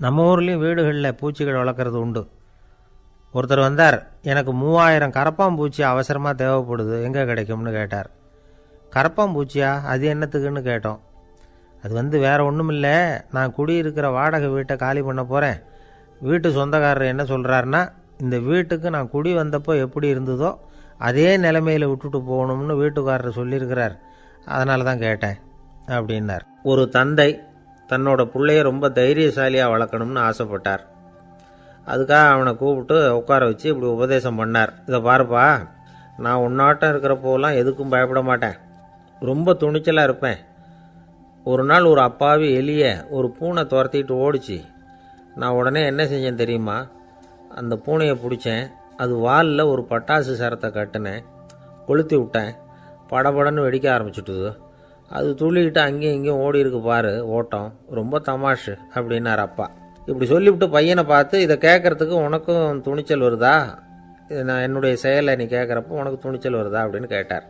நம்ம ஊர்லேயும் வீடுகளில் பூச்சிகள் வளர்க்குறது உண்டு. ஒருத்தர் வந்தார், எனக்கு 3000 கரப்பாம்பூச்சி அவசரமாக தேவைப்படுது, எங்கே கிடைக்கும்னு கேட்டார். கரப்பாம்பூச்சியா, அது என்னத்துக்குன்னு கேட்டோம். அது வேறு ஒன்றும் இல்லை, நான் குடியிருக்கிற வாடகை வீட்டை காலி பண்ண போகிறேன். வீட்டு சொந்தக்காரர் என்ன சொல்கிறாருன்னா, இந்த வீட்டுக்கு நான் குடி வந்தப்போ எப்படி இருந்ததோ அதே நிலைமையில் விட்டுட்டு போகணும்னு வீட்டுக்காரர் சொல்லியிருக்கிறார், அதனால தான் கேட்டேன் அப்படின்னார். ஒரு தந்தை தன்னோட பிள்ளைய ரொம்ப தைரியசாலியாக வளர்க்கணும்னு ஆசைப்பட்டார். அதுக்காக அவனை கூப்பிட்டு உட்கார வச்சு இப்படி உபதேசம் பண்ணார். இதை பாருப்பா, நான் உன்னாட்டம் இருக்கிறப்போலாம் எதுக்கும் பயப்பட மாட்டேன், ரொம்ப துணிச்சலாக இருப்பேன். ஒரு நாள் ஒரு அப்பாவி எலியை ஒரு பூனை துரத்திட்டு ஓடிச்சு. நான் உடனே என்ன செஞ்சேன் தெரியுமா? அந்த பூனையை பிடிச்சேன், அது வாலில் ஒரு பட்டாசு சரத்தை கட்டினேன், கொளுத்தி விட்டேன், படபடன்னு வெடிக்க ஆரம்பிச்சுட்டுது. அது துள்ளிக்கிட்டு அங்கேயும் இங்கேயும் ஓடி இருக்கு பாரு ஓட்டம், ரொம்ப தமாஷு அப்படின்னார் அப்பா. இப்படி சொல்லிவிட்டு பையனை பார்த்து, இதை கேட்குறதுக்கு உனக்கும் துணிச்சல் வருதா, நான் என்னுடைய செயலை நீ கேட்குறப்போ உனக்கு துணிச்சல் வருதா அப்படின்னு கேட்டார்.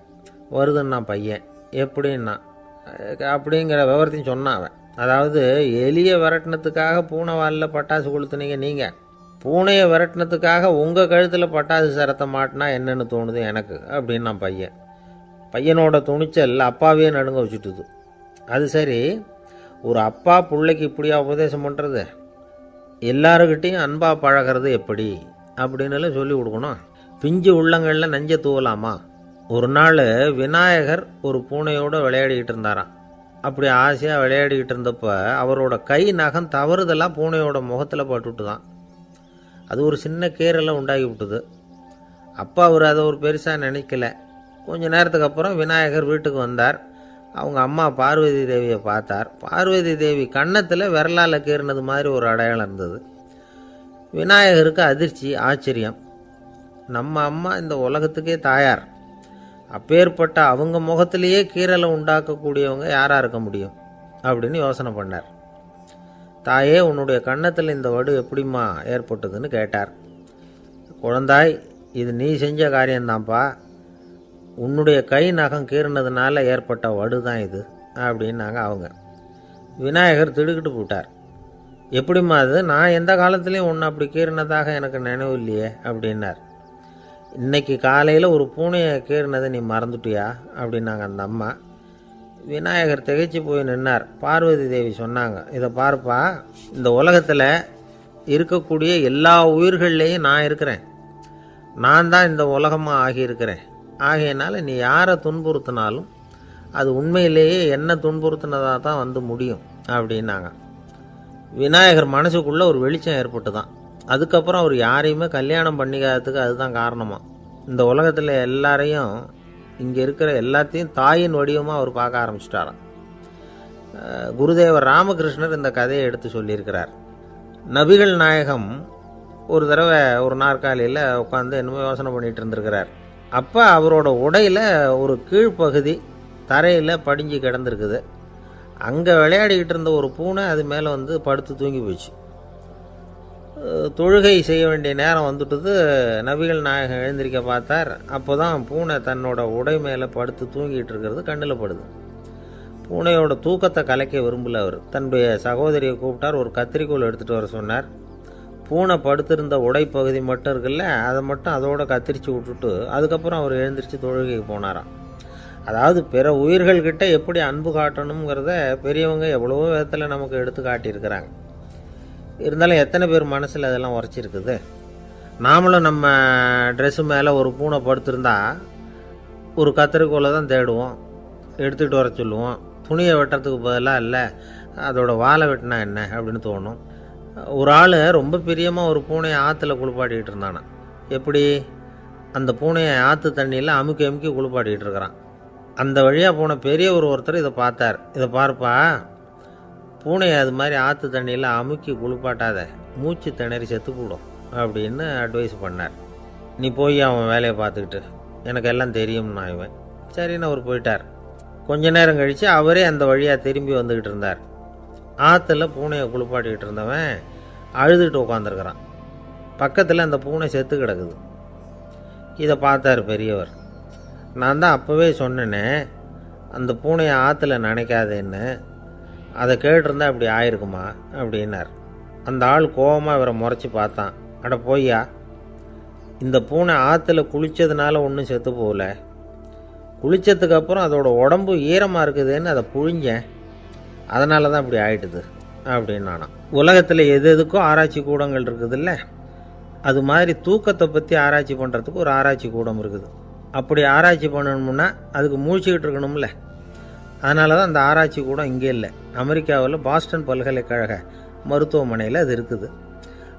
வருதுன்னா பையன். எப்படின்னா அப்படிங்கிற விவரத்தையும் சொன்னான் அவன். அதாவது எலியை விரட்டினத்துக்காக பூனை வாலில் பட்டாசு கொளுத்துனீங்க நீங்கள், பூனையை விரட்டினத்துக்காக உங்கள் கழுத்தில் பட்டாசு சரத்தை மாட்டினா என்னென்னு தோணுது எனக்கு அப்படின்னு நான் பையன். பையனோட துணிச்சல் அப்பாவே நடுங்க வச்சுட்டுது. அது சரி, ஒரு அப்பா பிள்ளைக்கு இப்படியா உபதேசம் பண்ணுறது? எல்லாருக்கிட்டையும் அன்பாக பழகிறது எப்படி அப்படின்னு சொல்லி கொடுக்கணும். பிஞ்சு உள்ளங்களில் நஞ்சை தூவலாமா? ஒரு நாள் விநாயகர் ஒரு பூனையோடு விளையாடிக்கிட்டு இருந்தாராம். அப்படி ஆசையாக விளையாடிக்கிட்டு இருந்தப்போ அவரோட கை நகம் தவறுதெல்லாம் பூனையோட முகத்தில் பட்டுவிட்டு தான். அது ஒரு சின்ன கீரெல்லாம் உண்டாகி விட்டுது. அப்பா அவர் அதை ஒரு பெருசாக நினைக்கல. கொஞ்ச நேரத்துக்கு அப்புறம் விநாயகர் வீட்டுக்கு வந்தார். அவங்க அம்மா பார்வதி தேவியை பார்த்தார். பார்வதி தேவி கன்னத்தில் விரலால் கீறினது மாதிரி ஒரு அடையாளம் இருந்தது. விநாயகருக்கு அதிர்ச்சி, ஆச்சரியம். நம்ம அம்மா இந்த உலகத்துக்கே தாயார், அப்பேற்பட்ட அவங்க முகத்திலேயே கீரலை உண்டாக்கக்கூடியவங்க யாராக இருக்க முடியும் அப்படின்னு யோசனை பண்ணார். தாயே, உன்னுடைய கன்னத்தில் இந்த வடு எப்படிம்மா ஏற்பட்டதுன்னு கேட்டார். குழந்தாய், இது நீ செஞ்ச காரியம்தான்ப்பா, உன்னுடைய கை நகம் கீறினதுனால ஏற்பட்ட வடு தான் இது அப்படின்னாங்க அவங்க. விநாயகர் திடுக்கிட்டு போட்டார். எப்படிம்மா அது? நான் எந்த காலத்துலேயும் ஒன்று அப்படி கீறினதாக எனக்கு நினைவு இல்லையே அப்படின்னார். இன்னைக்கு காலையில் ஒரு பூனையை கீறினதை நீ மறந்துட்டியா அப்படின்னாங்க அந்த அம்மா. விநாயகர் திகைச்சு போய் நின்னார். பார்வதி தேவி சொன்னாங்க, இதை பார்ப்பா, இந்த உலகத்தில் இருக்கக்கூடிய எல்லா உயிர்கள்லேயும் நான் இருக்கிறேன், நான் தான் இந்த உலகமாக ஆகியிருக்கிறேன். ஆகையினால நீ யாரை துன்புறுத்தினாலும் அது உண்மையிலேயே என்ன துன்புறுத்தினதாக தான் வந்து முடியும் அப்படின்னாங்க. விநாயகர் மனசுக்குள்ளே ஒரு வெளிச்சம் ஏற்பட்டு தான். அதுக்கப்புறம் அவர் யாரையுமே கல்யாணம் பண்ணிக்காததுக்கு அதுதான் காரணமாக. இந்த உலகத்தில் எல்லாரையும், இங்கே இருக்கிற எல்லாத்தையும் தாயின் வடிவமாக அவர் பார்க்க ஆரம்பிச்சிட்டாராம். குருதேவர் ராமகிருஷ்ணர் இந்த கதையை எடுத்து சொல்லியிருக்கிறார். நபிகள் நாயகம் ஒரு தடவை ஒரு நாற்காலியில் உட்காந்து என்னமோ யோசனை பண்ணிகிட்டு இருந்திருக்கிறார். அப்போ அவரோட உடையில் ஒரு கீழ்ப்பகுதி தரையில் படிஞ்சு கிடந்திருக்குது. அங்கே விளையாடிக்கிட்டு இருந்த ஒரு பூனை அது மேலே வந்து படுத்து தூங்கி போச்சு. தொழுகை செய்ய வேண்டிய நேரம் வந்துட்டுது. நபிகள் நாயகம் எழுந்திருக்க பார்த்தார். அப்போ தான் பூனை தன்னோட உடை மேலே படுத்து தூங்கிட்டு இருக்கிறது கண்ணில் படுது. பூனையோட தூக்கத்தை கலைக்க விரும்பல அவர். தன்னுடைய சகோதரியை கூப்பிட்டார். ஒரு கத்திரிக்கோள் எடுத்துகிட்டு வர சொன்னார். பூனை படுத்திருந்த உடைப்பகுதி மட்டும் இருக்குல்ல, அதை மட்டும் அதோட கத்திரிச்சு விட்டுட்டு அதுக்கப்புறம் அவர் எழுந்திரிச்சு தொழுகைக்கு போனாராம். அதாவது பிற உயிர்கள்கிட்ட எப்படி அன்பு காட்டணுங்கிறத பெரியவங்க எவ்வளவோ விதத்தில் நமக்கு எடுத்து காட்டியிருக்கிறாங்க. இருந்தாலும் எத்தனை பேர் மனசில் அதெல்லாம் உரைச்சிருக்குது? நாமளும் நம்ம ட்ரெஸ்ஸு மேலே ஒரு பூனை படுத்திருந்தா ஒரு கத்திரிக்கோலை தான் தேடுவோம், எடுத்துக்கிட்டு வர சொல்லுவோம். துணியை வெட்டுறதுக்கு பதிலாக இல்லை அதோட வாழை வெட்டினா என்ன அப்படின்னு தோணும். ஒரு ஆள் ரொம்ப பிரியமாக ஒரு பூனையை ஆற்றுல குளிப்பாட்டிக்கிட்டு இருந்தானா. எப்படி? அந்த பூனையை ஆற்று தண்ணியில் அமுக்கி அமுக்கி குளிப்பாட்டிக்கிட்டு இருக்கிறான். அந்த வழியாக போன பெரியவர் ஒருத்தர் இதை பார்த்தார். இதை பார்ப்பா, பூனையை அது மாதிரி ஆற்று தண்ணியில் அமுக்கி குளிப்பாட்டாத, மூச்சு திணறி செத்து போடும் அப்படின்னு அட்வைஸ் பண்ணார். நீ போய் அவன் வேலையை பார்த்துக்கிட்டு, எனக்கு எல்லாம் தெரியும்னா இவன். சரின்னு அவர் போயிட்டார். கொஞ்ச நேரம் கழித்து அவரே அந்த வழியாக திரும்பி வந்துக்கிட்டு இருந்தார். ஆற்றுல பூனையை குளிப்பாட்டிக்கிட்டு இருந்தவன் அழுதுகிட்டு உட்காந்துருக்கிறான். பக்கத்தில் அந்த பூனை செத்து கிடக்குது. இதை பார்த்தார் பெரியவர். நான் தான் அப்போவே சொன்னேனே அந்த பூனையை ஆற்றுல நினைக்காதேன்னு, அதை கேட்டிருந்தா அப்படி ஆயிருக்குமா அப்படின்னார். அந்த ஆள் கோபமாக இவரை முறைச்சி பார்த்தான். அட போய்யா, இந்த பூனை ஆற்றுல குளித்ததுனால ஒன்றும் செத்து போகல, குளித்ததுக்கு அப்புறம் அதோட உடம்பு ஈரமாக இருக்குதுன்னு அதை புழிஞ்சேன், அதனால தான் இப்படி ஆயிட்டுது அப்படின்னு நானாம். உலகத்தில் எது எதுக்கும் ஆராய்ச்சி கூடங்கள் இருக்குதுல்ல, அது மாதிரி தூக்கத்தை பற்றி ஆராய்ச்சி பண்ணுறதுக்கு ஒரு ஆராய்ச்சி கூடம் இருக்குது. அப்படி ஆராய்ச்சி பண்ணணும்னா அதுக்கு மூழ்கிக்கிட்டு இருக்கணும்ல. அதனால தான் அந்த ஆராய்ச்சி கூடம் இங்கே இல்லை, அமெரிக்காவில் பாஸ்டன் பல்கலைக்கழக மருத்துவமனையில் அது இருக்குது.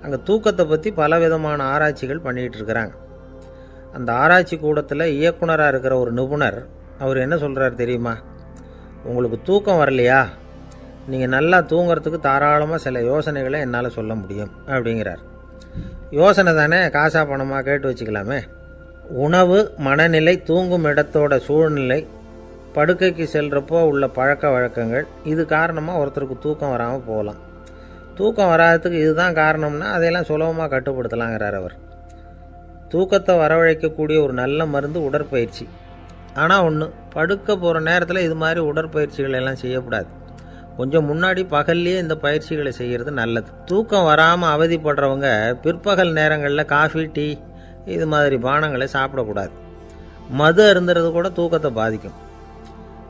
அங்கே தூக்கத்தை பற்றி பலவிதமான ஆராய்ச்சிகள் பண்ணிகிட்டு இருக்கிறாங்க. அந்த ஆராய்ச்சி கூடத்தில் இயக்குனராக இருக்கிற ஒரு நிபுணர், அவர் என்ன சொல்கிறார் தெரியுமா? உங்களுக்கு தூக்கம் வரலையா, நீங்கள் நல்லா தூங்கிறதுக்கு தாராளமாக சில யோசனைகளை என்னால் சொல்ல முடியும் அப்படிங்கிறார். யோசனை தானே, காசா பணமாக கேட்டு வச்சுக்கலாமே. உணவு, மனநிலை, தூங்கும் இடத்தோட சூழ்நிலை, படுக்கைக்கு செல்கிறப்போ உள்ள பழக்க வழக்கங்கள், இது காரணமாக ஒருத்தருக்கு தூக்கம் வராமல் போகலாம். தூக்கம் வராததுக்கு இதுதான் காரணம்னா அதையெல்லாம் சுலபமாக கட்டுப்படுத்தலாங்கிறார் அவர். தூக்கத்தை வரவழைக்கக்கூடிய ஒரு நல்ல மருந்து உடற்பயிற்சி. ஆனால் ஒன்று, படுக்க போகிற நேரத்தில் இது மாதிரி உடற்பயிற்சிகள் எல்லாம் செய்யக்கூடாது. கொஞ்சம் முன்னாடி பகல்லையே இந்த பயிற்சிகளை செய்கிறது நல்லது. தூக்கம் வராமல் அவதிப்படுறவங்க பிற்பகல் நேரங்களில் காஃபி, டீ இது மாதிரி பானங்களை சாப்பிடக்கூடாது. மது அருந்துறது கூட தூக்கத்தை பாதிக்கும்.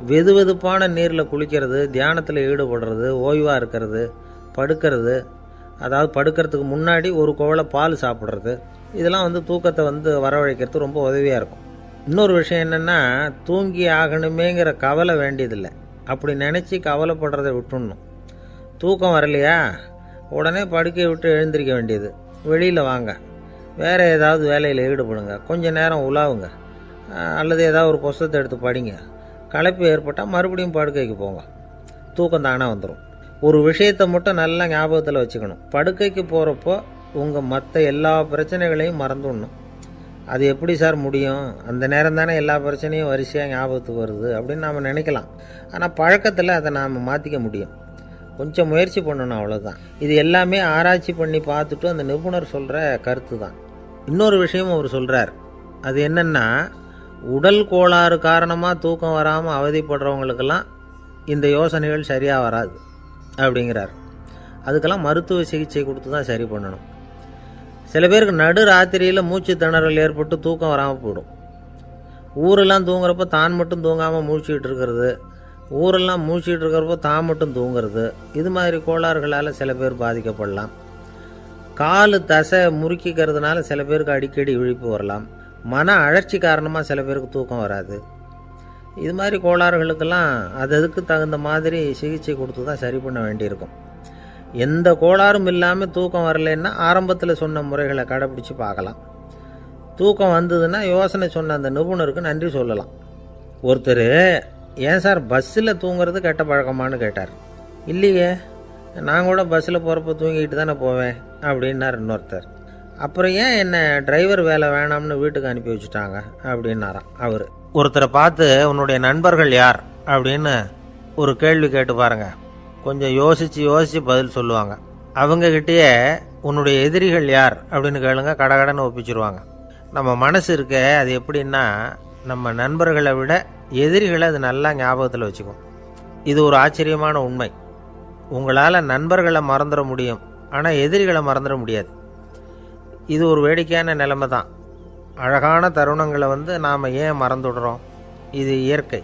வெது வெதுப்பான நீரில் குளிக்கிறது, தியானத்தில் ஈடுபடுறது, ஓய்வாக இருக்கிறது, படுக்கிறது, அதாவது படுக்கிறதுக்கு முன்னாடி ஒரு குவளை பால் சாப்பிட்றது, இதெல்லாம் தூக்கத்தை வரவழைக்கிறது ரொம்ப உதவியாக இருக்கும். இன்னொரு விஷயம் என்னென்னா, தூங்கி ஆகணுமேங்கிற கவலை வேண்டியதில்லை. அப்படி நினச்சி கவலைப்படுறதை விட்டுடணும். தூக்கம் வரலையா, உடனே படுக்கையை விட்டு எழுந்திரிக்க வேண்டியது. வெளியில் வாங்க, வேறு ஏதாவது வேலையில் ஈடுபடுங்க, கொஞ்சம் நேரம் உலாவுங்க, அல்லது ஏதாவது ஒரு புஸ்தகத்தை எடுத்து படிங்க. களைப்பு ஏற்பட்டால் மறுபடியும் படுக்கைக்கு போங்க, தூக்கம் தானே வந்துடும். ஒரு விஷயத்தை மட்டும் நல்லா ஞாபகத்தில் வச்சுக்கணும். படுக்கைக்கு போகிறப்போ உங்கள் மற்ற எல்லா பிரச்சனைகளையும் மறந்துடணும். அது எப்படி சார் முடியும், அந்த நேரம் தானே எல்லா பிரச்சனையும் வரிசையாக ஞாபகத்துக்கு வருது அப்படின்னு நாம் நினைக்கலாம். ஆனால் பழக்கத்தில் அதை நாம் மாற்றிக்க முடியும். கொஞ்சம் முயற்சி பண்ணணும், அவ்வளோதான். இது எல்லாமே ஆராய்ச்சி பண்ணி பார்த்துட்டு அந்த நிபுணர் சொல்கிற கருத்து தான். இன்னொரு விஷயம் அவர் சொல்கிறார். அது என்னென்னா, உடல் கோளாறு காரணமாக தூக்கம் வராமல் அவதிப்படுறவங்களுக்கெல்லாம் இந்த யோசனைகள் சரியாக வராது அப்படிங்கிறார். அதுக்கெல்லாம் மருத்துவ சிகிச்சை கொடுத்து தான் சரி பண்ணணும். சில பேருக்கு நடு ராத்திரியில் மூச்சு திணறல் ஏற்பட்டு தூக்கம் வராமல் போயிடும். ஊரெல்லாம் தூங்குறப்போ தான் மட்டும் தூங்காமல் மூழ்கிட்டு இருக்கிறது, ஊரெல்லாம் மூழ்கிட்டு இருக்கிறப்போ தான் மட்டும் தூங்குறது, இது மாதிரி கோளாறுகளால் சில பேர் பாதிக்கப்படலாம். கால் தசை முறுக்கிக்கிறதுனால சில பேருக்கு அடிக்கடி விழிப்பு வரலாம். மன அழற்சி காரணமாக சில பேருக்கு தூக்கம் வராது. இது மாதிரி கோளாறுகளுக்கெல்லாம் அதுக்கு தகுந்த மாதிரி சிகிச்சை கொடுத்து தான் சரி பண்ண வேண்டியிருக்கும். எந்த கோளாறும் இல்லாமல் தூக்கம் வரலைன்னா ஆரம்பத்தில் சொன்ன முறைகளை கடைப்பிடிச்சு பார்க்கலாம். தூக்கம் வந்ததுன்னா யோசனை சொன்ன அந்த நிபுணருக்கு நன்றி சொல்லலாம். ஒருத்தர், ஏன் சார் பஸ்ஸில் தூங்குறது கெட்ட பழக்கமானு கேட்டார். இல்லையே, நான் கூட பஸ்ஸில் போகிறப்ப தூங்கிட்டு தானே போவேன் அப்படின்னார் இன்னொருத்தர். அப்புறம் ஏன் என்ன டிரைவர் வேலை வேணாம்னு வீட்டுக்கு அனுப்பி வச்சுட்டாங்க அப்படின்னாராம் அவர். ஒருத்தரை பார்த்து உன்னுடைய நண்பர்கள் யார் அப்படின்னு ஒரு கேள்வி கேட்டு பாருங்க. கொஞ்சம் யோசித்து பதில் சொல்லுவாங்க. அவங்கக்கிட்டேயே உன்னுடைய எதிரிகள் யார் அப்படின்னு கேளுங்க, கடகடன்னு ஒப்பிச்சிருவாங்க. நம்ம மனசு இருக்க, அது எப்படின்னா, நம்ம நண்பர்களை விட எதிரிகளை அது நல்லா ஞாபகத்தில் வச்சுக்கும். இது ஒரு ஆச்சரியமான உண்மை. உங்களால் நண்பர்களை மறந்துட முடியும், ஆனால் எதிரிகளை மறந்துட முடியாது. இது ஒரு வேடிக்கையான நிலைமை தான். அழகான தருணங்களை நாம் ஏன் மறந்துடுறோம்? இது இயற்கை.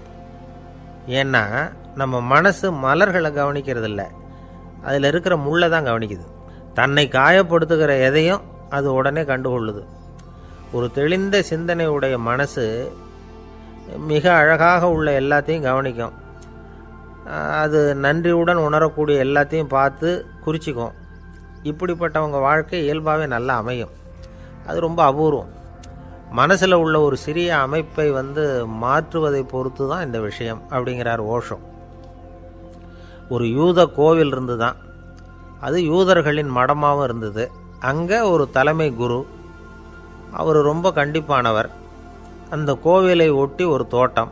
ஏன்னா நம்ம மனசு மலர்களை கவனிக்கிறதில்ல, அதில் இருக்கிற முள்ளை தான் கவனிக்குது. தன்னை காயப்படுத்துகிற எதையும் அது உடனே கண்டுகொள்ளுது. ஒரு தெளிந்த சிந்தனை உடைய மனசு மிக அழகாக உள்ள எல்லாத்தையும் கவனிக்கும். அது நன்றியுடன் உணரக்கூடிய எல்லாத்தையும் பார்த்து குறிச்சிக்கும். இப்படிப்பட்டவங்க வாழ்க்கை இயல்பாகவே நல்லா அமையும். அது ரொம்ப அபூர்வம். மனசில் உள்ள ஒரு சிறிய அமைப்பை மாற்றுவதை பொறுத்து தான் இந்த விஷயம் அப்படிங்கிறார் ஓஷோ. ஒரு யூத கோவில் இருந்து தான், அது யூதர்களின் மடமாகவும் இருந்தது. அங்கே ஒரு தலைமை குரு, அவர் ரொம்ப கண்டிப்பானவர். அந்த கோவிலை ஒட்டி ஒரு தோட்டம்.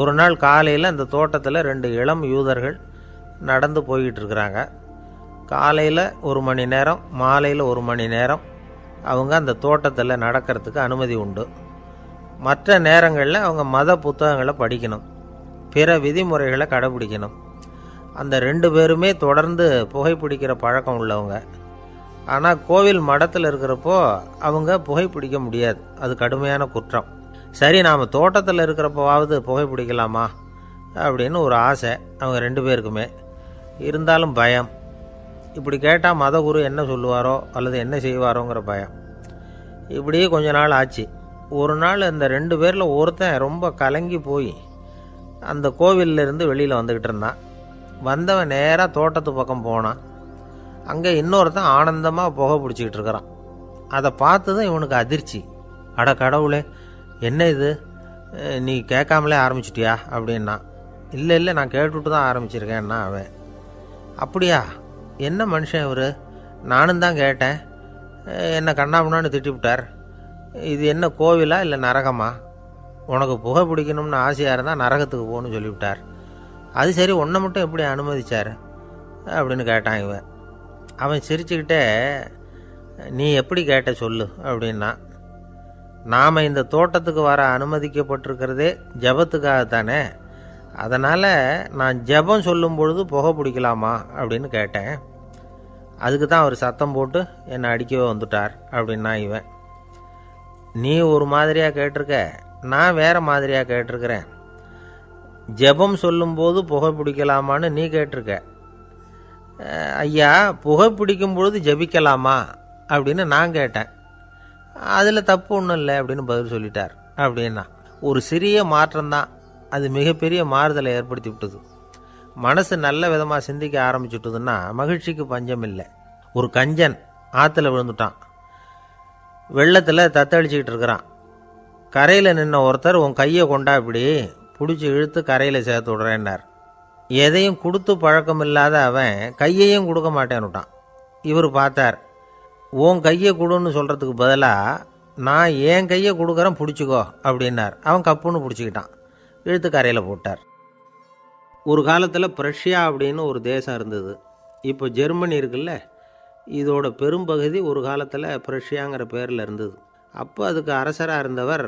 ஒரு நாள் காலையில் அந்த தோட்டத்தில் 2 இளம் யூதர்கள் நடந்து போய்கிட்டு இருக்கிறாங்க. காலையில் 1 மணி நேரம், மாலையில் 1 மணி நேரம் அவங்க அந்த தோட்டத்தில் நடக்கிறதுக்கு அனுமதி உண்டு. மற்ற நேரங்களில் அவங்க மத புத்தகங்களை படிக்கணும், பிற விதிமுறைகளை கடைபிடிக்கணும். அந்த 2 பேருமே தொடர்ந்து புகைப்பிடிக்கிற பழக்கம் உள்ளவங்க. ஆனால் கோவில் மடத்தில் இருக்கிறப்போ அவங்க புகைப்பிடிக்க முடியாது, அது கடுமையான குற்றம். சரி, நாம் தோட்டத்தில் இருக்கிறப்போவாவது புகைப்பிடிக்கலாமா அப்படின்னு ஒரு ஆசை அவங்க 2 பேருக்குமே. இருந்தாலும் பயம். இப்படி கேட்டால் மதகுரு என்ன சொல்லுவாரோ அல்லது என்ன செய்வாரோங்கிற பயம். இப்படியே கொஞ்ச நாள் ஆச்சு. ஒரு நாள் இந்த 2 பேரில் ஒருத்தன் ரொம்ப கலங்கி போய் அந்த கோவிலிருந்து வெளியில் வந்துக்கிட்டு இருந்தான். வந்தவன் நேராக தோட்டத்து பக்கம் போனான். அங்கே இன்னொருத்தன் ஆனந்தமாக புகை பிடிச்சிக்கிட்டு இருக்கிறான். அதை பார்த்து தான் இவனுக்கு அதிர்ச்சி. அட கடவுளே, என்ன இது, நீ கேட்காமலே ஆரம்பிச்சிட்டியா அப்படின்னா. இல்லை நான் கேட்டுவிட்டு தான் ஆரம்பிச்சிருக்கேன்னா அவன். அப்படியா, என்ன மனுஷன் இவர், நானும் தான் கேட்டேன், என்னை கண்ணாமுன்னான்னு திட்டிவிட்டார். இது என்ன கோவிலா இல்லை நரகமா? உனக்கு புகை பிடிக்கணும்னு ஆசையாக இருந்தால் நரகத்துக்கு போகணும்னு சொல்லிவிட்டார். அது சரி, உன்னை மட்டும் எப்படி அனுமதிச்சார் அப்படின்னு கேட்டான் இவன். அவன் சிரிச்சுக்கிட்டே, நீ எப்படி கேட்ட சொல்லு அப்படின்னா. நாம் இந்த தோட்டத்துக்கு வர அனுமதிக்கப்பட்டிருக்கிறதே ஜபத்துக்காகத்தானே, அதனால் நான் ஜபம் சொல்லும் பொழுது புகை பிடிக்கலாமா அப்படின்னு கேட்டேன். அதுக்கு தான் அவர் சத்தம் போட்டு என்னை அடிக்கவே வந்துட்டார் அப்படின்னா இவன். நீ ஒரு மாதிரியாக கேட்டிருக்க, நான் வேறு மாதிரியாக கேட்டிருக்கிறேன். ஜபம் சொல்லும்போது புகை பிடிக்கலாமான்னு நீ கேட்டிருக்க. ஐயா, புகை பிடிக்கும் பொழுது ஜபிக்கலாமா அப்படின்னு நான் கேட்டேன். அதில் தப்பு ஒன்றும் இல்லை அப்படின்னு பதில் சொல்லிட்டார் அப்படின்னா. ஒரு சிறிய மாற்றம்தான் அது மிகப்பெரிய மாறுதலை ஏற்படுத்தி விட்டது. மனசு நல்ல விதமாக சிந்திக்க ஆரம்பிச்சுட்டுதுன்னா மகிழ்ச்சிக்கு பஞ்சம் இல்லை. ஒரு கஞ்சன் ஆற்றுல விழுந்துட்டான். வெள்ளத்தில் தத்தளிச்சிக்கிட்டு இருக்கிறான். கரையில் நின்ன ஒருத்தர், உன் கையை கொண்டா இப்படி பிடிச்சி இழுத்து கரையில் சேர்த்து விடுறேன்னார். எதையும் கொடுத்து பழக்கம் இல்லாத அவன் கையையும் கொடுக்க மாட்டேன்னுட்டான். இவர் பார்த்தார். உன் கையை கொடுன்னு சொல்கிறதுக்கு பதிலாக நான் என் கையை கொடுக்குறேன் பிடிச்சிக்கோ அப்படின்னார். அவன் கப்புன்னு பிடிச்சிக்கிட்டான், இழுத்து கரையில் போட்டார். ஒரு காலத்தில் பிரஷ்யா அப்படின்னு ஒரு தேசம் இருந்தது. இப்போ ஜெர்மனி இருக்குல்ல, இதோட பெரும்பகுதி ஒரு காலத்தில் பிரஷ்யாங்கிற பேரில் இருந்தது. அப்போ அதுக்கு அரசராக இருந்தவர்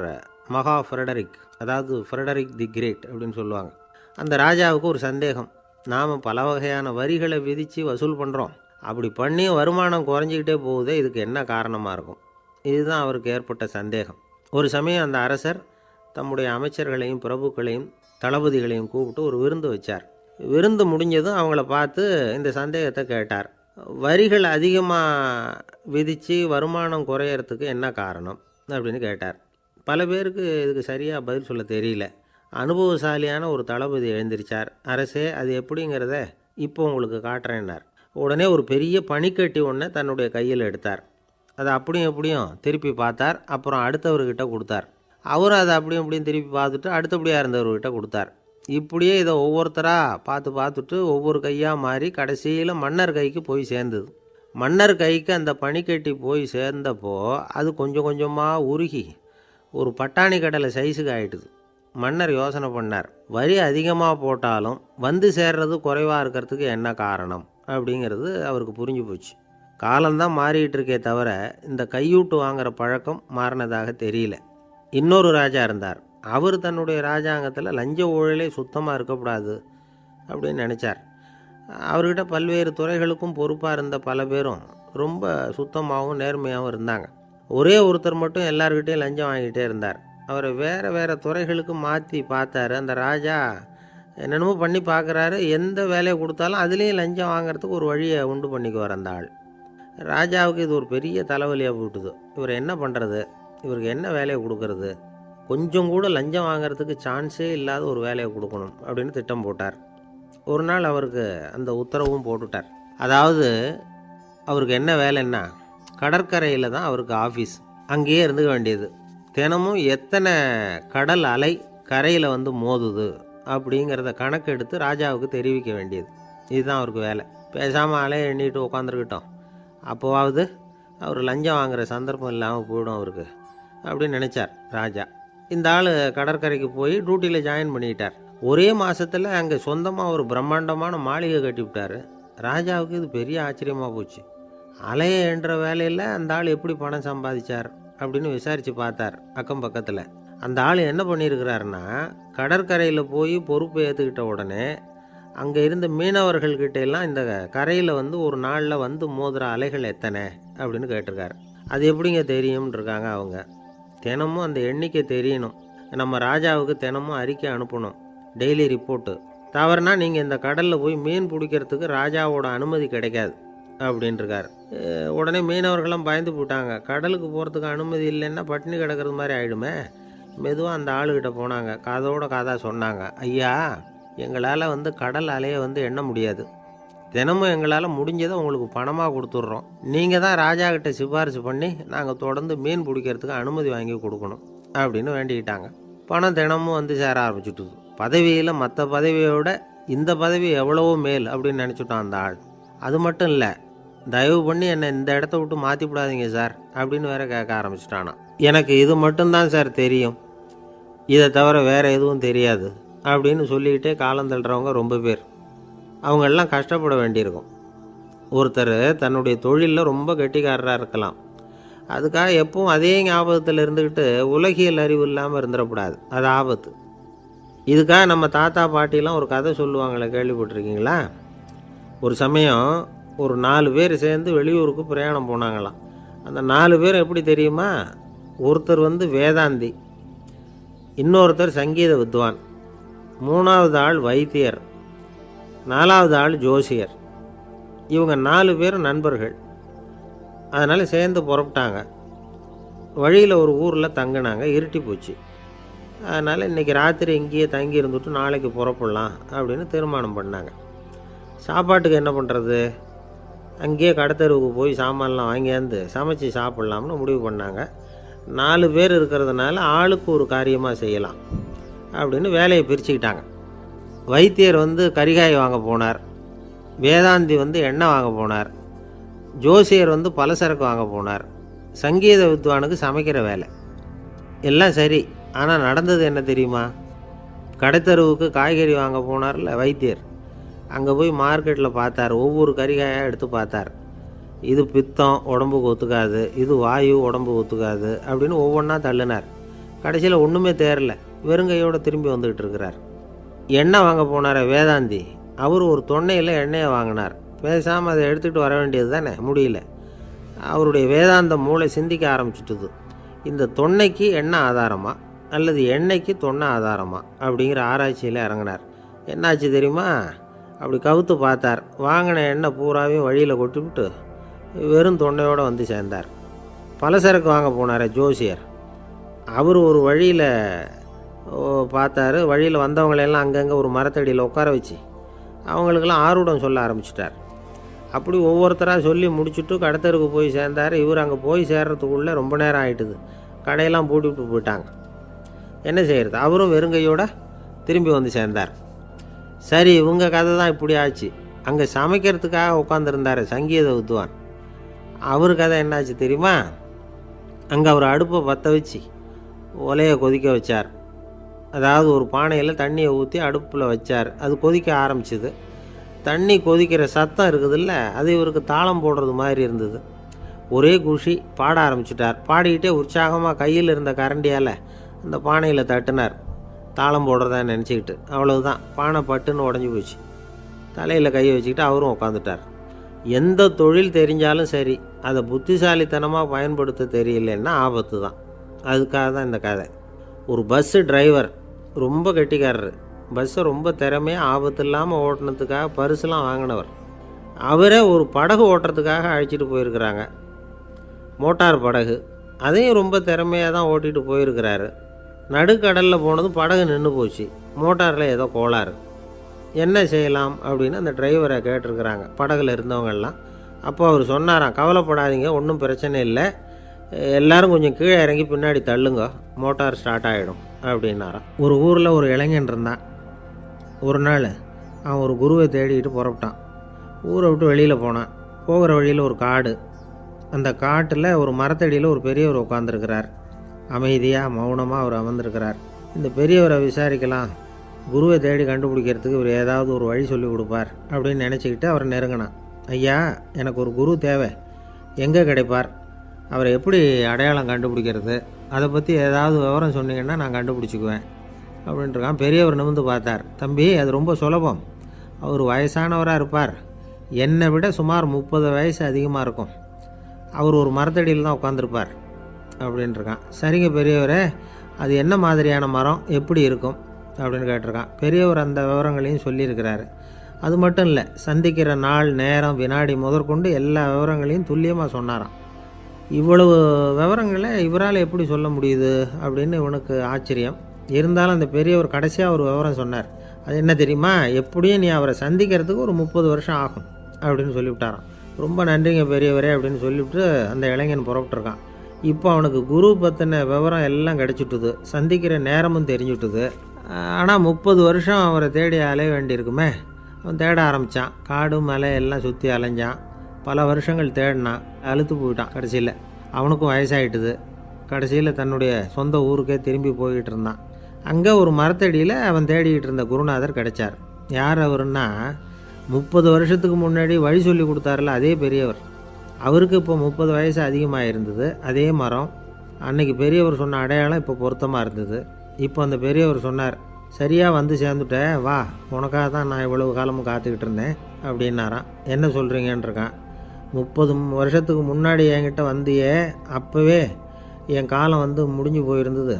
மகா ஃப்ரெடரிக், அதாவது ஃப்ரெடரிக் தி கிரேட் அப்படின்னு சொல்லுவாங்க. அந்த ராஜாவுக்கு ஒரு சந்தேகம். நாம் பல வகையான வரிகளை விதித்து வசூல் பண்ணுறோம், அப்படி பண்ணி வருமானம் குறைஞ்சிக்கிட்டே போகுதே, இதுக்கு என்ன காரணமாக இருக்கும்? இதுதான் அவருக்கு ஏற்பட்ட சந்தேகம். ஒரு சமயம் அந்த அரசர் தம்முடைய அமைச்சர்களையும் பிரபுக்களையும் தளபதிகளையும் கூப்பிட்டு ஒரு விருந்து வச்சார். விருந்து முடிஞ்சதும் அவங்கள பார்த்து இந்த சந்தேகத்தை கேட்டார். வரிகள் அதிகமாக விதித்து வருமானம் குறையறதுக்கு என்ன காரணம் அப்படின்னு கேட்டார். பல பேருக்கு இதுக்கு சரியாக பதில் சொல்ல தெரியல. அனுபவசாலியான ஒரு தளபதி எழுந்திருச்சார். அரசே, அது எப்படிங்கிறத இப்போ உங்களுக்கு காட்டுறேன்னார். உடனே ஒரு பெரிய பனிக்கட்டி ஒன்றை தன்னுடைய கையில் எடுத்தார். அதை அப்படியும் எப்படியும் திருப்பி பார்த்தார். அப்புறம் அடுத்தவர்கிட்ட கொடுத்தார். அவரும் அதை அப்படியும் இப்படியும் திருப்பி பார்த்துட்டு அடுத்தபடியாக இருந்தவர்கிட்ட கொடுத்தார். இப்படியே இதை ஒவ்வொருத்தராக பார்த்துட்டு ஒவ்வொரு கையாக மாறி கடைசியில் மன்னர் கைக்கு போய் சேர்ந்தது. மன்னர் கைக்கு அந்த பனிக்கட்டி போய் சேர்ந்தப்போ அது கொஞ்சம் கொஞ்சமாக உருகி ஒரு பட்டாணி கடலை சைஸுக்கு ஆகிட்டுது. மன்னர் யோசனை பண்ணார். வரி அதிகமாக போட்டாலும் வந்து சேர்றது குறைவாக இருக்கிறதுக்கு என்ன காரணம் அப்படிங்கிறது அவருக்கு புரிஞ்சு போச்சு. காலம்தான் மாறிக்கிட்டு இருக்கே தவிர இந்த கையூட்டு வாங்குகிற பழக்கம் மாறினதாக தெரியல. இன்னொரு ராஜா இருந்தார். அவர் தன்னுடைய ராஜாங்கத்தில் லஞ்ச ஊழலே சுத்தமாக இருக்கக்கூடாது அப்படின்னு நினச்சார். அவர்கிட்ட பல்வேறு துறைகளுக்கும் பொறுப்பாக இருந்த பல பேரும் ரொம்ப சுத்தமாகவும் நேர்மையாகவும் இருந்தாங்க. ஒரே ஒருத்தர் மட்டும் எல்லார்கிட்டையும் லஞ்சம் வாங்கிட்டே இருந்தார். அவரை வேறு துறைகளுக்கு மாற்றி பார்த்தாரு. அந்த ராஜா என்னென்னமோ பண்ணி பார்க்குறாரு. எந்த வேலையை கொடுத்தாலும் அதுலேயும் லஞ்சம் வாங்கிறதுக்கு ஒரு வழியை உண்டு பண்ணிக்குவார் அந்த ஆள். ராஜாவுக்கு இது ஒரு பெரிய தலைவலியாக போட்டுது. இவர் என்ன பண்ணுறது, இவருக்கு என்ன வேலையை கொடுக்கறது, கொஞ்சம் கூட லஞ்சம் வாங்கிறதுக்கு சான்ஸே இல்லாத ஒரு வேலையை கொடுக்கணும் அப்படின்னு திட்டம் போட்டார். ஒரு நாள் அவருக்கு அந்த உத்தரவும் போட்டுட்டார். அதாவது அவருக்கு என்ன வேலைன்னா, கடற்கரையில் தான் அவருக்கு ஆஃபீஸ். அங்கேயே இருந்துக்க வேண்டியது. தினமும் எத்தனை கடல் அலை கரையில் வந்து மோதுது அப்படிங்கிறத கணக்கெடுத்து ராஜாவுக்கு தெரிவிக்க வேண்டியது. இதுதான் அவருக்கு வேலை. பேசாமல் அலையை எண்ணிட்டு உட்காந்துருக்கிட்டோம், அப்போவாவது அவர் லஞ்சம் வாங்குகிற சந்தர்ப்பம் இல்லாமல் போயிடும் அவருக்கு அப்படின்னு நினச்சார் ராஜா. இந்த ஆள் கடற்கரைக்கு போய் டியூட்டியில் ஜாயின் பண்ணிக்கிட்டார். ஒரே மாதத்தில் அங்கே சொந்தமாக ஒரு பிரம்மாண்டமான மாளிகை கட்டிவிட்டார். ராஜாவுக்கு இது பெரிய ஆச்சரியமாக போச்சு. அலையை என்ற வேலையில் அந்த ஆள் எப்படி பணம் சம்பாதிச்சார் அப்படின்னு விசாரித்து பார்த்தார் அக்கம் பக்கத்தில். அந்த ஆள் என்ன பண்ணியிருக்கிறாருன்னா, கடற்கரையில் போய் பொறுப்பை ஏற்றுக்கிட்ட உடனே அங்கே இருந்த மீனவர்கள்கிட்ட எல்லாம் இந்த கரையில் வந்து ஒரு நாளில் வந்து மோதுற அலைகள் எத்தனை அப்படின்னு கேட்டிருக்காரு. அது எப்படிங்க தெரியும்னு இருக்காங்க அவங்க. தினமும் அந்த எண்ணிக்கை தெரியணும். நம்ம ராஜாவுக்கு தினமும் அறிக்கை அனுப்பணும், டெய்லி ரிப்போர்ட்டு. தவறுனா நீங்கள் இந்த கடலில் போய் மீன் பிடிக்கிறதுக்கு ராஜாவோட அனுமதி கிடைக்காது அப்படின்ட்டுருக்காரு. உடனே மீனவர்களும் பயந்து போட்டாங்க. கடலுக்கு போகிறதுக்கு அனுமதி இல்லைன்னா பட்டினி கிடக்கிறது மாதிரி ஆகிடுமே. மெதுவாக அந்த ஆளுகிட்ட போனாங்க, காதோட காதாக சொன்னாங்க, ஐயா எங்களால் வந்து கடல் அலையை வந்து எண்ண முடியாது. தினமும் எங்களால் முடிஞ்சதை உங்களுக்கு பணமாக கொடுத்துட்றோம். நீங்கள் தான் ராஜா கிட்ட சிபாரிசு பண்ணி நாங்கள் தொடர்ந்து மீன் பிடிக்கிறதுக்கு அனுமதி வாங்கி கொடுக்கணும் அப்படின்னு வேண்டிக்கிட்டாங்க. பணம் தினமும் வந்து சேர ஆரம்பிச்சுட்டுது. பதவியில் மற்ற பதவியோட இந்த பதவி எவ்வளவோ மேல் அப்படின்னு நினச்சிட்டான் அந்த ஆள். அது மட்டும் இல்லை, தயவு பண்ணி என்னை இந்த இடத்த விட்டு மாற்றி விடாதீங்க சார் அப்படின்னு வேற கேட்க ஆரம்பிச்சிட்டானா. எனக்கு இது மட்டும்தான் சார் தெரியும், இதை தவிர வேறு எதுவும் தெரியாது அப்படின்னு சொல்லிக்கிட்டே காலம் தள்ளுறவங்க ரொம்ப பேர். அவங்கெல்லாம் கஷ்டப்பட வேண்டியிருக்கும். ஒருத்தர் தன்னுடைய தொழிலில் ரொம்ப கெட்டிக்காரராக இருக்கலாம். அதுக்காக எப்பவும் அதே ஞாபகத்தில் இருந்துக்கிட்டு உலகியல் அறிவு இல்லாமல் இருந்துடக்கூடாது, அது ஆபத்து. இதுக்காக நம்ம தாத்தா பாட்டிலாம் ஒரு கதை சொல்லுவாங்களே, கேள்விப்பட்டிருக்கீங்களா? ஒரு சமயம் ஒரு 4 பேர் சேர்ந்து வெளியூருக்கு பிரயாணம் போனாங்களாம். அந்த 4 பேர் எப்படி தெரியுமா? ஒருத்தர் வந்து வேதாந்தி, இன்னொருத்தர் சங்கீத வித்வான், 3வது ஆள் வைத்தியர், 4வது ஆள் ஜோசியர். இவங்க 4 பேரும் நண்பர்கள். அதனால் சேர்ந்து புறப்பட்டாங்க. வழியில் ஒரு ஊரில் தங்கினாங்க. இருட்டி போச்சு. அதனால் இன்றைக்கி ராத்திரி இங்கேயே தங்கி இருந்துட்டு நாளைக்கு புறப்படலாம் அப்படின்னு தீர்மானம் பண்ணாங்க. சாப்பாட்டுக்கு என்ன பண்ணுறது? அங்கேயே கடத்தெருவுக்கு போய் சாமான்லாம் வாங்கியாந்து சமைச்சு சாப்பிட்லாம்னு முடிவு பண்ணாங்க. 4 பேர் இருக்கிறதுனால ஆளுக்கு ஒரு காரியமாக செய்யலாம் அப்படின்னு வேலையை பிரிச்சுக்கிட்டாங்க. வைத்தியர் வந்து கரிகாய் வாங்க போனார், வேதாந்தி வந்து எண்ணெய் வாங்க போனார், ஜோசியர் வந்து பலசரக்கு வாங்க போனார், சங்கீத வித்வானுக்கு சமைக்கிற வேலை. எல்லாம் சரி, ஆனால் நடந்தது என்ன தெரியுமா? கடைத்தருவுக்கு காய்கறி வாங்க போனார்ல வைத்தியர், அங்கே போய் மார்க்கெட்டில் பார்த்தார். ஒவ்வொரு கறிகாயாக எடுத்து பார்த்தார். இது பித்தம், உடம்புக்கு ஒத்துக்காது, இது வாயு, உடம்புக்கு ஒத்துக்காது அப்படின்னு ஒவ்வொன்றா தள்ளினார். கடைசியில் ஒன்றுமே தேரல, வெறுங்கையோடு திரும்பி வந்துக்கிட்டு இருக்கிறார். எண்ணெய் வாங்க போனார் வேதாந்தி, அவர் ஒரு தொன்னையில் எண்ணெயை வாங்கினார். பேசாமல் அதை எடுத்துகிட்டு வர வேண்டியது தானே, முடியல. அவருடைய வேதாந்த மூளை சிந்திக்க ஆரம்பிச்சுட்டுது. இந்த தொன்னைக்கு எண்ணெய் ஆதாரமா அல்லது எண்ணெய்க்கு தொன்னை ஆதாரமா அப்படிங்கிற ஆராய்ச்சியில் இறங்கினார். என்னாச்சு தெரியுமா? அப்படி கவுத்து பார்த்தார். வாங்கின எண்ணெய் பூராவையும் வழியில் கொட்டிவிட்டு வெறும் தொன்னையோடு வந்து சேர்ந்தார். பலசரக்கு வாங்க போனார் ஜோசியர், அவர் ஒரு வழியில் பார்த்தார். வழியில் வந்தவங்களெல்லாம் அங்கங்கே ஒரு மரத்தடியில் உட்கார வச்சு அவங்களுக்கெல்லாம் ஆர்வம் சொல்ல ஆரம்பிச்சிட்டார். அப்படி ஒவ்வொருத்தராக சொல்லி முடிச்சுட்டு கடத்தருக்கு போய் சேர்ந்தார். இவர் அங்கே போய் சேர்றதுக்குள்ளே ரொம்ப நேரம் ஆகிட்டுது. கடையெல்லாம் பூட்டிவிட்டு போயிட்டாங்க. என்ன செய்கிறது? அவரும் வெறுங்கையோடு திரும்பி வந்து சேர்ந்தார். சரி, இவங்க கதை தான் இப்படி ஆச்சு. அங்கே சமைக்கிறதுக்காக உட்காந்துருந்தார் சங்கீத வித்வான், அவர் கதை என்னாச்சு தெரியுமா? அங்கே அவர் அடுப்பை பற்ற வச்சு ஒலையை கொதிக்க வச்சார். அதாவது ஒரு பானையில் தண்ணியை ஊற்றி அடுப்பில் வச்சார். அது கொதிக்க ஆரம்பிச்சிது. தண்ணி கொதிக்கிற சத்தம் இருக்குதுல்ல, அது இவருக்கு தாளம் போடுறது மாதிரி இருந்தது. ஒரே குஷி, பாட ஆரம்பிச்சிட்டார். பாடிக்கிட்டே உற்சாகமாக கையில் இருந்த கரண்டியால் அந்த பானையில் தட்டினார், தாளம் போடுறதா நினச்சிக்கிட்டு. அவ்வளவுதான், பானை பட்டுன்னு உடஞ்சி போச்சு. தலையில் கையை வச்சுக்கிட்டு அவரும் உட்காந்துட்டார். எந்த தொழில் தெரிஞ்சாலும் சரி, அதை புத்திசாலித்தனமாக பயன்படுத்த தெரியலன்னா ஆபத்து தான். அதுக்காக தான் இந்த கதை. ஒரு பஸ்ஸு டிரைவர் ரொம்ப கெட்டிக்காரர். பஸ்ஸை ரொம்ப திறமையாக ஆபத்து இல்லாமல் ஓட்டினதுக்காக பரிசுலாம் வாங்கினவர். அவரே ஒரு படகு ஓட்டுறதுக்காக அழைச்சிட்டு போயிருக்கிறாங்க, மோட்டார் படகு. அதையும் ரொம்ப திறமையாக தான் ஓட்டிகிட்டு போயிருக்கிறாரு. நடுக்கடலில் போனதும் படகு நின்று போச்சு. மோட்டாரில் ஏதோ கோளாறு. என்ன செய்யலாம் அப்படின்னு அந்த டிரைவரை கேட்டிருக்கிறாங்க படகுல இருந்தவங்கெல்லாம். அப்போ அவர் சொன்னாராம், கவலைப்படாதீங்க, ஒன்றும் பிரச்சனை இல்லை, எல்லோரும் கொஞ்சம் கீழே இறங்கி பின்னாடி தள்ளுங்க, மோட்டார் ஸ்டார்ட் ஆகிடும் அப்படின்னாராம். ஒரு ஊரில் ஒரு இளைஞன் இருந்தான். ஒரு நாள் அவன் ஒரு குருவை தேடிக்கிட்டு புறப்பட்டான். ஊரை விட்டு வெளியில் போனான். போகிற வழியில் ஒரு காடு. அந்த காட்டில் ஒரு மரத்தடியில் ஒரு பெரியவர் உட்காந்துருக்கிறார். அமைதியாக மௌனமாக அவர் அமர்ந்திருக்கிறார். இந்த பெரியவரை விசாரிக்கலாம், குருவை தேடி கண்டுபிடிக்கிறதுக்கு இவர் ஏதாவது ஒரு வழி சொல்லி கொடுப்பார் அப்படின்னு நினச்சிக்கிட்டு அவரை நெருங்கினான். ஐயா, எனக்கு ஒரு குரு தேவை, எங்கே கிடைப்பார்? அவரை எப்படி அடையாளம் கண்டுபிடிக்கிறது? அதை பற்றி ஏதாவது விவரம் சொன்னீங்கன்னா நான் கண்டுபிடிச்சிக்குவேன் அப்படின்ட்டுருக்கான். பெரியவர் நிமிர்ந்து பார்த்தார். தம்பி, அது ரொம்ப சுலபம். அவர் வயசானவராக இருப்பார், என்னை விட சுமார் 30 வயசு அதிகமாக இருக்கும். அவர் ஒரு மரத்தடியில் தான் உட்காந்துருப்பார் அப்படின்ட்டுருக்கான். சரிங்க பெரியவரே, அது என்ன மாதிரியான மரம், எப்படி இருக்கும் அப்படின்னு கேட்டிருக்கான். பெரியவர் அந்த விவரங்களையும் சொல்லியிருக்கிறாரு. அது மட்டும் இல்லை, சந்திக்கிற நாள், நேரம், வினாடி முதற்கொண்டு எல்லா விவரங்களையும் துல்லியமாக சொன்னாராம். இவ்வளவு விவரங்களை இவரால் எப்படி சொல்ல முடியுது அப்படின்னு இவனுக்கு ஆச்சரியம். இருந்தாலும் அந்த பெரியவர் கடைசியாக ஒரு விவரம் சொன்னார். அது என்ன தெரியுமா, எப்படியும் நீ அவரை சந்திக்கிறதுக்கு ஒரு 30 வருஷம் ஆகும் அப்படின்னு சொல்லிவிட்டாராம். ரொம்ப நன்றிங்க பெரியவரே அப்படின்னு சொல்லிவிட்டு அந்த இளைஞன் புறப்பட்டுருக்கான். இப்போ அவனுக்கு குரு பற்றின விவரம் எல்லாம் கிடச்சிட்டுது, சந்திக்கிற நேரமும் தெரிஞ்சுட்டுது. ஆனால் 30 வருஷம் அவரை தேடி அலைய வேண்டியிருக்குமே. அவன் தேட ஆரம்பித்தான். காடு மலை எல்லாம் சுற்றி அலைஞ்சான். பல வருஷங்கள் தேடினான், அழுத்து போயிட்டான். கடைசியில் அவனுக்கும் வயசாகிட்டுது. கடைசியில் தன்னுடைய சொந்த ஊருக்கே திரும்பி போய்கிட்டு இருந்தான். அங்கே ஒரு மரத்தடியில் அவன் தேடிக்கிட்டு இருந்த குருநாதர் கிடைச்சார். யார் அவருன்னா, 30 வருஷத்துக்கு முன்னாடி வழி சொல்லி கொடுத்தாருல அதே பெரியவர். அவருக்கு இப்போ 30 வயசு அதிகமாக இருந்தது. அதே மரம். அன்னைக்கு பெரியவர் சொன்ன அடையாளம் இப்போ பொருத்தமாக இருந்தது. இப்போ அந்த பெரியவர் சொன்னார், சரியாக வந்து சேர்ந்துட்டேன், வா, உனக்காக தான் நான் இவ்வளவு காலமும் காத்துக்கிட்டு இருந்தேன் அப்படின்னாரான். என்ன சொல்கிறீங்கன்றிருக்கான். 30 வருஷத்துக்கு முன்னாடி என்கிட்ட வந்தியே, அப்போவே என் காலம் வந்து முடிஞ்சு போயிருந்தது.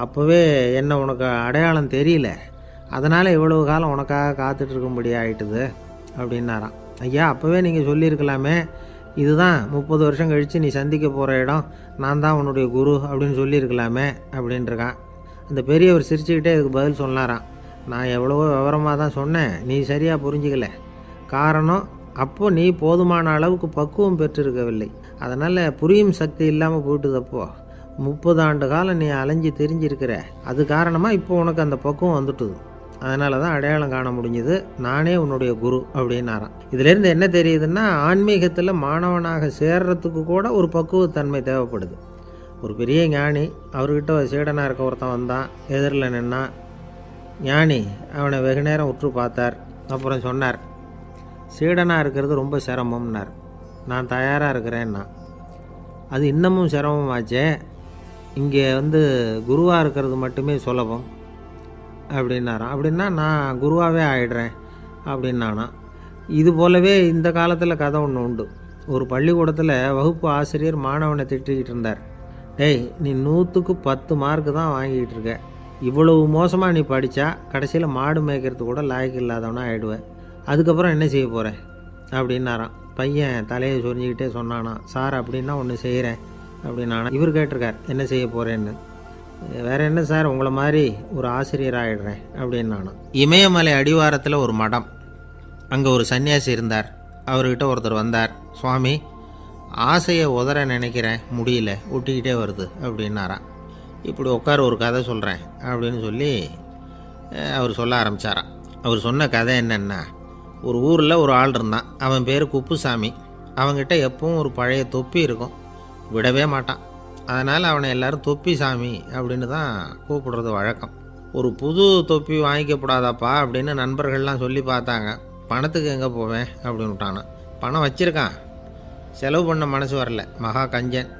அப்போவே என்ன உனக்கு அடையாளம் தெரியல, அதனால் இவ்வளவு காலம் உனக்காக காத்துட்ருக்கும்படி ஆகிட்டுது அப்படின்னாரான். ஐயா, அப்போவே நீங்கள் சொல்லியிருக்கலாமே, இதுதான் 30 வருஷம் கழித்து நீ சந்திக்க போகிற இடம், நான் தான் உன்னுடைய குரு அப்படின்னு சொல்லியிருக்கலாமே அப்படின்ட்டுருக்கான். அந்த பெரியவர் சிரிச்சுக்கிட்டே இதுக்கு பதில் சொன்னாராம். நான் எவ்வளவோ விவரமாக தான் சொன்னேன், நீ சரியாக புரிஞ்சிக்கல. காரணம், அப்போது நீ போதுமான அளவுக்கு பக்குவம் பெற்றிருக்கவில்லை. அதனால் புரியும் சக்தி இல்லாமல் போயிட்டுது. அப்போது 30 ஆண்டு காலம் நீ அலைஞ்சி தெரிஞ்சிருக்கிற, அது காரணமாக இப்போ உனக்கு அந்த பக்குவம் வந்துட்டுது. அதனால தான் அடையாளம் காண முடிஞ்சது, நானே உன்னுடைய குரு அப்படின்னாராம். இதிலேருந்து என்ன தெரியுதுன்னா, ஆன்மீகத்தில் மாணவனாக சேர்றதுக்கு கூட ஒரு பக்குவத்தன்மை தேவைப்படுது. ஒரு பெரிய ஞானி, அவர்கிட்ட சீடனாக இருக்க ஒருத்தன் வந்தான், எதிரில் நின்னான். ஞானி அவனை வெகு நேரம் உற்று பார்த்தார். அப்புறம் சொன்னார், சீடனாக இருக்கிறது ரொம்ப சிரமம்னார். நான் தயாராக இருக்கிறேன்னா. அது இன்னமும் சிரமமாச்சே, இங்கே குருவாக இருக்கிறது மட்டுமே சுலபம் அப்படின்னாராம். அப்படின்னா நான் குருவாகவே ஆகிடுறேன் அப்படின்னானா. இது போலவே இந்த காலத்தில் கதை ஒன்று உண்டு. ஒரு பள்ளிக்கூடத்தில் வகுப்பு ஆசிரியர் மாணவனை திட்டிக்கிட்டு இருந்தார். டேய், நீ 100க்கு 10 மார்க்கு தான் வாங்கிக்கிட்டு இருக்க. இவ்வளவு மோசமாக நீ படித்தா கடைசியில் மாடு மேய்க்கிறது கூட லாய்க்கு இல்லாதவனா ஆகிடுவேன். அதுக்கப்புறம் என்ன செய்ய போகிறேன் அப்படின்னாராம். பையன் தலையை சொரிஞ்சிக்கிட்டே சொன்னானா, சார் அப்படின்னா ஒன்று செய்கிறேன் அப்படின்னானா. இவர் கேட்டிருக்கார், என்ன செய்ய போகிறேன்னு. வேறு என்ன சார், உங்களை மாதிரி ஒரு ஆசிரியர் ஆகிடுறேன் அப்படின்னானா. இமயமலை அடிவாரத்தில் ஒரு மடம். அங்கே ஒரு சன்னியாசி இருந்தார். அவர்கிட்ட ஒருத்தர் வந்தார். சுவாமி, ஆசையை உதற நினைக்கிறேன், முடியல, ஒட்டிக்கிட்டே வருது அப்படின்னாராம். இப்படி உட்கார, ஒரு கதை சொல்கிறேன் அப்படின்னு சொல்லி அவர் சொல்ல ஆரம்பித்தாராம். அவர் சொன்ன கதை என்னென்னா, ஒரு ஊரில் ஒரு ஆள் இருந்தான். அவன் பேர் குப்புசாமி. அவங்ககிட்ட எப்பவும் ஒரு பழைய தொப்பி இருக்கும், விடவே மாட்டான். அதனால் அவனை எல்லோரும் தொப்பி சாமி அப்படின்னு தான் கூப்பிடுறது வழக்கம். ஒரு புது தொப்பி வாங்கிக்கப்படாதாப்பா அப்படின்னு நண்பர்கள்லாம் சொல்லி பார்த்தாங்க. பணத்துக்கு எங்கே போவேன் அப்படின்னு விட்டானான். பணம் வச்சுருக்கான், செலவு பண்ண மனசு வரல, மகா கஞ்சன்.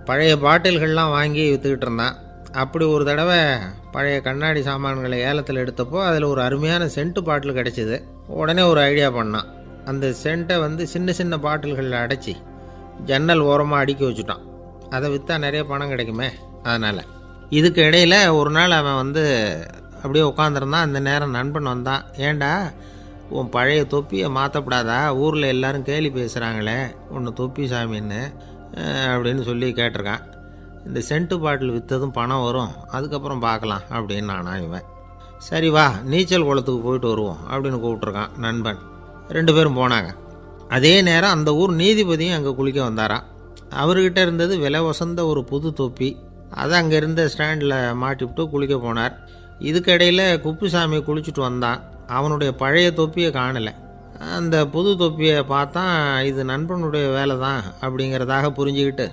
பழைய பாட்டில்கள்லாம் வாங்கி விற்றுக்கிட்டு இருந்தான். அப்படி ஒரு தடவை பழைய கண்ணாடி சாமான்களை ஏலத்தில் எடுத்தப்போ அதில் ஒரு அருமையான சென்ட்டு பாட்டில் கிடச்சிது. உடனே ஒரு ஐடியா பண்ணான். அந்த சென்ட்டை சின்ன சின்ன பாட்டில்களில் அடைச்சி ஜன்னல் ஓரமாக அடுக்கி வச்சுட்டான். அதை விற்றா நிறைய பணம் கிடைக்குமே. அதனால் இதுக்கு இடையில் ஒரு நாள் அவன் அப்படியே உட்காந்துருந்தான். அந்த நேரம் நண்பன் வந்தான். ஏண்டா, உன் பழைய தொப்பியை மாற்றப்படாதா, ஊரில் எல்லோரும் கேலி பேசுகிறாங்களே ஒன்று தொப்பி சாமின்னு அப்படின்னு சொல்லி கேட்டிருக்கான். இந்த சென்ட்டு பாட்டில் விற்றதும் பணம் வரும், அதுக்கப்புறம் பார்க்கலாம் அப்படின்னு நானா. இவன் சரி வா, நீச்சல் குளத்துக்கு போயிட்டு வருவோம் அப்படின்னு கூப்பிட்ருக்கான் நண்பன். 2 பேரும் போனாங்க. அதே நேரம் அந்த ஊர் நீதிபதியும் அங்கே குளிக்க வந்தாராம். அவர்கிட்ட இருந்தது விலை வசந்த ஒரு புது தொப்பி. அதை அங்கே இருந்த ஸ்டாண்டில் மாட்டிவிட்டு குளிக்க போனார். இதுக்கிடையில் குப்புசாமி குளிச்சுட்டு வந்தான். அவனுடைய பழைய தொப்பியை காணலை. அந்த புது தொப்பியை பார்த்தா இது நண்பனுடைய வேலை தான் அப்படிங்கிறதாக புரிஞ்சுக்கிட்டு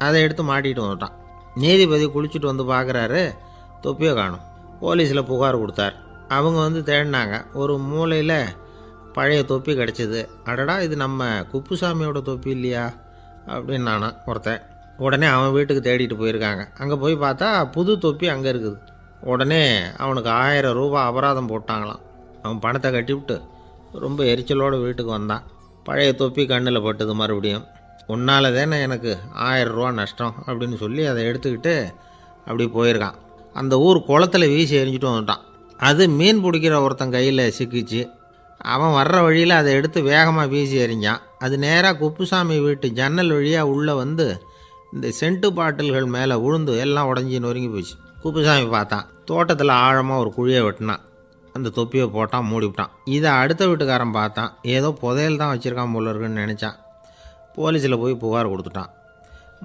அதை எடுத்து மாட்டிகிட்டு வந்துட்டான். நீதிபதி குளிச்சுட்டு வந்து பார்க்குறாரு, தொப்பியை காணும். போலீஸில் புகார் கொடுத்தார். அவங்க தேடினாங்க. ஒரு மூலையில் பழைய தொப்பி கிடச்சிது. அடடா, இது நம்ம குப்புசாமியோட தொப்பி இல்லையா அப்படின்னு நானா ஒருத்தன். உடனே அவன் வீட்டுக்கு தேடிட்டு போயிருக்காங்க. அங்கே போய் பார்த்தா புது தொப்பி அங்கே இருக்குது. உடனே அவனுக்கு 1000 ரூபாய் அபராதம் போட்டாங்களாம். அவன் பணத்தை கட்டிவிட்டு ரொம்ப எரிச்சலோடு வீட்டுக்கு வந்தான். பழைய தொப்பி கண்ணில் பட்டுது. மறுபடியும் உன்னால் தானே எனக்கு 1000 ரூபா நஷ்டம் அப்படின்னு சொல்லி அதை எடுத்துக்கிட்டு அப்படி போயிருக்கான். அந்த ஊர் குளத்தில் வீசி எரிஞ்சிட்டு வந்துட்டான். அது மீன் பிடிக்கிற ஒருத்தன் கையில் சிக்கிச்சு. அவன் வர்ற வழியில் அதை எடுத்து வேகமாக வீசி எறிஞ்சான். அது நேராக குப்புசாமி வீட்டு ஜன்னல் வழியாக உள்ளே வந்து இந்த சென்ட்டு பாட்டில்கள் மேலே விழுந்து எல்லாம் உடஞ்சி நொறுங்கி போச்சு. குப்புசாமி பார்த்தான். தோட்டத்தில் ஆழமாக ஒரு குழியை வெட்டினான். அந்த தொப்பியை போட்டான், மூடிவிட்டான். இதை அடுத்த வீட்டுக்காரன் பார்த்தான். ஏதோ புதையல் தான் வச்சுருக்கான் போல இருக்குன்னு நினச்சான். போலீஸில் போய் புகார் கொடுத்துட்டான்.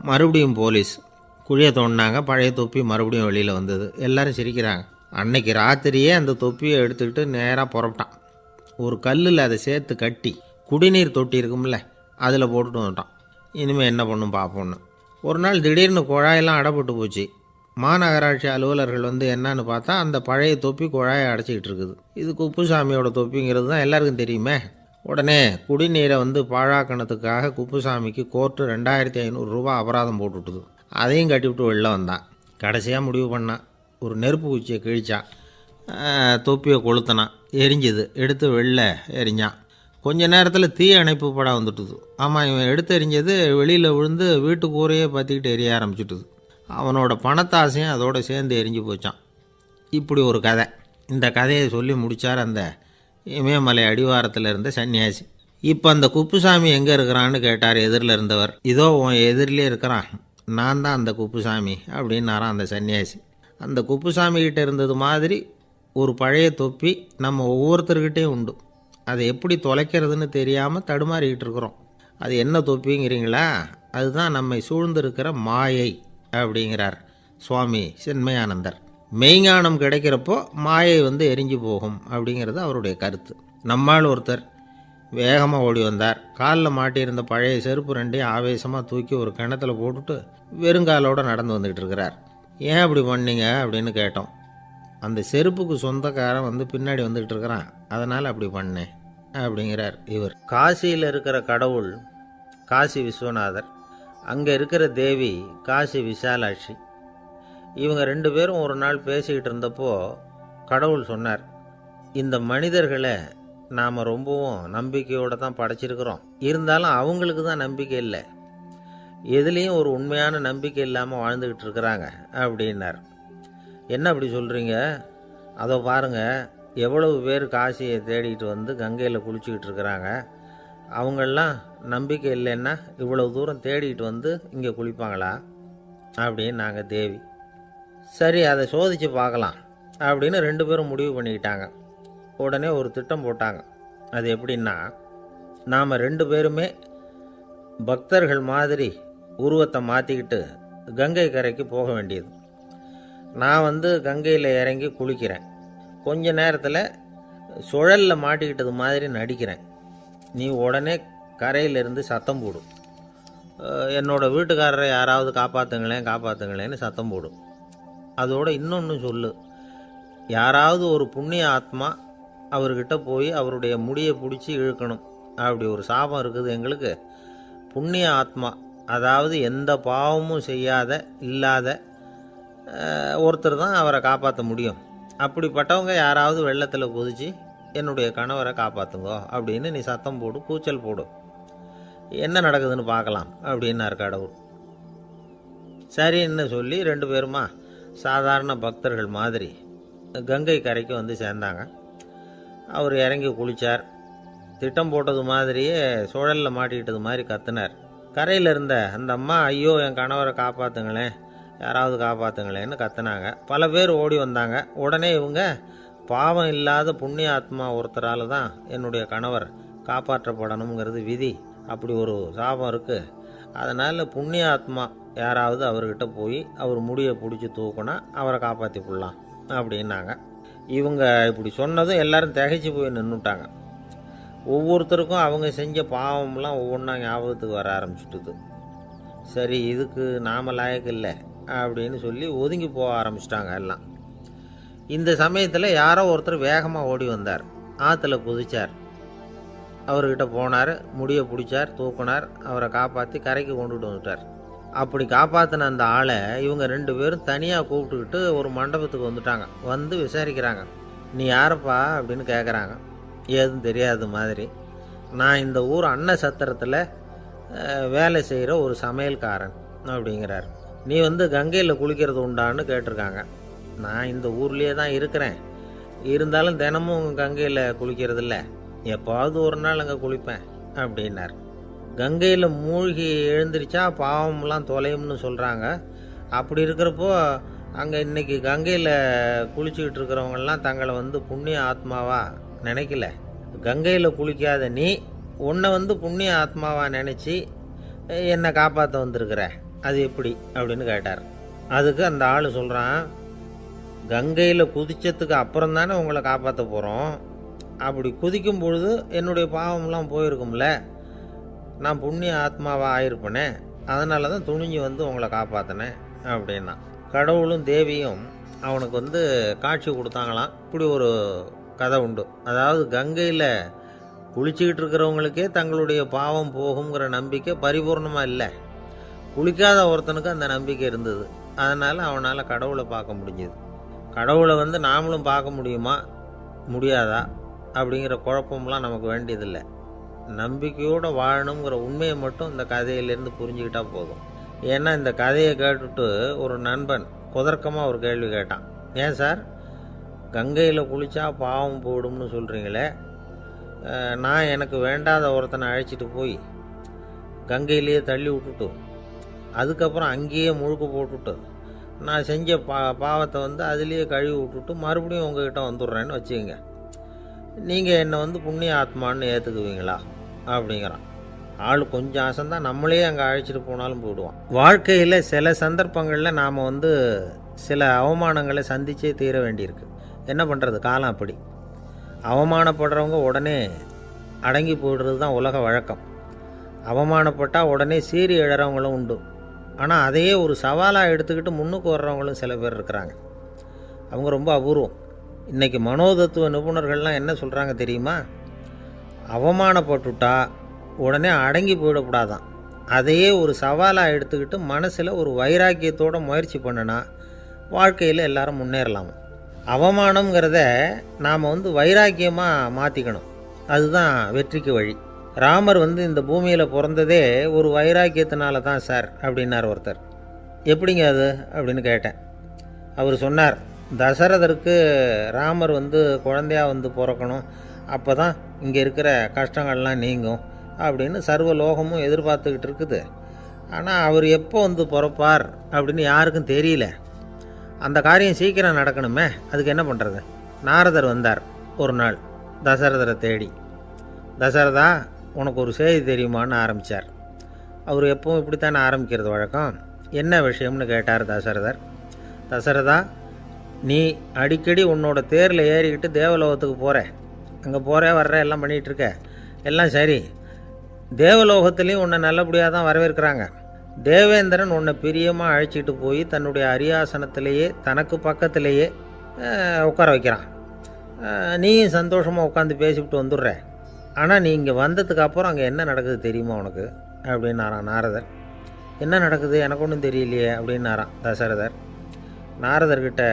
மறுபடியும் போலீஸ் குழியை தோண்டினாங்க. பழைய தொப்பி மறுபடியும் வெளியில் வந்தது. எல்லோரும் சிரிக்கிறாங்க. அன்னைக்கு ராத்திரியே அந்த தொப்பியை எடுத்துக்கிட்டு நேராக புறப்பட்டான். ஒரு கல்லில் அதை சேர்த்து கட்டி குடிநீர் தொட்டி இருக்கும்ல, அதில் போட்டுட்டு வந்துட்டான். இனிமேல் என்ன பண்ணும் பார்ப்போன்னு. ஒரு நாள் திடீர்னு குழாயெல்லாம் அடைப்பட்டு போச்சு. மாநகராட்சி அலுவலர்கள் வந்து என்னன்னு பார்த்தா அந்த பழைய தொப்பி குழாயை அடைச்சிக்கிட்டு இருக்குது. இது குப்புசாமியோட தொப்பிங்கிறது தான் எல்லாருக்கும் தெரியுமே. உடனே குடிநீரை வந்து பாழாக்கணத்துக்காக குப்புசாமிக்கு கோர்ட்டு 2500 ரூபா அபராதம் போட்டுவிட்டுது. அதையும் கட்டிவிட்டு வெளில வந்தான். கடைசியாக முடிவு பண்ணான். ஒரு நெருப்பு குச்சியை கிழிச்சான். தொப்பியை கொளுத்தினான். எரிஞ்சுது. எடுத்து வெளில எரிஞ்சான். கொஞ்ச நேரத்தில் தீ அணைப்பு படம் வந்துட்டுது. ஆமாம், இவன் எடுத்து எரிஞ்சது வெளியில் விழுந்து வீட்டு கூரையே பற்றிக்கிட்டு எரிய ஆரம்பிச்சுட்டுது. அவனோட பணத்தாசையும் அதோடு சேர்ந்து எரிஞ்சு போச்சான். இப்படி ஒரு கதை. இந்த கதையை சொல்லி முடித்தார் அந்த இமயமலை அடிவாரத்தில் இருந்த சன்னியாசி. இப்போ அந்த குப்புசாமி எங்கே இருக்கிறான்னு கேட்டார் எதிரில் இருந்தவர். இதோ உன் எதிரிலே இருக்கிறான், நான் தான் அந்த குப்புசாமி அப்படின்னாரான் அந்த சன்னியாசி. அந்த குப்புசாமிகிட்ட இருந்தது மாதிரி ஒரு பழைய தொப்பி நம்ம ஒவ்வொருத்தர்கிட்டையும் உண்டு. அதை எப்படி தொலைக்கிறதுன்னு தெரியாமல் தடுமாறிக்கிட்டு இருக்கிறோம். அது என்ன தொப்பிங்கிறீங்களா? அதுதான் நம்மை சூழ்ந்திருக்கிற மாயை அப்படிங்கிறார் சுவாமி சின்மயானந்தர். மெய்ஞானம் கிடைக்கிறப்போ மாயை வந்து எரிஞ்சு போகும் அப்படிங்கிறது அவருடைய கருத்து. நம்மால் ஒருத்தர் வேகமாக ஓடி வந்தார். காலில் மாட்டியிருந்த பழைய செருப்பு ரெண்டையும் ஆவேசமாக தூக்கி ஒரு கிணத்துல போட்டுட்டு வெறுங்காலோடு நடந்து வந்துக்கிட்டு இருக்கிறார். ஏன் அப்படி பண்ணீங்க அப்படின்னு கேட்டோம். அந்த செருப்புக்கு சொந்தக்காரன் வந்து பின்னாடி வந்துக்கிட்டு இருக்கிறான், அதனால் அப்படி பண்ணேன் அப்படிங்கிறார் இவர். காசியில் இருக்கிற கடவுள் காசி விஸ்வநாதர், அங்கே இருக்கிற தேவி காசி விசாலாட்சி. இவங்க 2 பேரும் ஒரு நாள் பேசிக்கிட்டு இருந்தப்போ கடவுள் சொன்னார், இந்த மனிதர்களை நாம் ரொம்பவும் நம்பிக்கையோடு தான் படைச்சிருக்கிறோம். இருந்தாலும் அவங்களுக்கு தான் நம்பிக்கை இல்லை, எதுலேயும் ஒரு உண்மையான நம்பிக்கை இல்லாமல் வாழ்ந்துக்கிட்டு இருக்கிறாங்க அப்படின்னார். என்ன அப்படி சொல்கிறீங்க? அதோ பாருங்கள், எவ்வளவு பேர் காசியை தேடிட்டு வந்து கங்கையில் குளிச்சுக்கிட்டு இருக்கிறாங்க. அவங்களெலாம் நம்பிக்கை இல்லைன்னா இவ்வளவு தூரம் தேடிட்டு வந்து இங்கே குளிப்பாங்களா அப்படின்னு நாங்கள் தேவி. சரி, அதை சோதித்து பார்க்கலாம் அப்படின்னு 2 பேரும் முடிவு பண்ணிக்கிட்டாங்க. உடனே ஒரு திட்டம் போட்டாங்க. அது எப்படின்னா, நாம் 2 பேருமே பக்தர்கள் மாதிரி உருவத்தை மாற்றிக்கிட்டு கங்கை கரைக்கு போக வேண்டியது. நான் வந்து கங்கையில் இறங்கி குளிக்கிறேன். கொஞ்ச நேரத்தில் சுழலில் மாட்டிக்கிட்டது மாதிரி நடிக்கிறேன். நீ உடனே கரையிலிருந்து சத்தம் போடும். என்னோடய வீட்டுக்காரரை யாராவது காப்பாற்றுங்களேன்னு சத்தம் போடும். அதோடு இன்னொன்று சொல்லு, யாராவது ஒரு புண்ணிய ஆத்மா அவர்கிட்ட போய் அவருடைய முடியை பிடிச்சி இழுக்கணும். அப்படி ஒரு சாபம் இருக்குது எங்களுக்கு. புண்ணிய ஆத்மா, அதாவது எந்த பாவமும் செய்யாத இல்லாத ஒருத்தர் தான் அவரை காப்பாற்ற முடியும். அப்படிப்பட்டவங்க யாராவது வெள்ளத்தில் குதித்து என்னுடைய கணவரை காப்பாற்றுங்கோ அப்படின்னு நீ சத்தம் போடு, கூச்சல் போடு, என்ன நடக்குதுன்னு பார்க்கலாம் அப்படின்னார் கடவுள். சரின்னு சொல்லி 2 பேருமா சாதாரண பக்தர்கள் மாதிரி கங்கை கரைக்கு வந்து சேர்ந்தாங்க. அவர் இறங்கி குளித்தார். திட்டம் போட்டது மாதிரியே சுழலில் மாட்டிக்கிட்டது மாதிரி கத்துனார். கரையில் இருந்த அந்த அம்மா, ஐயோ என் கணவரை காப்பாற்றுங்களேன், யாராவது காப்பாற்றுங்களேன்னு கத்துனாங்க. பல பேர் ஓடி வந்தாங்க. உடனே இவங்க, பாவம் இல்லாத புண்ணிய ஆத்மா ஒருத்தரால் தான் என்னுடைய கணவர் காப்பாற்றப்படணுங்கிறது விதி, அப்படி ஒரு சாபம் இருக்குது, அதனால் புண்ணிய ஆத்மா யாராவது அவர்கிட்ட போய் அவர் முடியை பிடிச்சி தூக்குனா அவரை காப்பாற்றி போடலாம் அப்படின்னாங்க. இவங்க இப்படி சொன்னதும் எல்லாரும் திகைச்சு போய் நின்றுட்டாங்க. ஒவ்வொருத்தருக்கும் அவங்க செஞ்ச பாவம்லாம் ஒவ்வொன்றா ஞாபகத்துக்கு வர ஆரம்பிச்சுட்டுது. சரி, இதுக்கு நாம் லாயக்கு இல்லை அப்படின்னு சொல்லி ஒதுங்கி போக ஆரம்பிச்சிட்டாங்க எல்லாம். இந்த சமயத்தில் யாரோ ஒருத்தர் வேகமாக ஓடி வந்தார். ஆற்றுல குதிச்சார். அவர்கிட்ட போனார், முடியை பிடிச்சார், தூக்குனார், அவரை காப்பாற்றி கரைக்கு கொண்டுட்டு வந்துட்டார். அப்படி காப்பாற்றின அந்த ஆளை இவங்க 2 பேரும் தனியாக கூப்பிட்டுக்கிட்டு ஒரு மண்டபத்துக்கு வந்துட்டாங்க. வந்து விசாரிக்கிறாங்க. நீ யாரப்பா அப்படின்னு கேட்குறாங்க. ஏதும் தெரியாத மாதிரி. நான் இந்த ஊர் அன்ன சத்திரத்தில் வேலை செய்கிற ஒரு சமையல்காரன் அப்படிங்கிறார். நீ வந்து கங்கையில் குளிக்கிறது உண்டான்னு கேட்டிருக்காங்க. நான் இந்த ஊர்லேயே தான் இருக்கிறேன், இருந்தாலும் தினமும் கங்கையில் குளிக்கிறது இல்லை, எப்போவாவது ஒரு நாள் அங்கே குளிப்பேன் அப்படின்னார். கங்கையில் மூழ்கி எழுந்திரிச்சா பாவம்லாம் தொலையும்னு சொல்கிறாங்க. அப்படி இருக்கிறப்போ அங்கே இன்றைக்கி கங்கையில் குளிச்சுக்கிட்டு இருக்கிறவங்கெல்லாம் தங்களை வந்து புண்ணிய ஆத்மாவா நினைக்கல. கங்கையில் குளிக்காத நீ உன்னை வந்து புண்ணிய ஆத்மாவா நினச்சி என்னை காப்பாற்ற வந்திருக்கிற, அது எப்படி அப்படின்னு கேட்டார். அதுக்கு அந்த ஆள் சொல்கிறான், கங்கையில் குதிச்சதுக்கு அப்புறம் தானே உங்களை காப்பாற்ற போகிறோம். அப்படி குதிக்கும் பொழுது என்னுடைய பாவம்லாம் போயிருக்கும்ல, நான் புண்ணிய ஆத்மாவாக ஆயிருப்பேனே, அதனால தான் துணிஞ்சு வந்து உங்களை காப்பாற்றினேன் அப்படின்னா. கடவுளும் தேவியும் அவனுக்கு வந்து காட்சி கொடுத்தாங்களாம். இப்படி ஒரு கதை உண்டு. அதாவது கங்கையில் குளிச்சுக்கிட்டு இருக்கிறவங்களுக்கே தங்களுடைய பாவம் போகுங்கிற நம்பிக்கை பரிபூர்ணமாக இல்லை, குளிக்காத ஒருத்தனுக்கு அந்த நம்பிக்கை இருந்தது. அதனால் அவனால் கடவுளை பார்க்க முடிஞ்சது. கடவுளை வந்து நாமளும் பார்க்க முடியுமா முடியாதா அப்படிங்கிற குழப்பம்லாம் நமக்கு வேண்டியதில்லை. நம்பிக்கையோடு வாழணுங்கிற உண்மையை மட்டும் இந்த கதையிலேருந்து புரிஞ்சுக்கிட்டா போதும். ஏன்னா இந்த கதையை கேட்டுட்டு ஒரு நண்பன் குதர்க்கமாக ஒரு கேள்வி கேட்டான். ஏன் சார், கங்கையில் குளித்தா பாவம் போயிடும்னு சொல்கிறீங்களே, நான் எனக்கு வேண்டாத ஒருத்தனை அழைச்சிட்டு போய் கங்கையிலேயே தள்ளி விட்டுட்டு அதுக்கப்புறம் அங்கேயே முழுக்க போட்டுட்டு நான் செஞ்ச பாவத்தை வந்து அதுலேயே கழுவி விட்டுட்டு மறுபடியும் உங்ககிட்ட வந்துடுறேன்னு வச்சுக்கோங்க, நீங்கள் என்னை வந்து புண்ணிய ஆத்மான்னு ஏற்றுக்குவீங்களா அப்படிங்கிறான். ஆள் கொஞ்சம் ஆசைந்தான், நம்மளே அங்கே அழைச்சிட்டு போனாலும் போயிடுவான். வாழ்க்கையில் சில சந்தர்ப்பங்களில் நாம் வந்து சில அவமானங்களை சந்திச்சே தீர வேண்டியிருக்கு. என்ன பண்ணுறது, காலம் அப்படி. அவமானப்படுறவங்க உடனே அடங்கி போய்டுறது தான் உலக வழக்கம். அவமானப்பட்டால் உடனே சீறி எழறவங்களும் உண்டு. ஆனால் அதையே ஒரு சவாலாக எடுத்துக்கிட்டு முன்னுக்கு வர்றவங்களும் சில பேர் இருக்கிறாங்க. அவங்க ரொம்ப அபூர்வம். இன்றைக்கி மனோதத்துவ நிபுணர்கள்லாம் என்ன சொல்கிறாங்க தெரியுமா, அவமானப்பட்டுட்டா உடனே அடங்கி போயிடக்கூடாதான், அதையே ஒரு சவாலாக எடுத்துக்கிட்டு மனசில் ஒரு வைராக்கியத்தோடு முயற்சி பண்ணினா வாழ்க்கையில் எல்லாரும் முன்னேறலாம். அவமானங்கிறத நாம் வந்து வைராக்கியமாக மாற்றிக்கணும், அதுதான் வெற்றிக்கு வழி. ராமர் வந்து இந்த பூமியில் பிறந்ததே ஒரு வைராக்கியத்தினால தான் சார் அப்படின்னார் ஒருத்தர். எப்படிங்க அது அப்படின்னு கேட்டேன். அவர் சொன்னார், தசரதருக்கு ராமர் வந்து குழந்தையாக வந்து பிறக்கணும், அப்போ தான் இங்கே இருக்கிற கஷ்டங்கள்லாம் நீங்கும் அப்படின்னு சர்வ லோகமும் எதிர்பார்த்துக்கிட்டு இருக்குது. ஆனால் அவர் எப்போ வந்து பிறப்பார் அப்படின்னு யாருக்கும் தெரியல. அந்த காரியம் சீக்கிரம் நடக்கணுமே, அதுக்கு என்ன பண்ணுறது. நாரதர் வந்தார் ஒரு நாள் தசரதரை தேடி. தசரதா, உனக்கு ஒரு செய்தி தெரியுமான்னு ஆரம்பித்தார். அவர் எப்பவும் இப்படித்தானே ஆரம்பிக்கிறது வழக்கம். என்ன விஷயம்னு கேட்டார் தசரதர். தசரதா, நீ அடிக்கடி உன்னோட தேரில் ஏறிக்கிட்டு தேவலோகத்துக்கு போகிற, அங்கே போகிற வர்ற எல்லாம் பண்ணிகிட்ருக்க, எல்லாம் சரி. தேவலோகத்துலேயும் உன்னை நல்லபடியாக தான் வரவேற்கிறாங்க. தேவேந்திரன் உன்னை பிரியமாக அழைச்சிட்டு போய் தன்னுடைய அரியாசனத்திலேயே தனக்கு பக்கத்திலேயே உட்கார வைக்கிறான். நீயும் சந்தோஷமாக உட்காந்து பேசிவிட்டு வந்துடுற. ஆனால் நீ இங்கே வந்ததுக்கு அப்புறம் அங்கே என்ன நடக்குது தெரியுமா உனக்கு அப்படின்னாரான் நாரதர். என்ன நடக்குது எனக்கு ஒன்றும் தெரியலையே அப்படின்னாரான் தசரதர். நாரதர்கிட்ட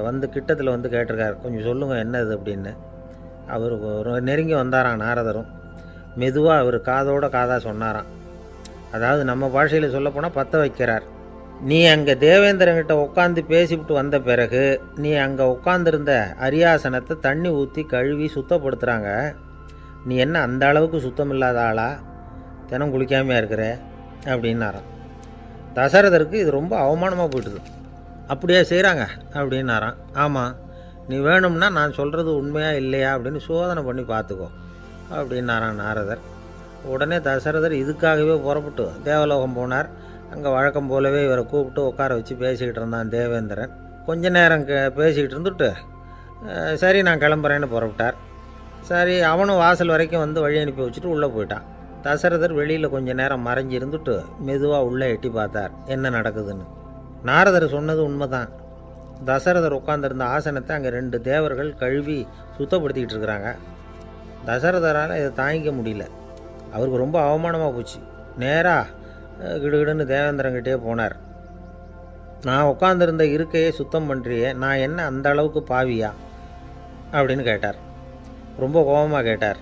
வந்து கிட்டத்தில் வந்து கேட்டிருக்கார், கொஞ்சம் சொல்லுங்கள் என்னது அப்படின்னு. அவர் நெருங்கி வந்தாரான் நாரதரும். மெதுவாக அவர் காதோட காதாக சொன்னாராம். அதாவது நம்ம பாஷையில் சொல்லப்போனால் பற்ற வைக்கிறார். நீ அங்கே தேவேந்திரங்கிட்ட உட்காந்து பேசிவிட்டு வந்த பிறகு நீ அங்கே உட்காந்துருந்த அரியாசனத்தை தண்ணி ஊற்றி கழுவி சுத்தப்படுத்துகிறாங்க. நீ என்ன அந்த அளவுக்கு சுத்தம் இல்லாத ஆளா, தினம் குளிக்காமையாக இருக்கிற அப்படின்னாராம். தசரதருக்கு இது ரொம்ப அவமானமாக போயிட்டுது. அப்படியே செய்கிறாங்க அப்படின்னாராம். ஆமாம், நீ வேணும்னா நான் சொல்கிறது உண்மையா இல்லையா அப்படின்னு சோதனை பண்ணி பார்த்துக்கோ அப்படின்னாரான் நாரதர். உடனே தசரதர் இதுக்காகவே புறப்பட்டு தேவலோகம் போனார். அங்கே வழக்கம் போலவே இவரை கூப்பிட்டு உட்கார வச்சு பேசிக்கிட்டு இருந்தான் தேவேந்திரன். கொஞ்ச நேரம் பேசிக்கிட்டு இருந்துட்டு சரி நான் கிளம்புறேன்னு புறப்பட்டார். சரி, அவனும் வாசல் வரைக்கும் வந்து வழி அனுப்பி வச்சுட்டு உள்ளே போயிட்டான். தசரதர் வெளியில் கொஞ்ச நேரம் மறைஞ்சி இருந்துட்டு மெதுவாக உள்ளே எட்டி பார்த்தார் என்ன நடக்குதுன்னு. நாரதர் சொன்னது உண்மைதான். தசரதர் உட்காந்துருந்த ஆசனத்தை அங்கே 2 தேவர்கள் கழுவி சுத்தப்படுத்திக்கிட்டு இருக்கிறாங்க. தசரதரால் இதை தாங்கிக்க முடியல. அவருக்கு ரொம்ப அவமானமாக போச்சு. நேராக கிடுகிடுன்னு தேவேந்திரங்கிட்டே போனார். நான் உட்காந்துருந்த இருக்கையை சுத்தம் பண்ணுறியே, நான் என்ன அந்த அளவுக்கு பாவியா அப்படின்னு கேட்டார். ரொம்ப கோபமாக கேட்டார்.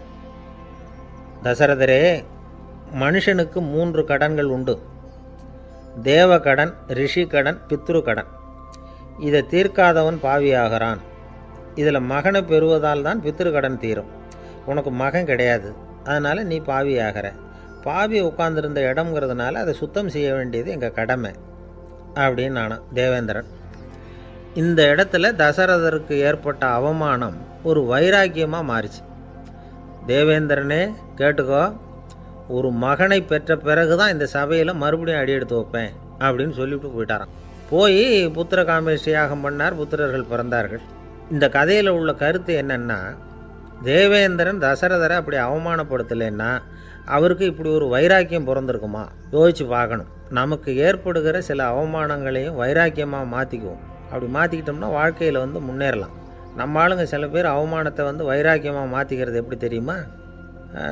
தசரதரே, மனுஷனுக்கு 3 கடன்கள் உண்டு. தேவ கடன், ரிஷி கடன், பித்ரு கடன். இதை தீர்க்காதவன் பாவியாகிறான். இதில் மகனை பெறுவதால் தான் பித்ரு கடன் தீரும். உனக்கு மகன் கிடையாது, அதனால் நீ பாவியாகிற. பாவி உட்கார்ந்துருந்த இடம்ங்கிறதுனால அதை சுத்தம் செய்ய வேண்டியது எங்கள் கடமை அப்படின்னு நானும் தேவேந்திரன். இந்த இடத்துல தசரதருக்கு ஏற்பட்ட அவமானம் ஒரு வைராக்கியமாக மாறிச்சு. தேவேந்திரனே கேட்டுக்கோ, ஒரு மகனை பெற்ற பிறகு தான் இந்த சபையில் மறுபடியும் அடி எடுத்து வைப்பேன் அப்படின்னு சொல்லிவிட்டு போயிட்டாராம். போய் புத்திர காமேஷ்டி யாகம் பண்ணார். புத்திரர்கள் பிறந்தார்கள். இந்த கதையில் உள்ள கருத்து என்னென்னா, தேவேந்திரன் தசரதரை அப்படி அவமானப்படுத்தலைன்னா அவருக்கு இப்படி ஒரு வைராக்கியம் பிறந்திருக்குமா? யோசித்து பார்க்கணும். நமக்கு ஏற்படுகிற சில அவமானங்களையும் வைராக்கியமாக மாற்றிக்குவோம். அப்படி மாற்றிக்கிட்டோம்னா வாழ்க்கையில் முன்னேறலாம். நம்ம ஆளுங்க சில பேர் அவமானத்தை வைராக்கியமாக மாற்றிக்கிறது எப்படி தெரியுமா?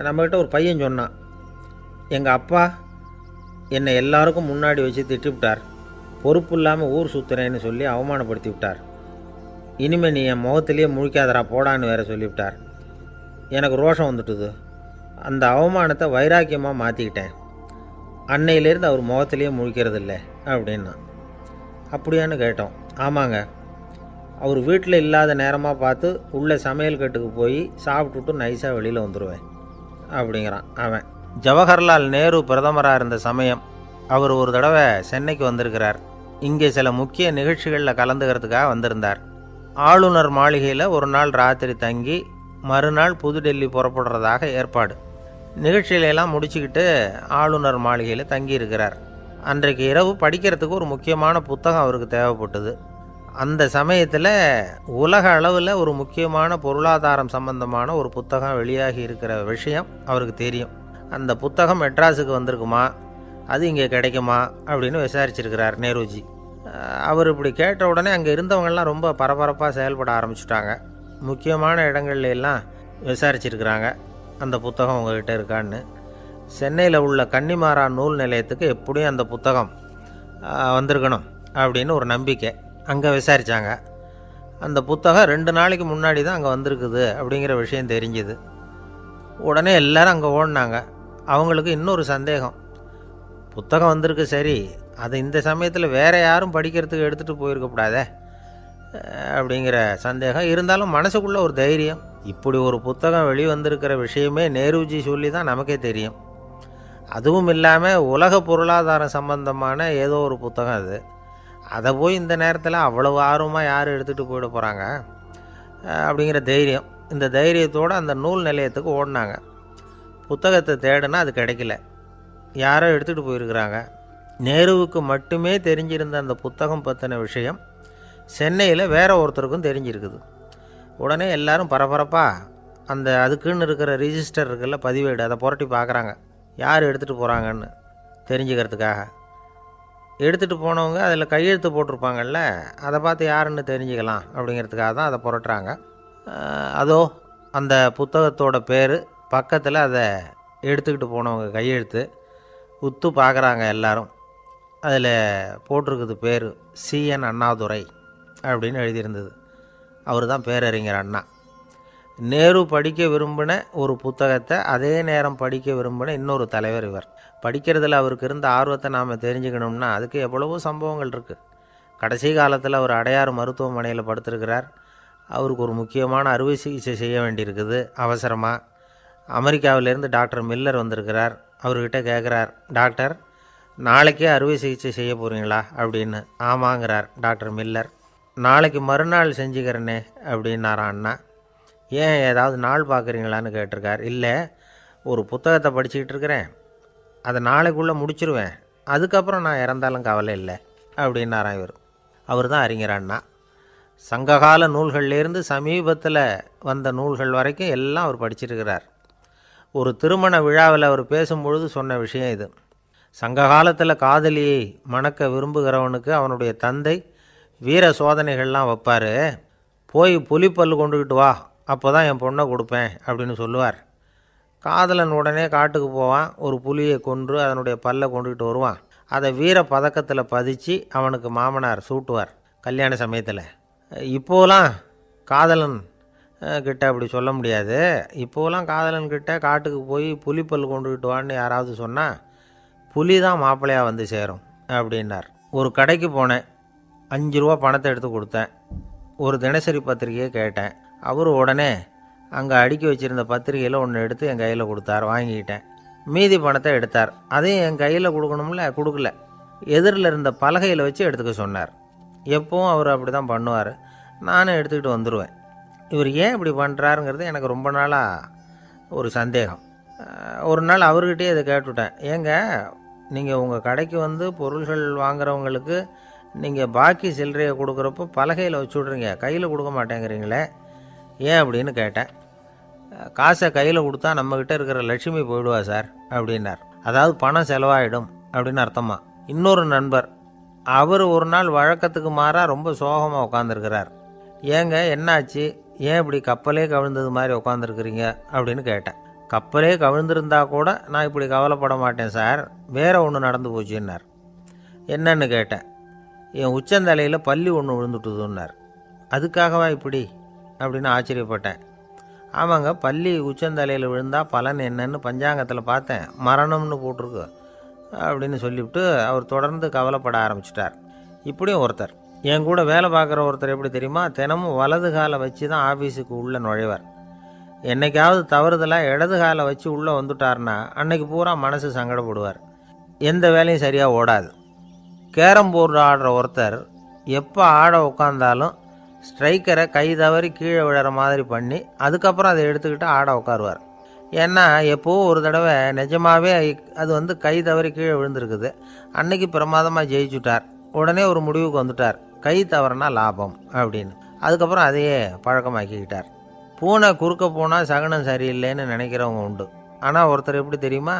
நம்மக்கிட்ட ஒரு பையன் சொன்னான், எங்கள் அப்பா என்னை எல்லாருக்கும் முன்னாடி வச்சு திட்டிவிட்டார், பொறுப்பு இல்லாமல் ஊர் சுற்றுறேன்னு சொல்லி அவமானப்படுத்தி விட்டார். இனிமேல் நீ என் முகத்திலேயே முழிக்காதரா போடான்னு வேற சொல்லிவிட்டார். எனக்கு ரோஷம் வந்துட்டுது. அந்த அவமானத்தை வைராக்கியமாக மாற்றிக்கிட்டேன். அன்னையிலேருந்து அவர் முகத்திலேயே முழிக்கிறதில்ல அப்படின்னா. அப்படியான்னு கேட்டோம். ஆமாங்க, அவர் வீட்டில் இல்லாத நேரமாக பார்த்து உள்ள சமையல் கட்டுக்கு போய் சாப்பிட்டுட்டு நைஸாக வெளியில் வந்துடுவேன் அப்படிங்கிறான் அவன். ஜவஹர்லால் நேரு பிரதமராக இருந்த சமயம் அவர் ஒரு தடவை சென்னைக்கு வந்திருக்கிறார். இங்கே சில முக்கிய நிகழ்ச்சிகளில் கலந்துக்கிறதுக்காக வந்திருந்தார். ஆளுநர் மாளிகையில் ஒரு நாள் ராத்திரி தங்கி மறுநாள் புதுடெல்லி புறப்படுறதாக ஏற்பாடு. நிகழ்ச்சியிலெல்லாம் முடிச்சுக்கிட்டு ஆளுநர் மாளிகையில் தங்கியிருக்கிறார். அன்றைக்கு இரவு படிக்கிறதுக்கு ஒரு முக்கியமான புத்தகம் அவருக்கு தேவைப்பட்டது. அந்த சமயத்தில் உலக அளவில் ஒரு முக்கியமான பொருளாதாரம் சம்பந்தமான ஒரு புத்தகம் வெளியாகி இருக்கிற விஷயம் அவருக்கு தெரியும். அந்த புத்தகம் மெட்ராஸுக்கு வந்திருக்குமா, அது இங்கே கிடைக்குமா அப்படின்னு விசாரிச்சிருக்கிறார் நேருஜி. அவர் இப்படி கேட்ட உடனே அங்கே இருந்தவங்கெல்லாம் ரொம்ப பரபரப்பாக செயல்பட ஆரம்பிச்சுட்டாங்க. முக்கியமான இடங்கள்ல எல்லாம் விசாரிச்சிருக்கிறாங்க அந்த புத்தகம் உங்ககிட்ட இருக்கான்னு. சென்னையில் உள்ள கன்னிமாரா நூல் நிலையத்துக்கு எப்படியும் அந்த புத்தகம் வந்திருக்கணும் அப்படின்னு ஒரு நம்பிக்கை. அங்கே விசாரித்தாங்க. அந்த புத்தகம் 2 நாளைக்கு முன்னாடி தான் அங்கே வந்திருக்குது அப்படிங்கிற விஷயம் தெரிஞ்சுது. உடனே எல்லோரும் அங்கே ஓடினாங்க. அவங்களுக்கு இன்னொரு சந்தேகம், புத்தகம் வந்திருக்கு சரி, அது இந்த சமயத்தில் வேறு யாரும் படிக்கிறதுக்கு எடுத்துகிட்டு போயிருக்கக்கூடாதே அப்படிங்கிற சந்தேகம். இருந்தாலும் மனசுக்குள்ளே ஒரு தைரியம், இப்படி ஒரு புத்தகம் வெளிவந்திருக்கிற விஷயமே நேருஜி சொல்லி தான் நமக்கே தெரியும். அதுவும் இல்லாமல் உலக பொருளாதாரம் சம்பந்தமான ஏதோ ஒரு புத்தகம் அது. அதை போய் இந்த நேரத்தில் அவ்வளவு ஆர்வமாக யார் எடுத்துகிட்டு போயிட போகிறாங்க அப்படிங்கிற தைரியம். இந்த தைரியத்தோடு அந்த நூல் நிலையத்துக்கு ஓடினாங்க. புத்தகத்தை தேடினா அது கிடைக்கல, யாரோ எடுத்துகிட்டு போயிருக்கிறாங்க. நேருவுக்கு மட்டுமே தெரிஞ்சிருந்த அந்த புத்தகம் பற்றின விஷயம் சென்னையில் வேற ஒருத்தருக்கும் தெரிஞ்சிருக்குது. உடனே எல்லாரும் பரபரப்பாக அதுக்குன்னு இருக்கிற ரிஜிஸ்டர் இருக்குல்ல, பதிவேடு, அதை புரட்டி பார்க்குறாங்க யார் எடுத்துகிட்டு போகிறாங்கன்னு தெரிஞ்சுக்கிறதுக்காக. எடுத்துகிட்டு போனவங்க அதில் கையெழுத்து போட்டிருப்பாங்கல்ல, அதை பார்த்து யாருன்னு தெரிஞ்சுக்கலாம் அப்படிங்கிறதுக்காக தான் அதை புரட்டுறாங்க. அதோ அந்த புத்தகத்தோட பேர் பக்கத்தில் அதை எடுத்துக்கிட்டு போனவங்க கையெழுத்து உத்து பார்க்குறாங்க எல்லாரும். அதில் போட்டிருக்குது பேர் CN அண்ணாதுரை அப்படின்னு எழுதியிருந்தது. அவர் தான் பேரறிஞர் அண்ணா. நேரு படிக்க விரும்பின ஒரு புத்தகத்தை அதே நேரம் படிக்க விரும்பின இன்னொரு தலைவர் இவர். படிக்கிறதுல அவருக்கு இருந்த ஆர்வத்தை நாம் தெரிஞ்சுக்கணும்னா அதுக்கு எவ்வளவோ சம்பவங்கள் இருக்குது. கடைசி காலத்தில் அவர் அடையாறு மருத்துவமனையில் படுத்திருக்கிறார். அவருக்கு ஒரு முக்கியமான அறுவை சிகிச்சை செய்ய வேண்டியிருக்குது அவசரமாக. அமெரிக்காவிலேருந்து டாக்டர் மில்லர் வந்திருக்கிறார். அவர்கிட்ட கேட்குறார், டாக்டர் நாளைக்கே அறுவை சிகிச்சை செய்ய போகிறீங்களா அப்படின்னு. ஆமாங்கிறார் டாக்டர் மில்லர். நாளைக்கு மறுநாள் செஞ்சுக்கிறேனே அப்படின்னாரான் அண்ணா. ஏன் ஏதாவது நாள் பார்க்குறீங்களான்னு கேட்டிருக்கார். இல்லை, ஒரு புத்தகத்தை படிச்சுக்கிட்டு இருக்கிறேன், அதை நாளைக்குள்ளே முடிச்சிருவேன், அதுக்கப்புறம் நான் இறந்தாலும் கவலை இல்லை அப்படின்னாரான் இவர். அவர் தான் அறிஞர் அண்ணா. சங்ககால நூல்கள்லேருந்து சமீபத்தில் வந்த நூல்கள் வரைக்கும் எல்லாம் அவர் படிச்சிருக்கிறார். ஒரு திருமண விழாவில் அவர் பேசும்பொழுது சொன்ன விஷயம் இது. சங்க காலத்தில் காதலியை மணக்க விரும்புகிறவனுக்கு அவனுடைய தந்தை வீர சோதனைகள்லாம் வைப்பார். போய் புலிப்பல் கொண்டுக்கிட்டு வா, அப்போ தான் என் பொண்ணை கொடுப்பேன் அப்படின்னு சொல்லுவார். காதலன் உடனே காட்டுக்கு போவான், ஒரு புலியை கொன்று அதனுடைய பல்லை கொண்டுக்கிட்டு வருவான். அதை வீர பதக்கத்தில் பதிச்சு அவனுக்கு மாமனார் சூட்டுவார் கல்யாண சமயத்தில். இப்போலாம் காதலன் கிட்ட அப்படி சொல்ல முடியாது. இப்போலாம் காதலன்கிட்ட காட்டுக்கு போய் புலிப்பல் கொண்டுகிட்டு வான்னு யாராவது சொன்னால் புலி தான் மாப்பிள்ளையாக வந்து சேரும் அப்படின்னார். ஒரு கடைக்கு போனேன். 5 ரூபா பணத்தை எடுத்து கொடுத்தேன். ஒரு தினசரி பத்திரிகையை கேட்டேன். அவர் உடனே அங்கே அடுக்கி வச்சுருந்த பத்திரிகையில் ஒன்று எடுத்து என் கையில் கொடுத்தார். வாங்கிக்கிட்டேன். மீதி பணத்தை எடுத்தார். அதையும் என் கையில் கொடுக்கணும்ல, கொடுக்கல. எதிரில் இருந்த பலகையில் வச்சு எடுத்துக்க சொன்னார். எப்பவும் அவர் அப்படி தான் பண்ணுவார். நானும் எடுத்துக்கிட்டு வந்துடுவேன். இவர் ஏன் இப்படி பண்ணுறாருங்கிறது எனக்கு ரொம்ப நாளாக ஒரு சந்தேகம். ஒரு நாள் அவர்கிட்டயே இதை கேட்டுவிட்டேன். ஏங்க, நீங்கள் உங்கள் கடைக்கு வந்து பொருள்கள் வாங்குறவங்களுக்கு நீங்கள் பாக்கி சில்லறையை கொடுக்குறப்போ பலகையில் வச்சு விட்றீங்க, கையில் கொடுக்க மாட்டேங்கிறீங்களே, ஏன் அப்படின்னு கேட்டேன். காசை கையில் கொடுத்தா நம்மக்கிட்ட இருக்கிற லட்சுமி போயிடுவா சார் அப்படின்னார். அதாவது பணம் செலவாயிடும் அப்படின்னு அர்த்தமா. இன்னொரு நண்பர், அவர் ஒரு நாள் வழக்கத்துக்கு மாறாக ரொம்ப சோகமாக உட்காந்துருக்கிறார். ஏங்க என்னாச்சு, ஏன் இப்படி கப்பலே கவிழ்ந்தது மாதிரி உட்காந்துருக்குறீங்க அப்படின்னு கேட்டேன். கப்பலே கவிழ்ந்திருந்தா கூட நான் இப்படி கவலைப்பட மாட்டேன் சார், வேற ஒன்று நடந்து போச்சுன்னார். என்னன்னு கேட்டேன். என் உச்சந்தலையில் பல்லி ஒன்று விழுந்துட்டுதுன்னார். அதுக்காகவா இப்படி அப்படின்னு ஆச்சரியப்பட்டேன். ஆமாங்க, பல்லி உச்சந்தலையில் விழுந்தால் பலன் என்னன்னு பஞ்சாங்கத்தில் பார்த்தேன், மரணம்னு போட்டிருக்கு அப்படின்னு சொல்லிவிட்டு அவர் தொடர்ந்து கவலைப்பட ஆரம்பிச்சிட்டார். இப்படியும் ஒருத்தர், என் கூட வேலை பார்க்குற ஒருத்தர் எப்படி தெரியுமா, தினமும் வலது காலை வச்சு தான் ஆஃபீஸுக்கு உள்ளே நுழைவார். என்னைக்காவது தவறுதலாக இடது காலை வச்சு உள்ளே வந்துட்டார்னா அன்னைக்கு பூரா மனசு சங்கடப்படுவார். எந்த வேலையும் சரியாக ஓடாது. கேரம் போர்டு ஆடுற ஒருத்தர் எப்போ ஆட உட்காந்தாலும் ஸ்ட்ரைக்கரை கை தவறி கீழே விழுற மாதிரி பண்ணி அதுக்கப்புறம் அதை எடுத்துக்கிட்டு ஆட உட்காருவார். ஏன்னா எப்போவும் ஒரு தடவை நிஜமாகவே அது வந்து கை தவறி கீழே விழுந்திருக்குது. அன்னைக்கு பிரமாதமாக ஜெயிச்சுட்டார். உடனே ஒரு முடிவுக்கு வந்துட்டார், கை தவறுனா லாபம் அப்படின்னு. அதுக்கப்புறம் அதையே பழக்கமாக்கிக்கிட்டார். பூனை குறுக்க போனால் சகனம் சரியில்லைன்னு நினைக்கிறவங்க உண்டு. ஆனால் ஒருத்தர் எப்படி தெரியுமா,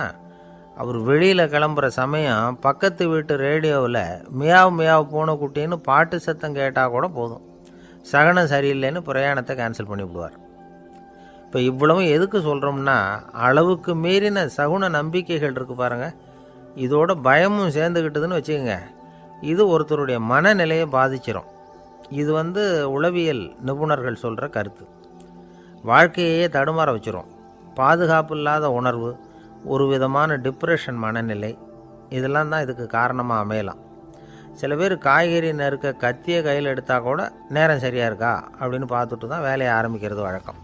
அவர் வெளியில் கிளம்புற சமயம் பக்கத்து வீட்டு ரேடியோவில் மியாவ் மியாவ் பூனை குட்டின்னு பாட்டு சத்தம் கேட்டால் கூட போதும், சகனம் சரியில்லைன்னு பிரயாணத்தை கேன்சல் பண்ணிவிடுவார். இப்போ இவ்வளவும் எதுக்கு சொல்கிறோம்னா, அளவுக்கு மீறின சகுன நம்பிக்கைகள் இருக்குது பாருங்கள், இதோட பயமும் சேர்ந்துக்கிட்டதுன்னு வச்சுக்கோங்க, இது ஒருத்தருடைய மனநிலையை பாதிச்சிடும். இது வந்து உளவியல் நிபுணர்கள் சொல்கிற கருத்து. வாழ்க்கையே தடுமாற வச்சிரும். பாதுகாப்பு இல்லாத உணர்வு, ஒரு விதமான டிப்ரெஷன் மனநிலை, இதெல்லாம் தான் இதுக்கு காரணமாக அமையலாம். சில பேர் காய்கறி நறுக்க கத்தியை கையில் எடுத்தால் கூட நேரம் சரியாக இருக்கா அப்படின்னு பார்த்துட்டு தான் வேலையை ஆரம்பிக்கிறது வழக்கம்.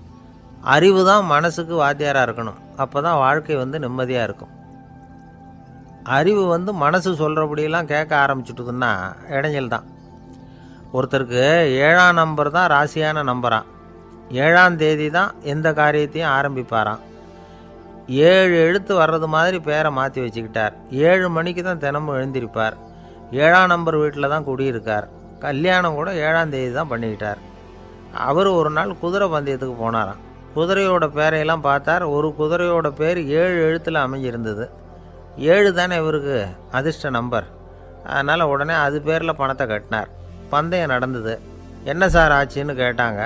அறிவு தான் மனசுக்கு வாத்தியாராக இருக்கணும். அப்போ தான் வாழ்க்கை வந்து நிம்மதியாக இருக்கும். அறிவு வந்து மனசு சொல்கிறபடியெல்லாம் கேட்க ஆரம்பிச்சுட்டுதுன்னா இடைஞ்சல் தான். ஒருத்தருக்கு 7ஆம் நம்பர் தான் ராசியான நம்பரான். 7ஆம் தேதி தான் எந்த காரியத்தையும் ஆரம்பிப்பாராம். 7 எழுத்து வர்றது மாதிரி பேரை மாற்றி வச்சுக்கிட்டார். 7 மணிக்கு தான் தினமும் எழுந்திருப்பார். 7ஆம் நம்பர் வீட்டில் தான் குடியிருக்கார். கல்யாணம் கூட 7ஆம் தேதி தான் பண்ணிக்கிட்டார். அவர் ஒரு நாள் குதிரை பந்தயத்துக்கு போனாராம். குதிரையோட பேரையெல்லாம் பார்த்தார். ஒரு குதிரையோட பேர் 7 எழுத்தில் அமைஞ்சிருந்தது. 7 தானே இவருக்கு அதிர்ஷ்ட நம்பர். அதனால் உடனே அது பேரில் பணத்தை கட்டினார். பந்தயம் நடந்தது. என்ன சார் ஆச்சுன்னு கேட்டாங்க.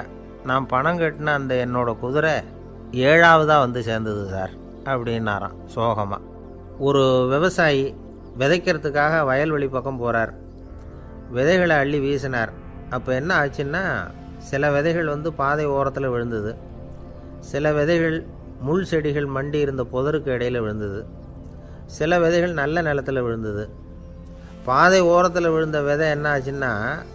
நான் பணம் கட்டின அந்த என்னோட குதிரை 7ஆவதாக வந்து சேர்ந்தது சார் அப்படின்னாராம் சோகமாக. ஒரு விவசாயி விதைக்கிறதுக்காக வயல்வெளி பக்கம் போகிறார். விதைகளை அள்ளி வீசினார். அப்போ என்ன ஆச்சுன்னா, சில விதைகள் வந்து பாதை ஓரத்தில் விழுந்தது. சில விதைகள் முள் செடிகள் மண்டி இருந்த புதருக்கு இடையில் விழுந்தது. சில விதைகள் நல்ல நிலத்தில் விழுந்தது. பாதை ஓரத்தில் விழுந்த விதை என்ன ஆச்சுன்னா,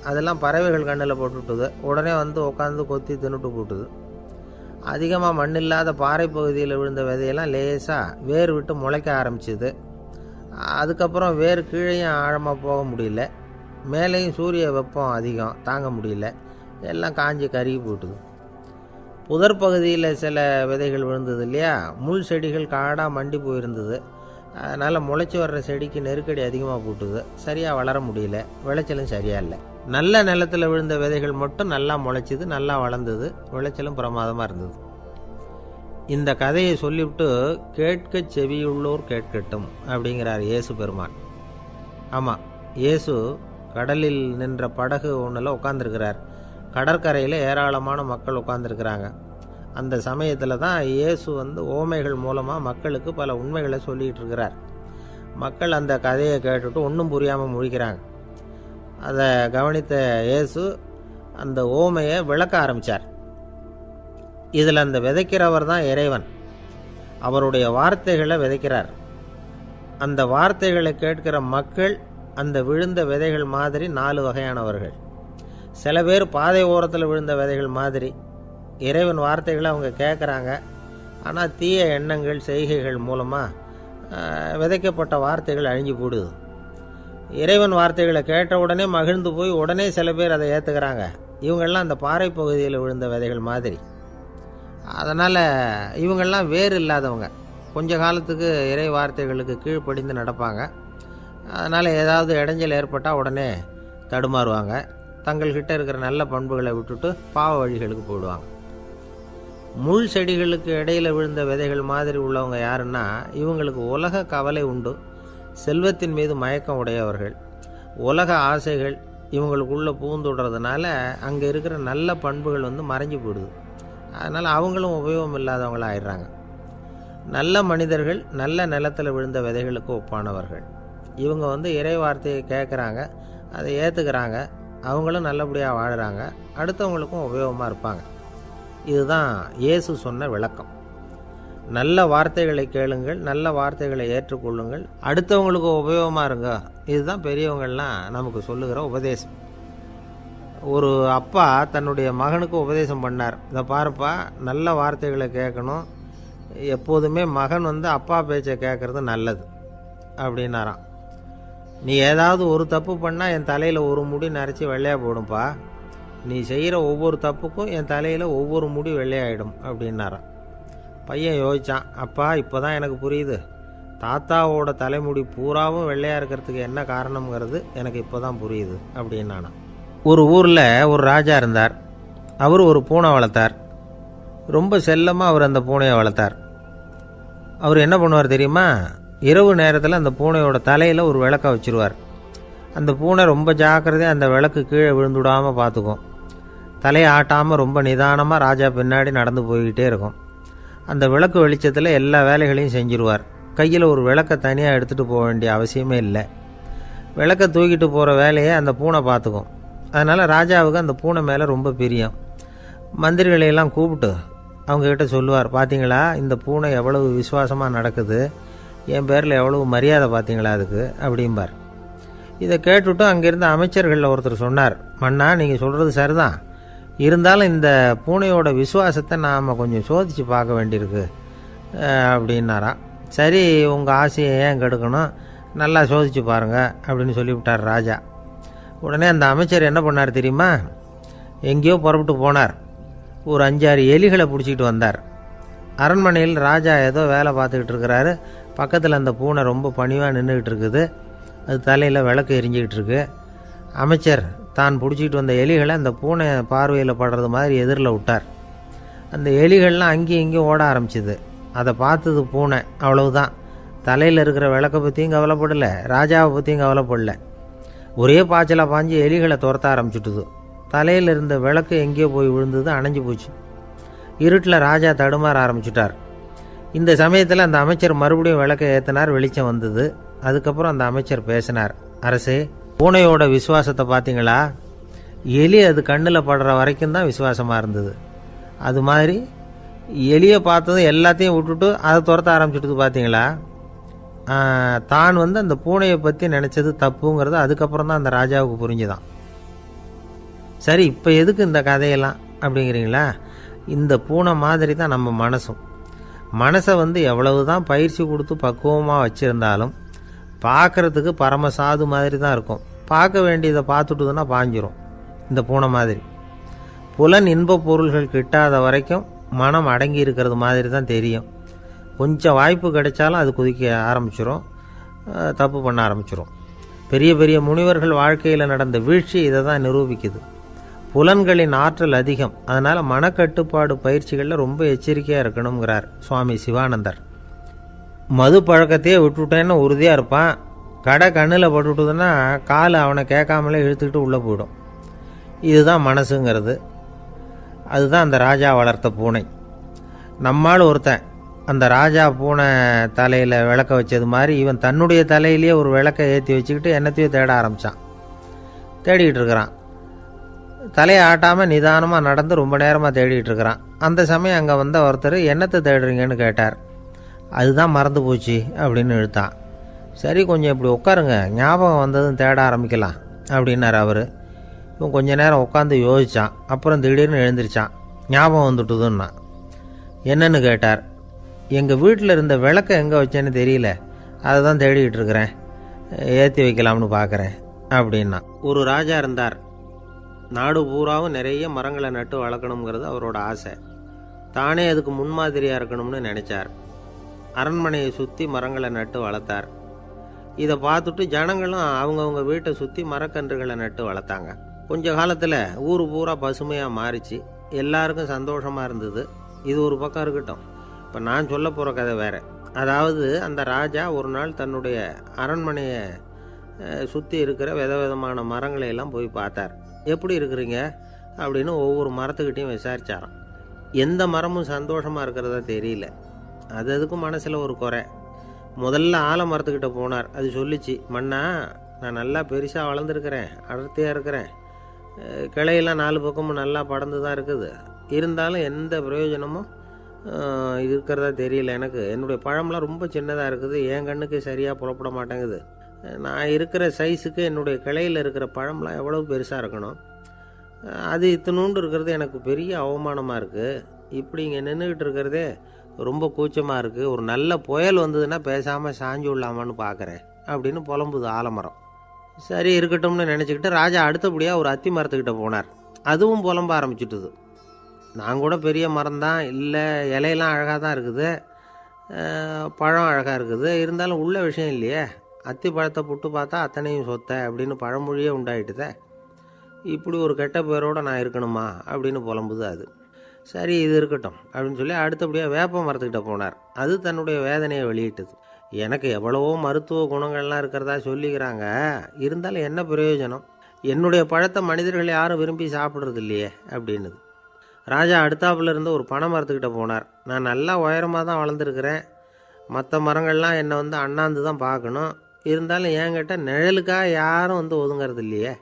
அதெல்லாம் பறவைகள் கண்ணில் போட்டுவிட்டுது. உடனே வந்து உட்காந்து கொத்தி தின்னுட்டு போட்டுது. அதிகமாக மண் இல்லாத பாறை பகுதியில் விழுந்த விதையெல்லாம் லேசாக வேர் விட்டு முளைக்க ஆரம்பிச்சிது. அதுக்கப்புறம் வேர் கீழேயும் ஆழமாக போக முடியல, மேலேயும் சூரிய வெப்பம் அதிகம் தாங்க முடியல, எல்லாம் காஞ்சி கருகி போட்டுது. புதர் பகுதியில் சில விதைகள் விழுந்தது இல்லையா, முள் செடிகள் காடாக மண்டி போயிருந்தது. அதனால் முளைச்சி வர்ற செடிக்கு நெருக்கடி அதிகமாக போட்டுது. சரியாக வளர முடியல, விளைச்சலும் சரியாக இல்லை. நல்ல நிலத்தில் விழுந்த விதைகள் மட்டும் நல்லா முளைச்சிது, நல்லா வளர்ந்தது, விளைச்சலும் பிரமாதமாக இருந்தது. இந்த கதையை சொல்லிவிட்டு கேட்க செவியுள்ளோர் கேட்கட்டும் அப்படிங்கிறார் இயேசு பெருமான். ஆமாம், இயேசு கடலில் நின்ற படகு ஒன்றில் உட்காந்துருக்கிறார். கடற்கரையில் ஏராளமான மக்கள் உட்காந்துருக்கிறாங்க. அந்த சமயத்தில் தான் இயேசு வந்து ஓமைகள் மூலமாக மக்களுக்கு பல உண்மைகளை சொல்லிகிட்டு இருக்கிறார். மக்கள் அந்த கதையை கேட்டுட்டு ஒன்றும் புரியாமல் முழிக்கிறாங்க. அதை கவனித்த இயேசு அந்த ஓமையை விளக்க ஆரம்பித்தார். இதில் அந்த விதைக்கிறவர் தான் இறைவன். அவருடைய வார்த்தைகளை விதைக்கிறார். அந்த வார்த்தைகளை கேட்கிற மக்கள் அந்த விழுந்த விதைகள் மாதிரி 4 வகையானவர்கள். சில பேர் பாதை ஓரத்தில் விழுந்த விதைகள் மாதிரி. இறைவன் வார்த்தைகளை அவங்க கேட்குறாங்க, ஆனால் தீய எண்ணங்கள் செய்கைகள் மூலமாக விதைக்கப்பட்ட வார்த்தைகள் அழிஞ்சு போடுது. இறைவன் வார்த்தைகளை கேட்ட உடனே மகிழ்ந்து போய் உடனே சில பேர் அதை ஏற்றுக்கிறாங்க. இவங்கெல்லாம் அந்த பாறை பகுதியில் விழுந்த விதைகள் மாதிரி. அதனால் இவங்கெல்லாம் வேறு இல்லாதவங்க. கொஞ்ச காலத்துக்கு இறை வார்த்தைகளுக்கு கீழ்ப்படிந்து நடப்பாங்க. அதனால் ஏதாவது இடைஞ்சல் ஏற்பட்டால் உடனே தடுமாறுவாங்க. தங்கள்கிட்ட இருக்கிற நல்ல பண்புகளை விட்டுட்டு பாவ வழிகளுக்கு போயிடுவாங்க. முள் செடிகளுக்கு இடையில் விழுந்த விதைகள் மாதிரி உள்ளவங்க யாருன்னா, இவங்களுக்கு உலக கவலை உண்டு, செல்வத்தின் மீது மயக்கம் உடையவர்கள். உலக ஆசைகள் இவங்களுக்குள்ளே பூந்துடுறதுனால அங்கே இருக்கிற நல்ல பண்புகள் மறைஞ்சு போயிடுது. அதனால் அவங்களும் உபயோகம் இல்லாதவங்களாக ஆயிடுறாங்க. நல்ல மனிதர்கள் நல்ல நிலத்தில் விழுந்த விதைகளுக்கு ஒப்பானவர்கள். இவங்க இறை வார்த்தையை கேட்குறாங்க, அதை ஏற்றுக்கிறாங்க, அவங்களும் நல்லபடியாக வாழுறாங்க, அடுத்தவங்களுக்கும் உபயோகமாக இருப்பாங்க. இதுதான் இயேசு சொன்ன விளக்கம். நல்ல வார்த்தைகளை கேளுங்கள், நல்ல வார்த்தைகளை ஏற்றுக்கொள்ளுங்கள், அடுத்தவங்களுக்கு உபயோகமாக இருங்க. இதுதான் பெரியவங்கள்லாம் நமக்கு சொல்லுகிற உபதேசம். ஒரு அப்பா தன்னுடைய மகனுக்கு உபதேசம் பண்ணார். இதை பாருப்பா, நல்ல வார்த்தைகளை கேட்கணும், எப்போதுமே மகன் அப்பா பேச்சை கேட்குறது நல்லது அப்படின்னாராம். நீ ஏதாவது ஒரு தப்பு பண்ணால் என் தலையில் ஒரு முடி நரைச்சி வெள்ளையாக போடும்பா, நீ செய்கிற ஒவ்வொரு தப்புக்கும் என் தலையில் ஒவ்வொரு முடி வெள்ளையாயிடும் அப்படின்னாராம். பையன் யோசித்தான், அப்பா இப்போ தான் எனக்கு புரியுது, தாத்தாவோட தலைமுடி பூராவும் வெள்ளையாக இருக்கிறதுக்கு என்ன காரணம்ங்கிறது எனக்கு இப்போ தான் புரியுது அப்படின்னானா. ஒரு ஊரில் ஒரு ராஜா இருந்தார். அவர் ஒரு பூனை வளர்த்தார். ரொம்ப செல்லமாக அவர் அந்த பூனையை வளர்த்தார். அவர் என்ன பண்ணுவார் தெரியுமா? இரவு நேரத்தில் அந்த பூனையோட தலையில் ஒரு விளக்கை வச்சுருவார். அந்த பூனை ரொம்ப ஜாக்கிரதையாக அந்த விளக்கு கீழே விழுந்துடாமல் பார்த்துக்கும். தலையை ஆட்டாமல் ரொம்ப நிதானமாக ராஜா பின்னாடி நடந்து போய்கிட்டே இருக்கும். அந்த விளக்கு வெளிச்சத்தில் எல்லா வேலைகளையும் செஞ்சுருவார். கையில் ஒரு விளக்கை தனியாக எடுத்துகிட்டு போக வேண்டிய அவசியமே இல்லை. விளக்கை தூக்கிட்டு போகிற வேலையை அந்த பூனை பார்த்துக்கும். அதனால் ராஜாவுக்கு அந்த பூனை மேலே ரொம்ப பிரியம். மந்திரிகளையெல்லாம் கூப்பிட்டு அவங்கக்கிட்ட சொல்லுவார், பார்த்தீங்களா இந்த பூனை எவ்வளவு விசுவாசமாக நடக்குது, என் பேரில் எவ்வளவு மரியாதை பார்த்தீங்களா அதுக்கு அப்படிம்பார். இதை கேட்டுவிட்டு அங்கேருந்து அமைச்சர்களில் ஒருத்தர் சொன்னார், மன்னா நீங்கள் சொல்கிறது சரிதான், இருந்தாலும் இந்த பூனையோட விசுவாசத்தை நாம் கொஞ்சம் சோதித்து பார்க்க வேண்டியிருக்கு அப்படின்னாராம். சரி, உங்கள் ஆசையை ஏன் கெடுக்கணும், நல்லா சோதித்து பாருங்கள் அப்படின்னு சொல்லிவிட்டார் ராஜா. உடனே அந்த அமைச்சர் என்ன பண்ணார் தெரியுமா? எங்கேயோ புறப்பட்டு போனார். ஒரு 5-6 எலிகளை பிடிச்சிக்கிட்டு வந்தார். அரண்மனையில் ராஜா ஏதோ வேலை பார்த்துக்கிட்டு இருக்கிறாரு. பக்கத்தில் அந்த பூனை ரொம்ப பணிவாக நின்றுக்கிட்டு இருக்குது. அது தலையில் விளக்கு எரிஞ்சிக்கிட்டு இருக்கு. அமைச்சர் தான் பிடிச்சிக்கிட்டு வந்த எலிகளை அந்த பூனை பார்வையில் படுறது மாதிரி எதிரில் விட்டார். அந்த எலிகள்லாம் அங்கேயும் இங்கேயும் ஓட ஆரம்பிச்சிது. அதை பார்த்தது பூனை, அவ்வளவுதான். தலையில் இருக்கிற விளக்கை பற்றியும் கவலைப்படலை, ராஜாவை பற்றியும் கவலைப்படலை. ஒரே பாய்ச்சலாக பாஞ்சு எலிகளை துரத்த ஆரம்பிச்சுட்டுது. தலையில் இருந்த விளக்கு எங்கேயோ போய் விழுந்தது, அணைஞ்சு போச்சு. இருட்டில் ராஜா தடுமாற ஆரம்பிச்சுட்டார். இந்த சமயத்தில் அந்த அமைச்சர் மறுபடியும் விளக்கை ஏற்றினார். வெளிச்சம் வந்தது. அதுக்கப்புறம் அந்த அமைச்சர் பேசினார், அரசே, பூனையோட விசுவாசத்தை பார்த்தீங்களா? எலி அது கண்ணில் படுற வரைக்கும் தான் விசுவாசமாக இருந்தது. அது மாதிரி எலியை பார்த்ததும் எல்லாத்தையும் விட்டுட்டு அதை துரத்த ஆரம்பிச்சுட்டு பார்த்தீங்களா? தான் அந்த பூனையை பற்றி நினச்சது தப்புங்கிறது அதுக்கப்புறம் தான் அந்த ராஜாவுக்கு புரிஞ்சுதான். சரி, இப்போ எதுக்கு இந்த கதையெல்லாம் அப்படிங்கிறீங்களா? இந்த பூனை மாதிரி தான் நம்ம மனசும். மனசை எவ்வளவு தான் பயிற்சி கொடுத்து பக்குவமாக வச்சுருந்தாலும் பார்க்குறதுக்கு பரமசாது மாதிரி தான் இருக்கும். பார்க்க வேண்டியதை பார்த்துட்டுதுன்னா பாஞ்சிரும். இந்த பூனை மாதிரி புலன் இன்ப பொருள்கள் கிட்டாத வரைக்கும் மனம் அடங்கி இருக்கிறது மாதிரி தான் தெரியும். கொஞ்சம் வாய்ப்பு கிடைச்சாலும் அது குதிக்க ஆரம்பிச்சிடும், தப்பு பண்ண ஆரம்பிச்சிடும். பெரிய பெரிய முனிவர்கள் வாழ்க்கையில் நடந்த வீழ்ச்சி இதை தான் நிரூபிக்குது. புலன்களின் ஆற்றல் அதிகம். அதனால் மனக்கட்டுப்பாடு பயிற்சிகளில் ரொம்ப எச்சரிக்கையாக இருக்கணுங்கிறார் சுவாமி சிவானந்தர். மது பழக்கத்தையே விட்டுவிட்டேன்னு உறுதியாக இருப்பான். கடை கண்ணில் பட்டுவிட்டதுன்னா கால் அவனை கேட்காமலே இழுத்துக்கிட்டு உள்ளே போயிடும். இதுதான் மனசுங்கிறது. அதுதான் அந்த ராஜா வளர்த்த பூனை. நம்மால் ஒருத்தன் அந்த ராஜா பூனை தலையில் விளக்க வச்சது மாதிரி இவன் தன்னுடைய தலையிலேயே ஒரு விளக்கை ஏற்றி வச்சுக்கிட்டு என்னத்தையோ தேட ஆரம்பித்தான். தேடிக்கிட்டு இருக்கிறான். தலையை ஆட்டாமல் நிதானமாக நடந்து ரொம்ப நேரமாக தேடிட்டு இருக்கிறான். அந்த சமயம் அங்கே வந்த ஒருத்தர் என்னத்தை தேடுறீங்கன்னு கேட்டார். அதுதான் மறந்து போச்சு அப்படின்னு இழுத்தான். சரி, கொஞ்சம் இப்படி உட்காருங்க, ஞாபகம் வந்ததும் தேட ஆரம்பிக்கலாம் அப்படின்னார் அவர். இவன் கொஞ்ச நேரம் உட்காந்து யோசித்தான். அப்புறம் திடீர்னு எழுந்திரிச்சான். ஞாபகம் வந்துட்டுதுன்னா. என்னன்னு கேட்டார். எங்கள் வீட்டில் இருந்த விளக்கை எங்கே வச்சேன்னு தெரியல, அதை தான் தேடிக்கிட்டு இருக்கிறேன், ஏற்றி வைக்கலாம்னு பார்க்குறேன் அப்படின்னா. ஒரு ராஜா இருந்தார். நாடு பூராவும் நிறைய மரங்களை நட்டு வளர்க்கணுங்கிறது அவரோட ஆசை. தானே அதுக்கு முன்மாதிரியாக இருக்கணும்னு நினச்சார். அரண்மனையை சுற்றி மரங்களை நட்டு வளர்த்தார். இதை பார்த்துட்டு ஜனங்களும் அவங்கவுங்க வீட்டை சுற்றி மரக்கன்றுகளை நட்டு வளர்த்தாங்க. கொஞ்ச காலத்தில் ஊர் பூரா பசுமையாக மாறிச்சு. எல்லாருக்கும் சந்தோஷமாக இருந்தது. இது ஒரு பக்கம் இருக்கட்டும். இப்போ நான் சொல்ல போகிற கதை வேறு. அதாவது, அந்த ராஜா ஒரு நாள் தன்னுடைய அரண்மனையை சுற்றி இருக்கிற விதவிதமான மரங்களை எல்லாம் போய் பார்த்தார். எப்படி இருக்கிறீங்க அப்படின்னு ஒவ்வொரு மரத்துக்கிட்டையும் விசாரிச்சாராம். எந்த மரமும் சந்தோஷமாக இருக்கிறதா தெரியல. அதுக்கும் மனசில் ஒரு குறை. முதல்ல ஆலமரத்துக்கிட்ட போனார். அது சொல்லிச்சு, மண்ணா, நான் நல்லா பெருசாக வளர்ந்துருக்கிறேன், அடர்த்தியாக இருக்கிறேன், கிளையெல்லாம் 4 பக்கமும் நல்லா படர்ந்து தான் இருக்குது, இருந்தாலும் எந்த பிரயோஜனமும் இருக்கிறதா தெரியல எனக்கு. என்னுடைய பழம்லாம் ரொம்ப சின்னதாக இருக்குது, என் கண்ணுக்கு சரியாக புறப்பட மாட்டேங்குது. நான் இருக்கிற சைஸுக்கு என்னுடைய கிளையில் இருக்கிற பழம்லாம் எவ்வளோ பெருசாக இருக்கணும், அது இத்தினூண்டு இருக்கிறது எனக்கு பெரிய அவமானமாக இருக்குது. இப்படி இங்கே நின்றுக்கிட்டு இருக்கிறதே ரொம்ப கூச்சமாக இருக்குது. ஒரு நல்ல புயல் வந்ததுன்னா பேசாமல் சாஞ்சு விடலாமான்னு பார்க்குறேன் அப்படின்னு புலம்புது ஆலமரம். சரி, இருக்கட்டும்னு நினச்சிக்கிட்டு ராஜா அடுத்தபடியாக ஒரு அத்தி மரத்துக்கிட்ட போனார். அதுவும் புலம்ப ஆரம்பிச்சுட்டுது. நான் கூட பெரிய மரம் தான், இல்லை இலையெல்லாம் அழகாக தான் இருக்குது, பழம் அழகாக இருக்குது, இருந்தாலும் உள்ள விஷயம் இல்லையே, அத்தி பழத்தை புட்டு பார்த்தா அத்தனையும் சொத்தை அப்படின்னு பழமொழியே உண்டாயிட்டுதே. இப்படி ஒரு கெட்ட பேரோடு நான் இருக்கணுமா அப்படின்னு புலம்புது அது. சரி, இது இருக்கட்டும் அப்படின்னு சொல்லி அடுத்தபடியாக வேப்ப மரத்துக்கிட்ட போனார். அது தன்னுடைய வேதனையை வெளியிட்டது. எனக்கு எவ்வளவோ மருத்துவ குணங்கள்லாம் இருக்கிறதா சொல்லிக்கிறாங்க, இருந்தாலும் என்ன பிரயோஜனம், என்னுடைய பழத்தை மனிதர்கள் யாரும் விரும்பி சாப்பிட்றது இல்லையே அப்படின்னுது. ராஜா அடுத்தாப்புல இருந்து ஒரு பனை மரத்துக்கிட்ட போனார். நான் நல்லா உயரமாக தான் வளர்ந்துருக்கிறேன், மற்ற மரங்கள்லாம் என்னை அண்ணாந்து தான் பார்க்கணும், இருந்தாலும் என்கிட்ட நிழலுக்காக யாரும் ஒதுங்கிறது இல்லையே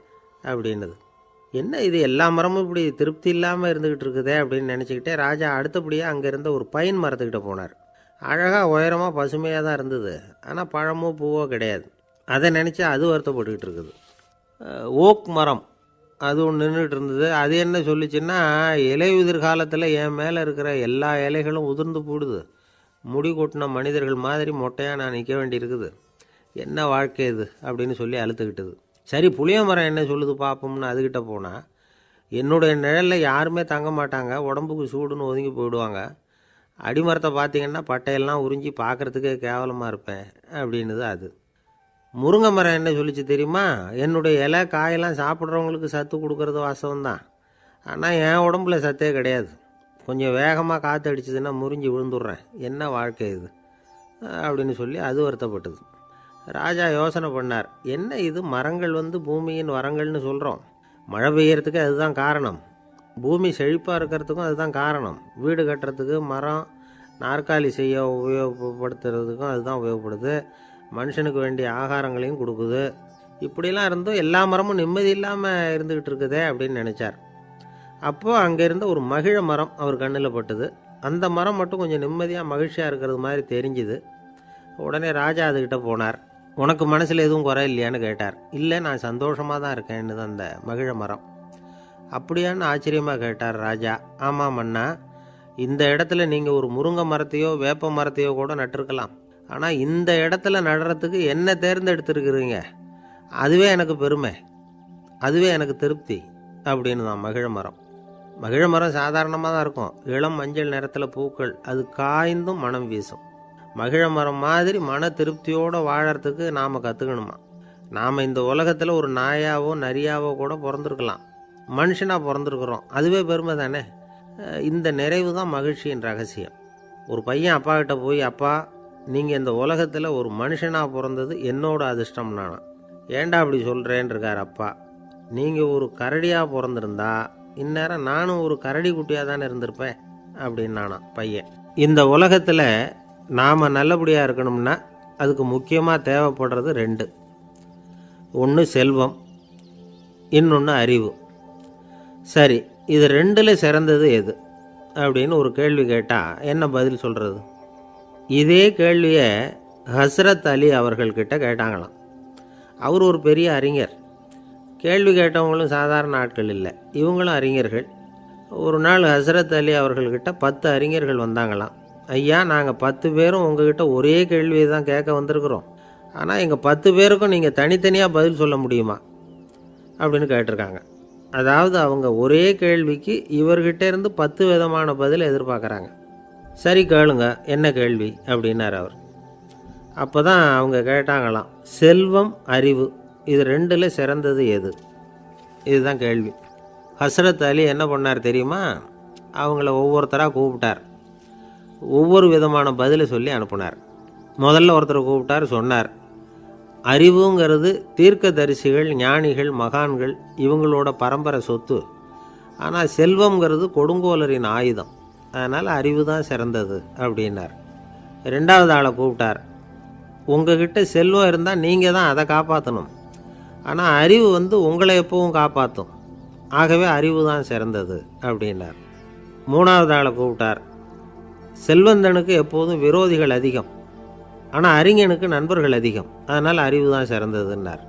அப்படின்னுது. என்ன இது, எல்லா மரமும் இப்படி திருப்தி இல்லாமல் இருந்துக்கிட்டு இருக்குதே அப்படின்னு நினச்சிக்கிட்டே ராஜா அடுத்தபடியாக அங்கே இருந்த ஒரு பைன் மரத்துக்கிட்ட போனார். அழகாக உயரமாக பசுமையாக தான் இருந்தது, ஆனால் பழமோ பூவோ கிடையாது. அதை நினச்சி அது வருத்தப்பட்டுக்கிட்டு இருக்குது. ஓக் மரம் அது ஒன்று நின்றுட்டு இருந்தது. அது என்ன சொல்லிச்சுன்னா, இலையுதிர் காலத்தில் என் மேலே இருக்கிற எல்லா இலைகளும் உதிர்ந்து போடுது, முடி கொட்டின மனிதர்கள் மாதிரி மொட்டையாக நான் நிற்க வேண்டியிருக்குது, என்ன வாழ்க்கை இது அப்படின்னு சொல்லி அழுத்துக்கிட்டது. சரி, புளிய மரம் என்ன சொல்லுது பார்ப்போம்னு அதுக்கிட்ட போனால், என்னுடைய நிழலில் யாருமே தங்க மாட்டாங்க, உடம்புக்கு சூடுன்னு ஒதுங்கி போயிடுவாங்க, அடிமரத்தை பார்த்தீங்கன்னா பட்டையெல்லாம் உறிஞ்சி பார்க்குறதுக்கே கேவலமாக இருப்பேன் அப்படின்னுது அது. முருங்கை மரம் என்ன சொல்லிச்சு தெரியுமா, என்னுடைய இலை காயெல்லாம் சாப்பிட்றவங்களுக்கு சத்து கொடுக்கறது வாசவந்தான், ஆனால் என் உடம்புல சத்தே கிடையாது, கொஞ்சம் வேகமாக காற்று அடிச்சதுன்னா முறிஞ்சி விழுந்துடுறேன், என்ன வாழ்க்கை இது அப்படின்னு சொல்லி அது வருத்தப்பட்டது. ராஜா யோசனை பண்ணார். என்ன இது, மரங்கள் பூமியின் வரங்கள்னு சொல்கிறோம், மழை பெய்யறதுக்கு அதுதான் காரணம், பூமி செழிப்பாக இருக்கிறதுக்கும் அதுதான் காரணம், வீடு கட்டுறதுக்கு மரம், நாற்காலி செய்ய உபயோகப்படுத்துறதுக்கும் அதுதான் உபயோகப்படுது, மனுஷனுக்கு வேண்டிய ஆகாரங்களையும் கொடுக்குது, இப்படிலாம் இருந்தும் எல்லா மரமும் நிம்மதி இல்லாமல் இருந்துக்கிட்டு இருக்குதே அப்படின்னு நினச்சார். அப்போது அங்கே இருந்த ஒரு மகிழ மரம் அவர் கண்ணில் பட்டுது. அந்த மரம் மட்டும் கொஞ்சம் நிம்மதியாக மகிழ்ச்சியாக இருக்கிறது மாதிரி தெரிஞ்சுது. உடனே ராஜா அதுக்கிட்ட போனார். உனக்கு மனசில் எதுவும் குறை இல்லையான்னு கேட்டார். இல்லை, நான் சந்தோஷமாக தான் இருக்கேன்னு தான் அந்த மகிழ மரம். அப்படியான்னு ஆச்சரியமாக கேட்டார் ராஜா. ஆமாம் மன்னா, இந்த இடத்துல நீங்கள் ஒரு முருங்கை மரத்தையோ வேப்ப மரத்தையோ கூட நட்டிருக்கலாம், ஆனால் இந்த இடத்துல நடுறதுக்கு என்ன தேர்ந்தெடுத்துருக்குறீங்க, அதுவே எனக்கு பெருமை, அதுவே எனக்கு திருப்தி அப்படின்னு தான் மகிழ மரம். மகிழ மரம் சாதாரணமாக தான் இருக்கும், இளம் மஞ்சள் நிறத்தில் பூக்கள், அது காய்ந்தும் மனம் வீசும். மகிழ மரம் மாதிரி மன திருப்தியோடு வாழறதுக்கு நாம் கற்றுக்கணுமா. நாம் இந்த உலகத்தில் ஒரு நாயாவோ நரியாவோ கூட பிறந்திருக்கலாம், மனுஷனாக பிறந்திருக்கிறோம், அதுவே பெருமை தானே. இந்த நிறைவு தான் மகிழ்ச்சியின் ரகசியம். ஒரு பையன் அப்பா கிட்ட போய், அப்பா, நீங்கள் இந்த உலகத்தில் ஒரு மனுஷனாக பிறந்தது என்னோட அதிர்ஷ்டம் நானா. ஏண்டா அப்படி சொல்கிறேன்னு இருக்கார் அப்பா. நீங்கள் ஒரு கரடியாக பிறந்திருந்தா இந்நேரம் நானும் ஒரு கரடி குட்டியாக தானே இருந்திருப்பேன் அப்படின்னு நானா பையன். இந்த உலகத்தில் நாம் நல்லபடியாக இருக்கணும்னா அதுக்கு முக்கியமாக தேவைப்படுறது 2. ஒன்று செல்வம், இன்னொன்று அறிவு. சரி, இது ரெண்டில் சிறந்தது எது அப்படின்னு ஒரு கேள்வி கேட்டால் என்ன பதில் சொல்கிறது? இதே கேள்வியை ஹஸ்ரத் அலி அவர்கள்கிட்ட கேட்டாங்களாம். அவர் ஒரு பெரிய அறிஞர். கேள்வி கேட்டவங்களும் சாதாரண ஆட்கள் இல்லை, இவங்களும் அறிஞர்கள். ஒரு நாள் ஹஸ்ரத் அலி அவர்கள்கிட்ட 10 அறிஞர்கள் வந்தாங்களாம். ஐயா, நாங்கள் 10 பேரும் உங்ககிட்ட ஒரே கேள்வியை தான் கேட்க வந்திருக்கிறோம். ஆனால் எங்கள் 10 பேருக்கும் நீங்கள் தனித்தனியாக பதில் சொல்ல முடியுமா அப்படின்னு கேட்டிருக்காங்க. அதாவது அவங்க ஒரே கேள்விக்கு இவர்கிட்ட இருந்து 10 விதமான பதில் எதிர்பார்க்குறாங்க. சரி கேளுங்க, என்ன கேள்வி அப்படின்னார் அவர். அப்போ தான் அவங்க கேட்டாங்களாம், செல்வம் அறிவு இது ரெண்டில் சிறந்தது எது? இதுதான் கேள்வி. ஹஸ்ரத் அலி என்ன பண்ணார் தெரியுமா? அவங்கள ஒவ்வொருத்தராக கூப்பிட்டார். ஒவ்வொரு விதமான பதிலை சொல்லி அனுப்புனார். முதல்ல ஒருத்தரை கூப்பிட்டார், சொன்னார், அறிவுங்கிறது தீர்க்கதரிசிகள், ஞானிகள், மகான்கள் இவங்களோட பரம்பரை சொத்து. ஆனால் செல்வங்கிறது கொடுங்கோலரின் ஆயுதம். அதனால் அறிவு தான் சிறந்தது அப்படின்னார். ரெண்டாவது ஆளை கூப்பிட்டார். உங்ககிட்ட செல்வம் இருந்தால் நீங்கள் தான் அதை காப்பாற்றணும். ஆனால் அறிவு உங்களை எப்பவும் காப்பாற்றும். ஆகவே அறிவு தான் சிறந்தது அப்படின்னார். மூணாவது ஆளை கூப்பிட்டார். செல்வந்தனுக்கு எப்போதும் விரோதிகள் அதிகம், ஆனால் அறிஞனுக்கு நண்பர்கள் அதிகம். அதனால் அறிவு தான் சிறந்ததுன்னார்.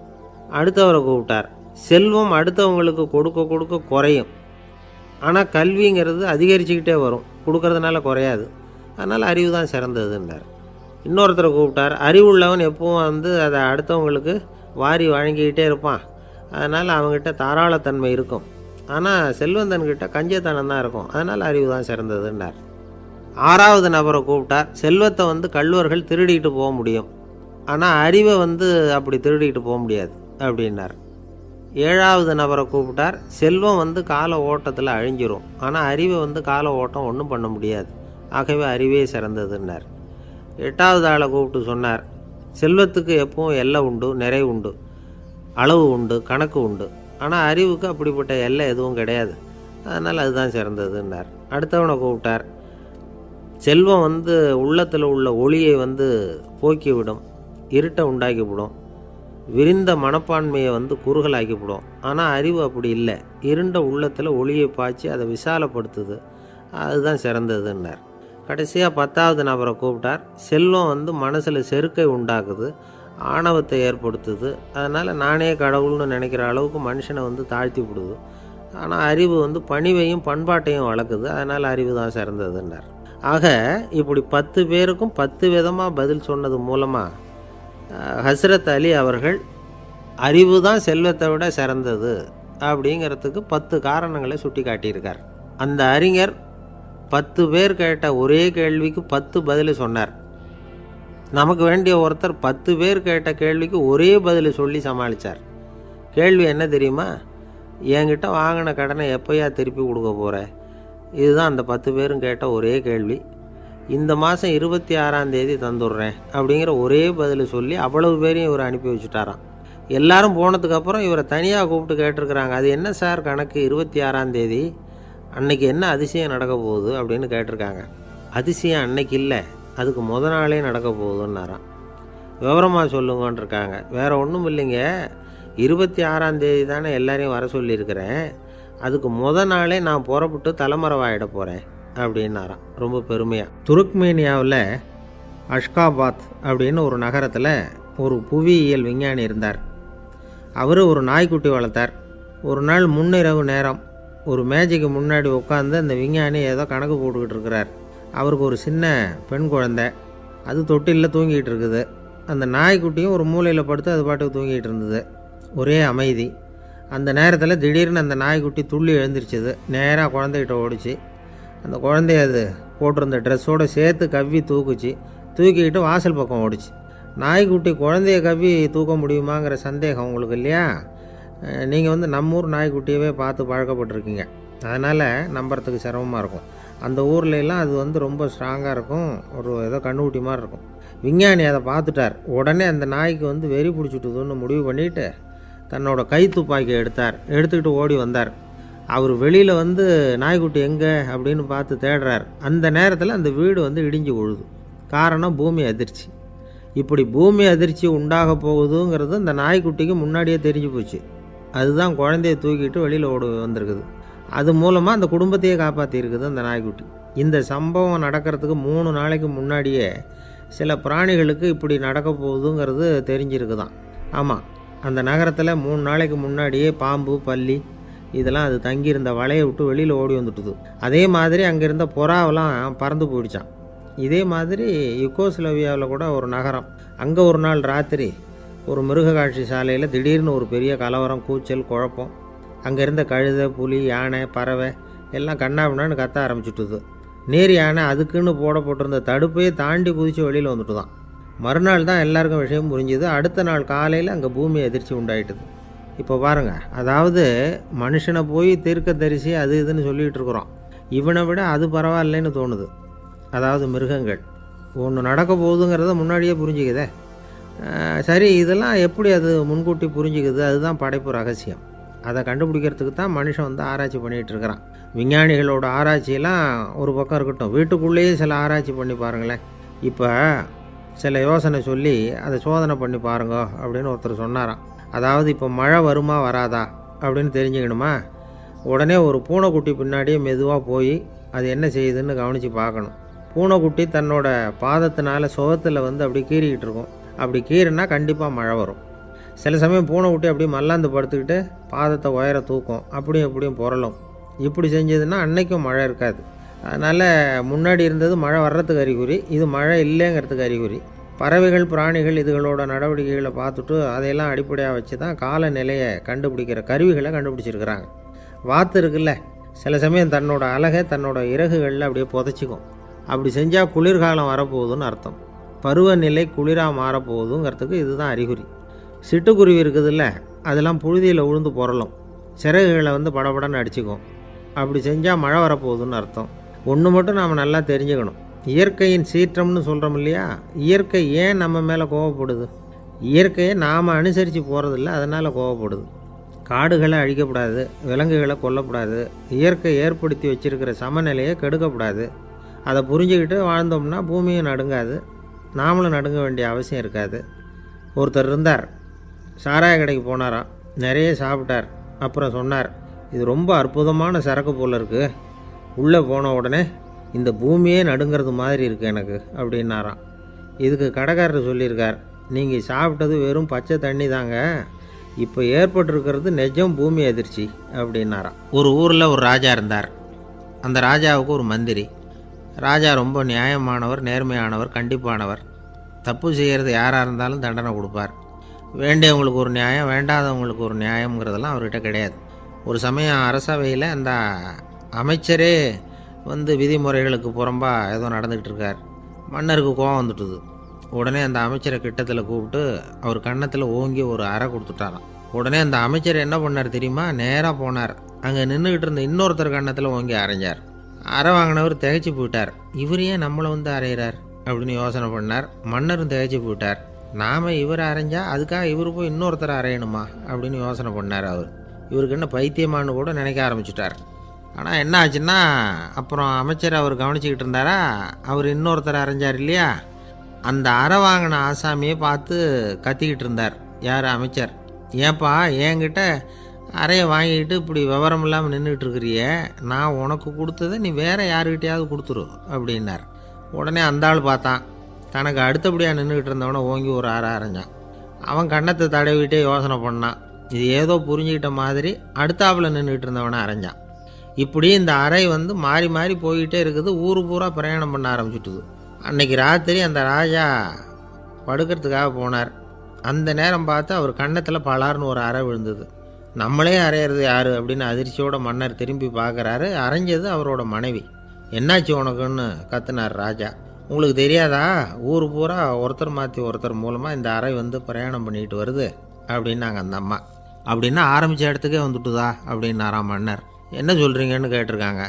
அடுத்தவரை கூப்பிட்டார். செல்வம் அடுத்தவங்களுக்கு கொடுக்க கொடுக்க குறையும், ஆனால் கல்விங்கிறது அதிகரிச்சுக்கிட்டே வரும், கொடுக்கறதுனால குறையாது. அதனால் அறிவு தான் சிறந்ததுன்னார். இன்னொருத்தரை கூப்பிட்டார். அறிவுள்ளவன் எப்பவும் அதை அடுத்தவங்களுக்கு வாரி வழங்கிக்கிட்டே இருப்பான். அதனால் அவங்ககிட்ட தாராளத்தன்மை இருக்கும். ஆனால் செல்வந்தன்கிட்ட கஞ்சத்தனம் தான் இருக்கும். அதனால் அறிவு தான் சிறந்ததுன்னார். ஆறாவது நபரை கூப்பிட்டார். செல்வத்தை கள்வர்கள் திருடிட்டு போக முடியும், ஆனால் அறிவை அப்படி திருடிட்டு போக முடியாது அப்படின்னார். ஏழாவது நபரை கூப்பிட்டார். செல்வம் கால ஓட்டத்தில் அழிஞ்சிரும், ஆனால் அறிவை கால ஓட்டம் ஒன்றும் பண்ண முடியாது. ஆகவே அறிவே சிறந்ததுன்னார். எட்டாவது ஆளை கூப்பிட்டு சொன்னார், செல்வத்துக்கு எப்பவும் எல்லை உண்டு, நிறை உண்டு, அளவு உண்டு, கணக்கு உண்டு. ஆனால் அறிவுக்கு அப்படிப்பட்ட எல்லை எதுவும் கிடையாது. அதனால் அதுதான் சிறந்ததுன்னார். அடுத்தவனை கூப்பிட்டார். செல்வம் உள்ளத்தில் உள்ள ஒளியை போக்கிவிடும், இருட்டை உண்டாக்கிவிடும், விரிந்த மனப்பான்மையை குறுகலாக்கிவிடும். ஆனால் அறிவு அப்படி இல்லை, இருண்ட உள்ளத்தில் ஒளியை பாய்ச்சி அதை விசாலப்படுத்துது. அதுதான் சிறந்ததுன்னார். கடைசியாக 10வது நபரை கூப்பிட்டார். செல்வம் மனசில் செருக்கை உண்டாக்குது, ஆணவத்தை ஏற்படுத்துது. அதனால் நானே கடவுள்னு நினைக்கிற அளவுக்கு மனுஷனை தாழ்த்தி விடுது. ஆனால் அறிவு பணிவையும் பண்பாட்டையும் வளர்க்குது. அதனால் அறிவு தான் சிறந்ததுன்னார். ஆக இப்படி 10 பேருக்கும் 10 விதமாக பதில் சொன்னது மூலமாக ஹஸ்ரத் அலி அவர்கள் அறிவு தான் செல்வத்தை விட சிறந்தது அப்படிங்கிறதுக்கு 10 காரணங்களை சுட்டி காட்டியிருக்கார். அந்த அறிஞர் 10 பேர் கேட்ட ஒரே கேள்விக்கு 10 பதில் சொன்னார். நமக்கு வேண்டிய ஒருத்தர் 10 பேர் கேட்ட கேள்விக்கு ஒரே பதில் சொல்லி சமாளித்தார். கேள்வி என்ன தெரியுமா? என்கிட்ட வாங்கின கடனை எப்போயா திருப்பி கொடுக்க போகிற? இதுதான் அந்த 10 பேரும் கேட்ட ஒரே கேள்வி. இந்த மாதம் 26ஆம் தேதி தந்துடுறேன் அப்படிங்கிற ஒரே பதில் சொல்லி அவ்வளவு பேரையும் இவர் அனுப்பி வச்சுட்டாராம். எல்லாரும் போனதுக்கப்புறம் இவரை தனியாக கூப்பிட்டு கேட்டிருக்கிறாங்க. அது என்ன சார் கணக்கு, 26ஆம் தேதி அன்னைக்கு என்ன அதிசயம் நடக்க போகுது அப்படின்னு கேட்டிருக்காங்க. அதிசயம் அன்னைக்கு இல்லை, அதுக்கு நாளே நடக்க போகுதுன்னாராம். விவரமாக சொல்லுங்கன்னு இருக்காங்க. வேறு ஒன்றும் இல்லைங்க, 26ஆம் தேதி தானே எல்லாரையும் வர சொல்லியிருக்கிறேன், அதுக்கு நாளே நான் புறப்பட்டு தலைமறைவாயிட போகிறேன் அப்படின்னாராம் ரொம்ப பெருமையாக. துருக்மேனியாவில் அஷ்காபாத் அப்படின்னு ஒரு நகரத்தில் ஒரு புவியியல் விஞ்ஞானி இருந்தார். அவர் ஒரு நாய்க்குட்டி வளர்த்தார். ஒரு நாள் முன்னிரவு நேரம் ஒரு மேஜைக்கு முன்னாடி உட்காந்து அந்த விஞ்ஞானி ஏதோ கணக்கு போட்டுக்கிட்டு இருக்கிறார். அவருக்கு ஒரு சின்ன பெண் குழந்தை, அது தொட்டிலில் தூங்கிட்டு இருக்குது. அந்த நாய்க்குட்டியும் ஒரு மூலையில் படுத்து அது பாட்டுக்கு தூங்கிட்டு இருந்தது. ஒரே அமைதி. அந்த நேரத்தில் திடீர்னு அந்த நாய்க்குட்டி துள்ளி எழுந்திரிச்சிது. நேராக குழந்தைகிட்ட ஓடிச்சு. அந்த குழந்தைய அது போட்டிருந்த ட்ரெஸ்ஸோடு சேர்த்து கவ்வி தூக்குச்சு. தூக்கிக்கிட்டு வாசல் பக்கம் ஓடிச்சு. நாய்க்குட்டி குழந்தைய கவ்வி தூக்க முடியுமாங்கிற சந்தேகம் உங்களுக்கு இல்லையா? நீங்கள் நம்ம ஊர் நாய்க்குட்டியவே பார்த்து பழக்கப்பட்டிருக்கீங்க, அதனால் நம்புறதுக்கு சிரமமாக இருக்கும். அந்த ஊர்லெலாம் அது ரொம்ப ஸ்ட்ராங்காக இருக்கும், ஒரு ஏதோ கண்ணுக்குட்டி மாதிரி இருக்கும். விஞ்ஞானி அதை பார்த்துட்டார். உடனே அந்த நாய்க்கு வெறி பிடிச்சிட்டுதுன்னு முடிவு பண்ணிவிட்டு தன்னோட கை துப்பாக்கியை எடுத்துக்கிட்டு ஓடி வந்தார். அவர் வெளியில் நாய்க்குட்டி எங்கே அப்படின்னு பார்த்து தேடுறார். அந்த நேரத்தில் அந்த வீடு இடிஞ்சு விழுது. காரணம் பூமி அதிர்ச்சி. இப்படி பூமி அதிர்ச்சி உண்டாக போகுதுங்கிறது அந்த நாய்க்குட்டிக்கு முன்னாடியே தெரிஞ்சு போச்சு. அதுதான் குழந்தைய தூக்கிட்டு வெளியில் ஓடி வந்திருக்குது. அது மூலமாக அந்த குடும்பத்தையே காப்பாற்றியிருக்குது அந்த நாய்க்குட்டி. இந்த சம்பவம் நடக்கிறதுக்கு 3 நாளைக்கு முன்னாடியே சில பிராணிகளுக்கு இப்படி நடக்க போகுதுங்கிறது தெரிஞ்சிருக்குதான். ஆமாம், அந்த நகரத்தில் 3 நாளைக்கு முன்னாடியே பாம்பு, பல்லி இதெல்லாம் அது தங்கியிருந்த வலையை விட்டு வெளியில் ஓடி வந்துட்டுது. அதே மாதிரி அங்கே இருந்த புறாவெல்லாம் பறந்து போயிடுச்சான். இதே மாதிரி யுகோஸ்லோவியாவில் கூட ஒரு நகரம், அங்கே ஒரு நாள் ராத்திரி ஒரு மிருக காட்சி சாலையில் திடீர்னு ஒரு பெரிய கலவரம், கூச்சல், குழப்பம். அங்கே இருந்த கழுதை, புலி, யானை, பறவை எல்லாம் கண்ணாபின்னான்னு கத்த ஆரம்பிச்சுட்டுது. நேர் யானை அதுக்குன்னு போடப்பட்டிருந்த தடுப்பையே தாண்டி குதித்து வெளியில் வந்துட்டு தான். மறுநாள் தான் எல்லாருக்கும் விஷயம் புரிஞ்சுது. அடுத்த நாள் காலையில் அங்கே பூமி அதிர்ச்சி உண்டாயிட்டுது. இப்போ பாருங்கள், அதாவது மனுஷனை போய் தீர்க்க தரிசி அது இதுன்னு சொல்லிகிட்டு இருக்கிறோம். இவனை விட அது பரவாயில்லைன்னு தோணுது. அதாவது மிருகங்கள் ஒன்று நடக்க போகுதுங்கிறத முன்னாடியே புரிஞ்சுக்குதே. சரி, இதெல்லாம் எப்படி அது முன்கூட்டி புரிஞ்சுக்குது? அதுதான் படைப்பு ரகசியம். அதை கண்டுபிடிக்கிறதுக்கு தான் மனுஷன் வந்து ஆராய்ச்சி பண்ணிகிட்டு இருக்கிறான். விஞ்ஞானிகளோட ஆராய்ச்சியெல்லாம் ஒரு பக்கம் இருக்கட்டும், வீட்டுக்குள்ளேயே சில ஆராய்ச்சி பண்ணி பாருங்களேன். இப்போ சில யோசனை சொல்லி அதை சோதனை பண்ணி பாருங்க அப்படின்னு ஒருத்தர் சொன்னாராம். அதாவது இப்போ மழை வருமா வராதா அப்படின்னு தெரிஞ்சுக்கணுமா, உடனே ஒரு பூனைக்குட்டி பின்னாடியே மெதுவாக போய் அது என்ன செய்யுதுன்னு கவனித்து பார்க்கணும். பூனைக்குட்டி தன்னோட பாதத்தினால சுகத்தில் வந்து அப்படி கீறிக்கிட்டு இருக்கும். அப்படி கீறினா கண்டிப்பாக மழை வரும். சில சமயம் பூனைக்குட்டி அப்படியே மல்லாந்து படுத்துக்கிட்டு பாதத்தை உயர தூக்கும், அப்படியும் இப்படியும் புரளும். இப்படி செஞ்சதுன்னா அன்னைக்கும் மழை இருக்காது. அதனால் முன்னாடி இருந்தது மழை வர்றதுக்கு அறிகுறி, இது மழை இல்லைங்கிறதுக்கு அறிகுறி. பறவைகள், பிராணிகள் இதுகளோட நடவடிக்கைகளை பார்த்துட்டு அதையெல்லாம் அடிப்படையாக வச்சு தான் காலநிலையை கண்டுபிடிக்கிற கருவிகளை கண்டுபிடிச்சிருக்கிறாங்க. வாத்து இருக்குல்ல, சில சமயம் தன்னோட அழகை தன்னோட இறகுகளில் அப்படியே புதைச்சிக்கும். அப்படி செஞ்சால் குளிர்காலம் வரப்போகுதுன்னு அர்த்தம். பருவநிலை குளிராக மாறப்போகுதுங்கிறதுக்கு இதுதான் அறிகுறி. சிட்டுக்குருவி இருக்குதுல்ல, அதெல்லாம் புழுதியில் உழுந்து புரளும், சிறகுகளை வந்து படபடன்னு அடிச்சுக்கும். அப்படி செஞ்சால் மழை வரப்போகுதுன்னு அர்த்தம். ஒன்று மட்டும் நாம் நல்லா தெரிஞ்சுக்கணும், இயற்கையின் சீற்றம்னு சொல்கிறோம் இல்லையா, இயற்கை ஏன் நம்ம மேலே கோவப்படுது? இயற்கையை நாம் அனுசரித்து போகிறதில்ல, அதனால் கோவப்படுது. காடுகளை அழிக்கப்படாது, விலங்குகளை கொல்லக்கூடாது, இயற்கை ஏற்படுத்தி வச்சுருக்கிற சமநிலையை கெடுக்கக்கூடாது. அதை புரிஞ்சுக்கிட்டு வாழ்ந்தோம்னா பூமியும் நடுங்காது, நாமளும் நடுங்க வேண்டிய அவசியம் இருக்காது. ஒருத்தர் இருந்தார், சாராய கடைக்கு போனாராம், நிறைய சாப்பிட்டார். அப்புறம் சொன்னார், இது ரொம்ப அற்புதமான சரக்கு போல் இருக்குது, உள்ளே போன உடனே இந்த பூமியே நடுங்கிறது மாதிரி இருக்குது எனக்கு அப்படின்னாராம். இதுக்கு கடைக்காரர் சொல்லியிருக்கார், நீங்கள் சாப்பிட்டது வெறும் பச்சை தண்ணி தாங்க, இப்போ ஏற்பட்டிருக்கிறது நிஜம் பூமி அதிர்ச்சி அப்படின்னாராம். ஒரு ஊரில் ஒரு ராஜா இருந்தார். அந்த ராஜாவுக்கு ஒரு மந்திரி. ராஜா ரொம்ப நியாயமானவர், நேர்மையானவர், கண்டிப்பானவர். தப்பு செய்கிறது யாராக இருந்தாலும் தண்டனை கொடுப்பார். வேண்டியவங்களுக்கு ஒரு நியாயம், வேண்டாதவங்களுக்கு ஒரு நியாயங்கிறதெல்லாம் அவர்கிட்ட கிடையாது. ஒரு சமயம் அரசவையில் அந்த அமைச்சரே வந்து விதிமுறைகளுக்கு புறம்பாக ஏதோ நடந்துக்கிட்டு இருக்கார். மன்னருக்கு கோபம் வந்துட்டுது. உடனே அந்த அமைச்சரை கிட்டத்தில் கூப்பிட்டு அவர் கன்னத்தில் ஓங்கி ஒரு அறை கொடுத்துட்டாராம். உடனே அந்த அமைச்சர் என்ன பண்ணார் தெரியுமா, நேராக போனார், அங்கே நின்றுக்கிட்டு இருந்த இன்னொருத்தர் கன்னத்தில் ஓங்கி அரைஞ்சார். அறை வாங்கினவர் திகைச்சு போயிட்டார். இவர் ஏன் நம்மளை வந்து அரைகிறார் அப்படின்னு யோசனை பண்ணார். மன்னரும் திகைச்சு போயிட்டார். நாம் இவரை அரைஞ்சா அதுக்காக இவர் போய் இன்னொருத்தரை அரையணுமா அப்படின்னு யோசனை பண்ணார். இவருக்கு என்ன பைத்தியமானு கூட நினைக்க ஆரம்பிச்சிட்டார். ஆனால் என்ன ஆச்சுன்னா, அப்புறம் அமைச்சர் அவர் கவனிச்சிக்கிட்டு இருந்தாரா, அவர் இன்னொருத்தரை அரைஞ்சார் இல்லையா, அந்த அறை வாங்கின ஆசாமியை பார்த்து கத்திக்கிட்டு இருந்தார். யார்? அமைச்சர். ஏன்பா என்கிட்ட அறையை வாங்கிக்கிட்டு இப்படி விவரம் இல்லாமல் நின்றுட்டு இருக்கிறியே, நான் உனக்கு கொடுத்ததை நீ வேறு யாருக்கிட்டையாவது கொடுத்துரு அப்படின்னார். உடனே அந்த ஆள் பார்த்தான், தனக்கு அடுத்தபடியாக நின்றுக்கிட்டு இருந்தவனை ஓங்கி ஒரு அறை அரைஞ்சான். அவன் கன்னத்தை தடவிட்டே யோசனை பண்ணான். இது ஏதோ புரிஞ்சுக்கிட்ட மாதிரி அடுத்தாப்பில் நின்றுக்கிட்டு இருந்தவனை அரைஞ்சான். இப்படி இந்த அறை வந்து மாறி மாறி போய்கிட்டே இருக்குது. ஊர் பூரா பிரயாணம் பண்ண ஆரம்பிச்சுட்டுது. அன்னைக்கு ராத்திரி அந்த ராஜா படுக்கிறதுக்காக போனார். அந்த நேரம் பார்த்து அவர் கன்னத்தில் பலார்னு ஒரு அறை விழுந்தது. நம்மளே அரையிறது யார் அப்படின்னு அதிர்ச்சியோட மன்னர் திரும்பி பார்க்குறாரு. அரைஞ்சது அவரோட மனைவி. என்னாச்சு உனக்குன்னு கத்துனார் ராஜா. உங்களுக்கு தெரியாதா, ஊர் பூரா ஒருத்தர் மாற்றி ஒருத்தர் மூலமாக இந்த அறை வந்து பிரயாணம் பண்ணிட்டு வருது அப்படின்னாங்க அந்த அம்மா. அப்படின்னா ஆரம்பித்த இடத்துக்கே வந்துட்டுதா அப்படின்னாராம் மன்னர். என்ன சொல்கிறீங்கன்னு கேட்டிருக்காங்க.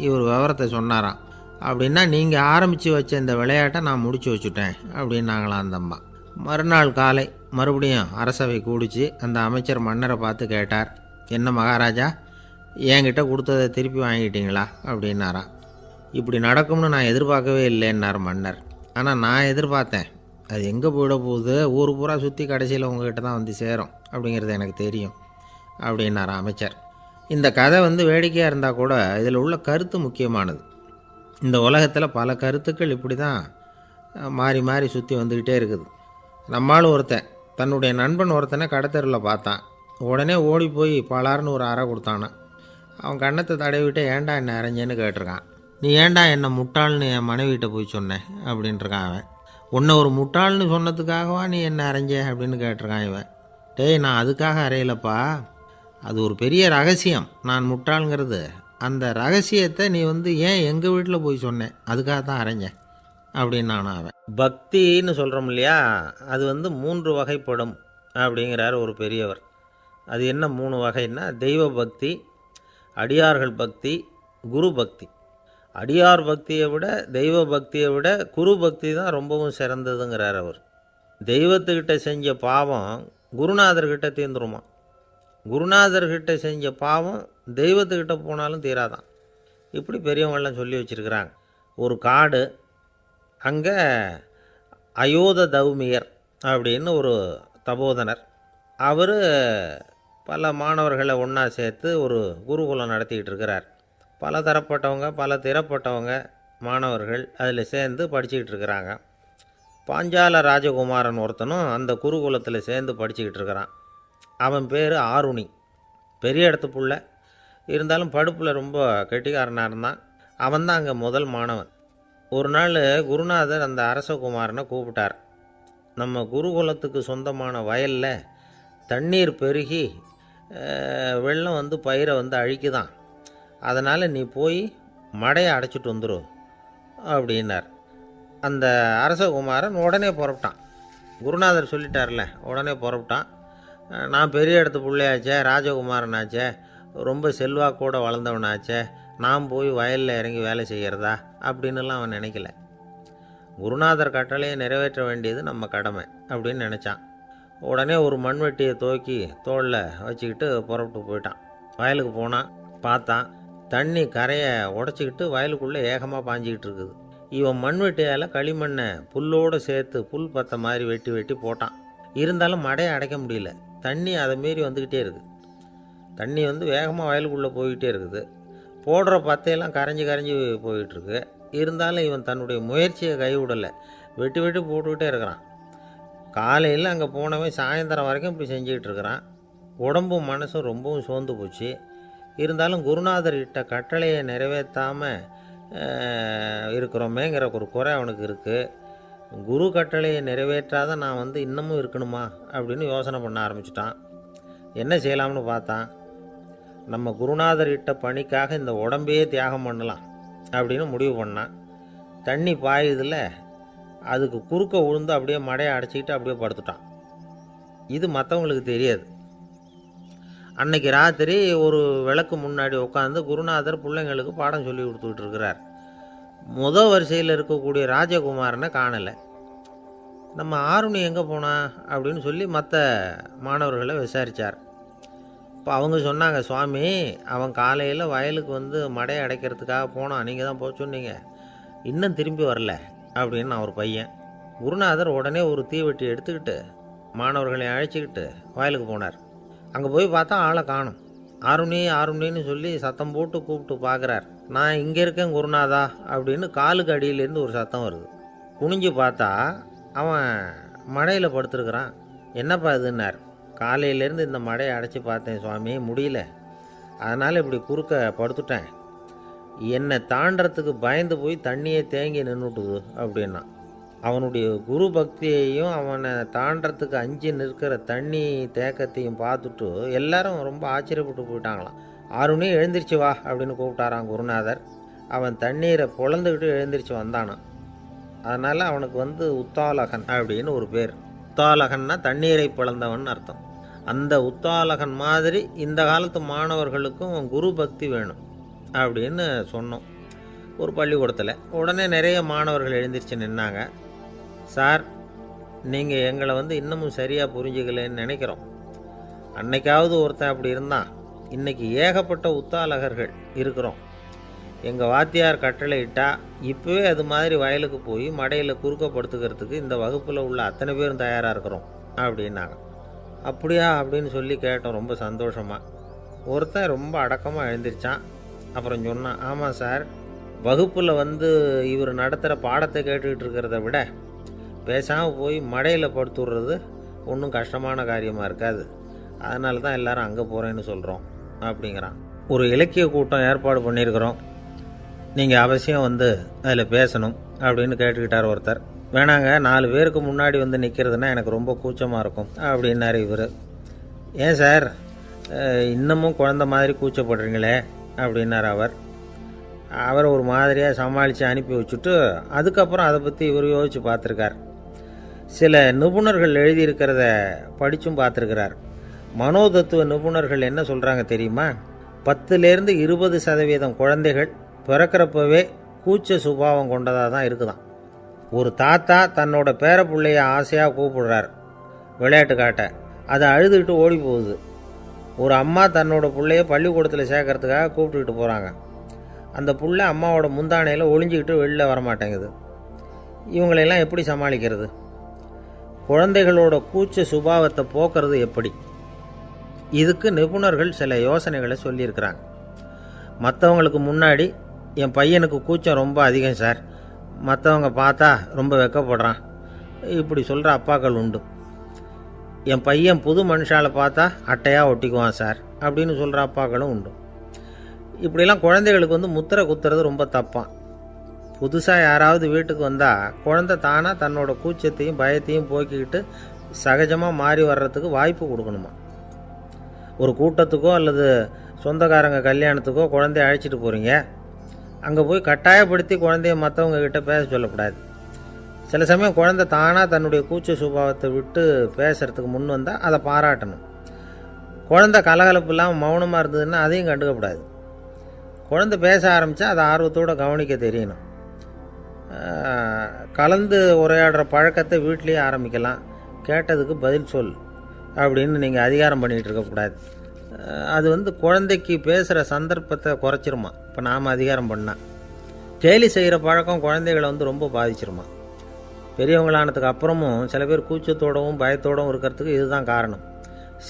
இவர் விவரத்தை சொன்னாராம். அப்படின்னா நீங்கள் ஆரம்பித்து வச்ச இந்த விளையாட்டை நான் முடிச்சு வச்சுட்டேன் அப்படின்னாங்களாம் அந்த அம்மா. மறுநாள் காலை மறுபடியும் அரசவை கூடிச்சு அந்த அமைச்சர் மன்னரை பார்த்து கேட்டார், என்ன மகாராஜா, என்கிட்ட கொடுத்ததை திருப்பி வாங்கிட்டீங்களா அப்படின்னாராம். இப்படி நடக்கும்னு நான் எதிர்பார்க்கவே இல்லைன்னார் மன்னர். ஆனால் நான் எதிர்பார்த்தேன், அது எங்கே போயிட போகுது, ஊர் பூரா சுற்றி கடைசியில் உங்ககிட்ட தான் வந்து சேரும் அப்படிங்கிறது எனக்கு தெரியும் அப்படின்னாராம் அமைச்சர். இந்த கதை வேடிக்கையாக இருந்தால் கூட இதில் உள்ள கருத்து முக்கியமானது. இந்த உலகத்தில் பல கருத்துக்கள் இப்படி தான் மாறி மாறி சுற்றி வந்துக்கிட்டே இருக்குது. நம்மளும் ஒருத்தன் தன்னுடைய நண்பன் ஒருத்தனை கடத்தெருவில் பார்த்தான். உடனே ஓடி போய் பலார்னு ஒரு அறை கொடுத்தானா. அவன் கண்ணத்தை தடவிட்டு ஏன்டா என்ன அரைஞ்சேன்னு கேட்டிருக்கான். நீ ஏன்டா என்ன முட்டாள்னு என் மனைவிட்ட போய் சொன்னேன் அப்படின்ட்டுருக்கான் அவன். உன்னை ஒரு முட்டாள்னு சொன்னதுக்காகவா நீ என்ன அரைஞ்ச அப்படின்னு கேட்டிருக்கான் இவன். டேய், நான் அதுக்காக அறையலப்பா, அது ஒரு பெரிய ரகசியம் நான் முட்டாளுங்கிறது. அந்த ரகசியத்தை நீ ஏன் எங்கள் வீட்டில் போய் சொன்னேன், அதுக்காக தான் அரைஞ்சேன் அப்படின்னு நானும் அவன். பக்தின்னு சொல்கிறோம் இல்லையா, அது 3 வகைப்படும் அப்படிங்கிறார் ஒரு பெரியவர். அது என்ன 3 வகைன்னா, தெய்வ பக்தி, அடியார்கள் பக்தி, குரு பக்தி. அடியார் பக்தியை விட தெய்வ பக்தியை விட குரு பக்தி தான் ரொம்பவும் சிறந்ததுங்கிறார் அவர். தெய்வத்துக்கிட்ட செஞ்ச பாவம் குருநாதர்கிட்ட தீர்ந்துருமா. குருநாதர்கிட்ட செஞ்ச பாவம் தெய்வத்துக்கிட்ட போனாலும் தீராதான். இப்படி பெரியவங்களாம் சொல்லி வச்சுருக்கிறாங்க. ஒரு காடு, அங்கே அயோத தௌமியர் அப்படின்னு ஒரு தபோதனர். அவர் பல மாணவர்களை ஒன்றா சேர்த்து ஒரு குருகுலம் நடத்திக்கிட்டு இருக்கிறார். பல தரப்பட்டவங்க பல திறப்பட்டவங்க மாணவர்கள் அதில் சேர்ந்து படிச்சுக்கிட்டு இருக்கிறாங்க. பாஞ்சால ராஜகுமாரன் ஒருத்தனும் அந்த குருகுலத்தில் சேர்ந்து படிச்சுக்கிட்டு இருக்கிறான். அவன் பேர் ஆருணி. பெரிய இடத்து புள்ள, இருந்தாலும் படுப்பில் ரொம்ப கெட்டிக்காரனாக இருந்தான். அவன் தான் அங்கே முதல் மாணவன். ஒரு நாள் குருநாதர் அந்த அரசகுமாரனை கூப்பிட்டார். நம்ம குருகுலத்துக்கு சொந்தமான வயலில் தண்ணீர் பெருகி வெள்ளம் பயிரை அழிக்குதான், அதனால் நீ போய் மடையை அடைச்சிட்டு வந்துரு அப்படின்னார். அந்த அரசகுமாரன் உடனே புறப்பட்டான். குருநாதர் சொல்லிட்டார்ல, உடனே புறப்பட்டான். நான் பெரிய இடத்து பிள்ளையாச்சே, ராஜகுமாரனாச்சே, ரொம்ப செல்வாக்கூட வளர்ந்தவனாச்சே, நான் போய் வயலில் இறங்கி வேலை செய்கிறதா அப்படின்னுலாம் அவன் நினைக்கல. குருநாதர் கட்டளையை நிறைவேற்ற வேண்டியது நம்ம கடமை அப்படின்னு நினச்சான். உடனே ஒரு மண்வெட்டியை தூக்கி தோளில் வச்சுக்கிட்டு புறப்பட்டு போயிட்டான். வயலுக்கு போனான். பார்த்தான், தண்ணி கரையை உடச்சிக்கிட்டு வயலுக்குள்ளே ஏகமாக பாஞ்சிக்கிட்டு இருக்குது. இவன் மண்வெட்டியால் களிமண்ணை புல்லோடு சேர்த்து புல் பற்ற மாதிரி வெட்டி வெட்டி போட்டான். இருந்தாலும் மடையை அடைக்க முடியல. தண்ணி அதை மீறி வந்துக்கிட்டே இருக்குது. தண்ணி வேகமாக வயலுக்குள்ளே போய்கிட்டே இருக்குது. போடுற பத்தையெல்லாம் கரைஞ்சி கரைஞ்சி போயிட்டுருக்கு. இருந்தாலும் இவன் தன்னுடைய முயற்சியை கைவிடலை. வெட்டி வெட்டி போட்டுக்கிட்டே இருக்கிறான். காலையில் அங்கே போனவன் சாயந்தரம் வரைக்கும் இப்படி செஞ்சுக்கிட்டு இருக்கிறான். உடம்பும் மனசும் ரொம்பவும் சோர்ந்து போச்சு. இருந்தாலும் குருநாதர் இட்ட கட்டளையை நிறைவேற்றாமல் இருக்கிறோமேங்கிற ஒரு குறை அவனுக்கு இருக்குது. குரு கட்டளையை நிறைவேற்றாத நான் இன்னமும் இருக்கணுமா அப்படின்னு யோசனை பண்ண ஆரம்பிச்சிட்டான். என்ன செய்யலாம்னு பார்த்தான். நம்ம குருநாதர் இட்ட பணிக்காக இந்த உடம்பையே தியாகம் பண்ணலாம் அப்படின்னு முடிவு பண்ணான். தண்ணி பாயுதில் அதுக்கு குறுக்க விழுந்து அப்படியே மடையை அடைச்சிக்கிட்டு அப்படியே படுத்துட்டான். இது மற்றவங்களுக்கு தெரியாது. அன்னைக்கு ராத்திரி ஒரு விளக்கு முன்னாடி உட்காந்து குருநாதர் பிள்ளைங்களுக்கு பாடம் சொல்லி கொடுத்துக்கிட்டு இருக்கிறார். முதல் வரிசையில் இருக்கக்கூடிய ராஜகுமாரனை காணலை. நம்ம ஆருணி எங்கே போனா அப்படின்னு சொல்லி மற்ற மாணவர்களை விசாரித்தார். இப்போ அவங்க சொன்னாங்க, சுவாமி, அவன் காலையில் வயலுக்கு மடையை அடைக்கிறதுக்காக போனான், நீங்கள் தான் போக சொன்னீங்க, இன்னும் திரும்பி வரல அப்படின்னு ஒரு பையன். குருநாதர் உடனே ஒரு தீவெட்டி எடுத்துக்கிட்டு மாணவர்களை அழைச்சிக்கிட்டு வயலுக்கு போனார். அங்கே போய் பார்த்தா ஆளை காணும். ஆருணி ஆருணின்னு சொல்லி சத்தம் போட்டு கூப்பிட்டு பார்க்குறார். நான் இங்கே இருக்கேன் குருநாதா அப்படின்னு காலுக்கு அடியிலேருந்து ஒரு சத்தம் வருது. குனிஞ்சு பார்த்தா அவன் மடையில் படுத்துருக்குறான். என்னப்பா இதுன்னார். காலையிலேருந்து இந்த மடையை அடைச்சி பார்த்தேன் சுவாமி, முடியல, அதனால் இப்படி குறுக்க படுத்துட்டேன். என்னை தாண்டறதுக்கு பயந்து போய் தண்ணியை தேங்கி நின்றுட்டுது அப்படின்னா. அவனுடைய குரு பக்தியையும் அவனை தாண்டறதுக்கு அஞ்சு நிற்கிற தண்ணி தேக்கத்தையும் பார்த்துட்டு எல்லாரும் ரொம்ப ஆச்சரியப்பட்டு போயிட்டாங்களாம். ஆருணி எழுந்திரிச்சு வா அப்படின்னு கூப்பிட்டாரான் குருநாதர். அவன் தண்ணீரை பொழந்துக்கிட்டு எழுந்திரிச்சு வந்தானான். அதனால் அவனுக்கு உத்தாலகன் அப்படின்னு ஒரு பேர். உத்தாலகன்னா தண்ணீரை பிளந்தவன் அர்த்தம். அந்த உத்தாலகன் மாதிரி இந்த காலத்து மாணவர்களுக்கும் குரு பக்தி வேணும் அப்படின்னு சொன்னோம் ஒரு பள்ளிக்கூடத்தில். உடனே நிறைய மாணவர்கள் எழுந்திரிச்சு நின்னாங்க. சார், நீங்கள் எங்களை இன்னமும் சரியாக புரிஞ்சுக்கலன்னு நினைக்கிறோம். அன்னைக்காவது ஒருத்தன் அப்படி இருந்தான், இன்றைக்கி ஏகப்பட்ட உத்தாலகர்கள் இருக்கிறோம். எங்கள் வாத்தியார் கட்டளை இட்டால் இப்போவே அது மாதிரி வயலுக்கு போய் மடையில் குறுக்கப்படுத்துக்கிறதுக்கு இந்த வகுப்பில் உள்ள அத்தனை பேரும் தயாராக இருக்கிறோம் அப்படின்னாங்க. அப்படியா அப்படின்னு சொல்லி கேட்டோம் ரொம்ப சந்தோஷமாக. ஒருத்தன் ரொம்ப அடக்கமாக எழுந்திரிச்சான். அப்புறம் சொன்னான், ஆமாம் சார், வகுப்பில் இவர் நடத்துகிற பாடத்தை கேட்டுக்கிட்டு இருக்கிறத விட பேசாமல் போய் மடையில் படுத்துடுறது ஒன்றும் கஷ்டமான காரியமாக இருக்காது. அதனால தான் எல்லோரும் அங்கே போகிறேன்னு சொல்கிறோம் அப்படிங்கிறான். ஒரு இலக்கிய கூட்டம் ஏற்பாடு பண்ணியிருக்கிறோம், நீங்கள் அவசியம் அதில் பேசணும் அப்படின்னு கேட்டுக்கிட்டார் ஒருத்தர். வேணாங்க, 4 பேருக்கு முன்னாடி நிற்கிறதுனா எனக்கு ரொம்ப கூச்சமாக இருக்கும் அப்படின்னாரு இவர். ஏன் சார் இன்னமும் குழந்த மாதிரி கூச்சப்படுறீங்களே அப்படின்னார் அவர் ஒரு மாதிரியாக சமாளித்து அனுப்பி வச்சுட்டு அதுக்கப்புறம் அதை பற்றி இவர் யோசித்து பார்த்துருக்கார். சில நிபுணர்கள் எழுதியிருக்கிறத படித்தும் பார்த்துருக்கிறார். மனோதத்துவ நிபுணர்கள் என்ன சொல்கிறாங்க தெரியுமா? 10லேருந்து 20% குழந்தைகள் பிறக்கிறப்பவே கூச்ச சுபாவம் கொண்டதாக தான் இருக்குதான். ஒரு தாத்தா தன்னோட பேர பிள்ளைய ஆசையாக கூப்பிடுறார் விளையாட்டு காட்ட, அதை அழுதுகிட்டு ஓடி போகுது. ஒரு அம்மா தன்னோட பிள்ளைய பள்ளிக்கூடத்தில் சேர்க்கறதுக்காக கூப்பிட்டுக்கிட்டு போகிறாங்க. அந்த புள்ள அம்மாவோட முந்தானையில் ஒளிஞ்சிக்கிட்டு வெளில வரமாட்டேங்குது. இவங்களெல்லாம் எப்படி சமாளிக்கிறது? குழந்தைகளோட கூச்ச சுபாவத்தை போக்குறது எப்படி? இதுக்கு நிபுணர்கள் சில யோசனைகளை சொல்லியிருக்கிறாங்க. மற்றவங்களுக்கு முன்னாடி என் பையனுக்கு கூச்சம் ரொம்ப அதிகம் சார், மற்றவங்க பார்த்தா ரொம்ப வெக்கப்படுறான், இப்படி சொல்கிற அப்பாக்கள் உண்டு. என் பையன் புது மனுஷால பார்த்தா அட்டையாக ஒட்டிக்குவான் சார் அப்படின்னு சொல்கிற அப்பாக்களும் உண்டு. இப்படிலாம் குழந்தைகளுக்கு முத்திரை குத்துறது ரொம்ப தப்பான். புதுசாக யாராவது வீட்டுக்கு வந்தால் குழந்தை தானாக தன்னோட கூச்சத்தையும் பயத்தையும் போக்கிக்கிட்டு சகஜமாக மாறி வர்றதுக்கு வாய்ப்பு கொடுக்கணுமா. ஒரு கூட்டத்துக்கோ அல்லது சொந்தக்காரங்க கல்யாணத்துக்கோ குழந்தைய அழைச்சிட்டு போகிறீங்க, அங்கே போய் கட்டாயப்படுத்தி குழந்தைய மற்றவங்க கிட்ட பேச சொல்லக்கூடாது. சில சமயம் குழந்தை தானாக தன்னுடைய கூச்ச சுபாவத்தை விட்டு பேசுகிறதுக்கு முன் வந்தால் அதை பாராட்டணும். குழந்தை கலகலப்பு இல்லாமல் மௌனமாக இருந்ததுன்னா அதையும் கண்டுக்கக்கூடாது. குழந்தை பேச ஆரம்பித்தா அதை ஆர்வத்தோடு கவனிக்க தெரியணும். கலந்து உரையாடுற பழக்கத்தை வீட்லேயே ஆரம்பிக்கலாம். கேட்டதுக்கு பதில் சொல் அப்படின்னு நீங்கள் அதிகாரம் பண்ணிகிட்டு இருக்கக்கூடாது. அது குழந்தைக்கு பேசுகிற சந்தர்ப்பத்தை குறைச்சிருமா. இப்போ நாம் அதிகாரம் பண்ணால் கேலி செய்கிற பழக்கம் குழந்தைகளை ரொம்ப பாதிச்சிருமா. பெரியவங்களானதுக்கு அப்புறமும் சில பேர் கூச்சத்தோடவும் பயத்தோடவும் இருக்கிறதுக்கு இதுதான் காரணம்.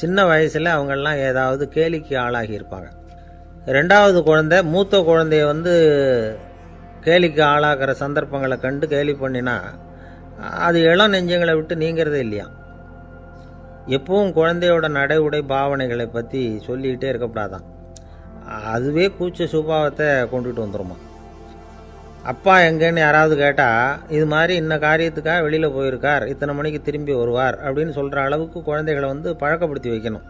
சின்ன வயசில் அவங்கெல்லாம் ஏதாவது கேலிக்கு ஆளாகி இருப்பாங்க. 2வது குழந்தை மூத்த குழந்தைய கேலிக்கு ஆளாகிற சந்தர்ப்பங்களை கண்டு கேலி பண்ணினா அது இளம் நெஞ்சங்களை விட்டு நீங்கிறதே இல்லையா. எப்பவும் குழந்தையோட நடை உடை பாவனைகளை பற்றி சொல்லிக்கிட்டே இருக்கக்கூடாதான். அதுவே கூச்ச சுபாவத்தை கொண்டுட்டு வந்துடுமா. அப்பா எங்கேன்னு யாராவது கேட்டால் இது மாதிரி இன்ன காரியத்துக்காக வெளியில் போயிருக்கார், இத்தனை மணிக்கு திரும்பி வருவார் அப்படின்னு சொல்கிற அளவுக்கு குழந்தைகளை பழக்கப்படுத்தி வைக்கணும்.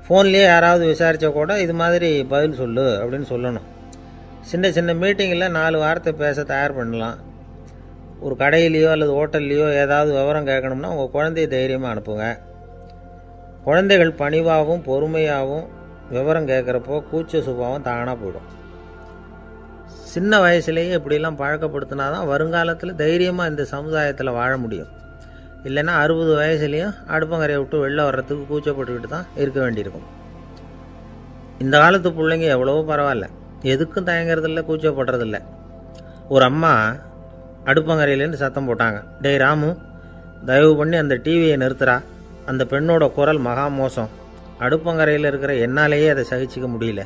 ஃபோன்லேயே யாராவது விசாரித்தா கூட இது மாதிரி பதில் சொல்லு அப்படின்னு சொல்லணும். சின்ன சின்ன மீட்டிங்கில் 4 வார்த்தை பேச தயார் பண்ணலாம். ஒரு கடையிலையோ அல்லது ஹோட்டல்லையோ ஏதாவது விவரம் கேட்கணும்னா உங்கள் குழந்தைய தைரியமாக அனுப்புங்க. குழந்தைகள் பணிவாகவும் பொறுமையாகவும் விவரம் கேட்குறப்போ கூச்ச சுபாவம் தானாக போயிடும். சின்ன வயசுலேயே இப்படிலாம் பழக்கப்படுத்தினா தான் வருங்காலத்தில் தைரியமாக இந்த சமுதாயத்தில் வாழ முடியும். இல்லைன்னா 60 வயசுலேயும் அடுப்பங்கரையை விட்டு வெளில வர்றதுக்கு கூச்சப்பட்டுக்கிட்டு தான் இருக்க வேண்டியிருக்கும். இந்த காலத்து பிள்ளைங்க எவ்வளவோ பரவாயில்ல, எதுக்கும் தயங்குறதில்ல, கூச்சப்படுறதில்ல. ஒரு அம்மா அடுப்பங்கரையிலேருந்து சத்தம் போட்டாங்க, டேய் ராமு, தயவு பண்ணி அந்த டிவியை நிறுத்துறா, அந்த பெண்ணோட குரல் மகா மோசம், அடுப்பங்கரையில் இருக்கிற என்னாலேயே அதை சகிச்சிக்க முடியல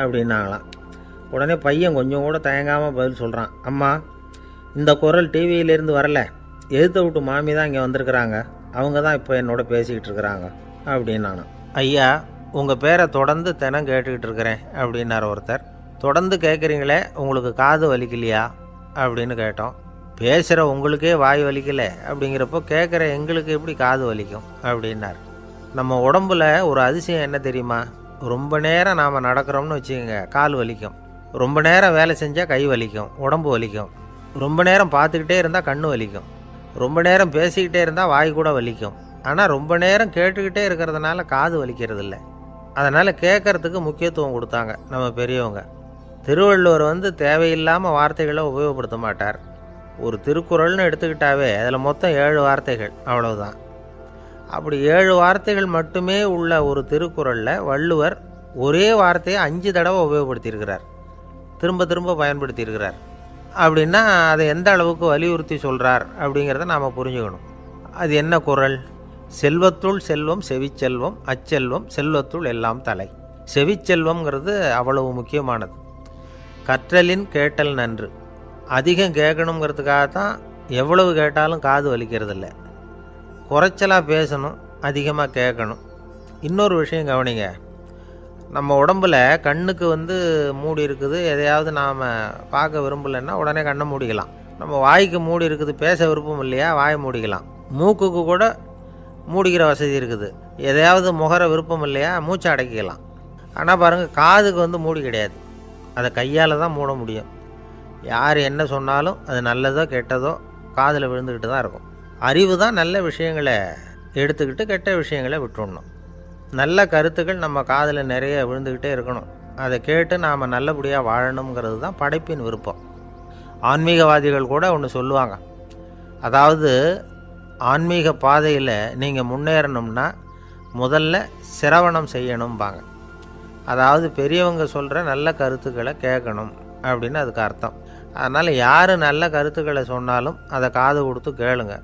அப்படின்னாங்களாம். உடனே பையன் கொஞ்சம் கூட தயங்காமல் பதில் சொல்கிறான், அம்மா, இந்த குரல் டிவியிலேருந்து வரல, எதிர்த்த விட்டு மாமி தான் இங்கே வந்திருக்கிறாங்க, அவங்க தான் இப்போ என்னோட பேசிக்கிட்டு இருக்கிறாங்க அப்படின்னானா. ஐயா, உங்கள் பேரை தொடர்ந்து தினம் கேட்டுக்கிட்டு இருக்கிறேன் அப்படின்னார் ஒருத்தர். தொடர்ந்து கேட்குறீங்களே, உங்களுக்கு காது வலிக்கலையா அப்படின்னு கேட்டோம். பேசுகிற உங்களுக்கே வாய் வலிக்கலை அப்படிங்கிறப்போ கேட்குற எங்களுக்கு எப்படி காது வலிக்கும் அப்படின்னார். நம்ம உடம்புல ஒரு அதிசயம் என்ன தெரியுமா? ரொம்ப நேரம் நாம் நடக்கிறோம்னு வச்சுக்கோங்க, கால் வலிக்கும். ரொம்ப நேரம் வேலை செஞ்சால் கை வலிக்கும், உடம்பு வலிக்கும். ரொம்ப நேரம் பார்த்துக்கிட்டே இருந்தால் கண்ணு வலிக்கும். ரொம்ப நேரம் பேசிக்கிட்டே இருந்தால் வாய் கூட வலிக்கும். ஆனால் ரொம்ப நேரம் கேட்டுக்கிட்டே இருக்கிறதுனால காது வலிக்கிறது இல்லை. அதனால் கேட்கறதுக்கு முக்கியத்துவம் கொடுத்தாங்க நம்ம பெரியவங்க. திருவள்ளுவர் தேவையில்லாமல் வார்த்தைகளை உபயோகப்படுத்த மாட்டார். ஒரு திருக்குறள்னு எடுத்துக்கிட்டாவே அதில் மொத்தம் 7 வார்த்தைகள், அவ்வளவுதான். அப்படி 7 வார்த்தைகள் மட்டுமே உள்ள ஒரு திருக்குறளில் வள்ளுவர் ஒரே வார்த்தையை 5 தடவை உபயோகப்படுத்தியிருக்கிறார், திரும்ப திரும்ப பயன்படுத்தியிருக்கிறார். அப்படின்னா அதை எந்த அளவுக்கு வலியுறுத்தி சொல்கிறார் அப்படிங்கிறத நாம் புரிஞ்சுக்கணும். அது என்ன குறள்? செல்வத்துள் செல்வம் செவிச்செல்வம், அச்செல்வம் செல்வத்துள் எல்லாம் தலை. செவிச்செல்வம்ங்கிறது அவ்வளவு முக்கியமானது. கற்றலின் கேட்டல் நன்று. அதிகம் கேட்கணுங்கிறதுக்காக தான் எவ்வளவு கேட்டாலும் காது வலிக்கிறதில்ல. குறைச்சலாக பேசணும், அதிகமாக கேட்கணும். இன்னொரு விஷயம் கவனிங்க, நம்ம உடம்பில் கண்ணுக்கு மூடி இருக்குது, எதையாவது நாம் பார்க்க விரும்பலைன்னா உடனே கண்ணை மூடிக்கலாம். நம்ம வாய்க்கு மூடி இருக்குது, பேச விருப்பம் இல்லையா, வாயை மூடிக்கலாம். மூக்குக்கு கூட மூடிக்கிற வசதி இருக்குது, எதையாவது முகர விருப்பம் இல்லையா, மூச்சை அடக்கிக்கலாம். ஆனால் பாருங்கள், காதுக்கு மூடி கிடையாது, அதை கையால் தான் மூட முடியும். யார் என்ன சொன்னாலும் அது நல்லதோ கெட்டதோ காதில் விழுந்துக்கிட்டு தான் இருக்கும். அறிவு தான் நல்ல விஷயங்களை எடுத்துக்கிட்டு கெட்ட விஷயங்களை விட்டுடணும். நல்ல கருத்துக்கள் நம்ம காதில் நிறைய விழுந்துக்கிட்டே இருக்கணும். அதை கேட்டு நாம் நல்லபடியாக வாழணுங்கிறது தான் படைப்பின் விருப்பம். ஆன்மீகவாதிகள் கூட ஒன்று சொல்லுவாங்க, அதாவது ஆன்மீக பாதையில் நீங்கள் முன்னேறணும்னா முதல்ல சிரவணம் செய்யணும்பாங்க. அதாவது பெரியவங்க சொல்கிற நல்ல கருத்துக்களை கேட்கணும் அப்படின்னு அதுக்கு அர்த்தம். அதனால் யார் நல்ல கருத்துக்களை சொன்னாலும் அதை காது கொடுத்து கேளுங்க.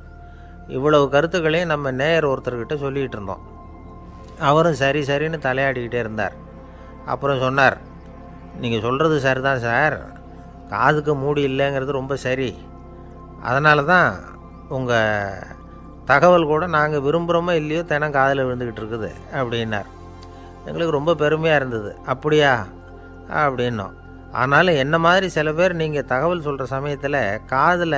இவ்வளவு கருத்துக்களையும் நம்ம நேயர் ஒருத்தர்கிட்ட சொல்லிகிட்டு இருந்தோம். அவரும் சரி சரின்னு தலையாடிக்கிட்டே இருந்தார். அப்புறம் சொன்னார், நீங்கள் சொல்கிறது சரிதான் சார், காதுக்கு மூடி இல்லைங்கிறது ரொம்ப சரி. அதனால தான் உங்கள் தகவல் கூட நாங்கள் விரும்புகிறோமோ இல்லையோ தினம் காதில் விழுந்துக்கிட்டு இருக்குது அப்படின்னார். எங்களுக்கு ரொம்ப பெருமையாக இருந்தது. அப்படியா அப்படின்னோம். ஆனாலும் என்ன மாதிரி சில பேர் நீங்கள் தகவல் சொல்கிற சமயத்தில் காதில்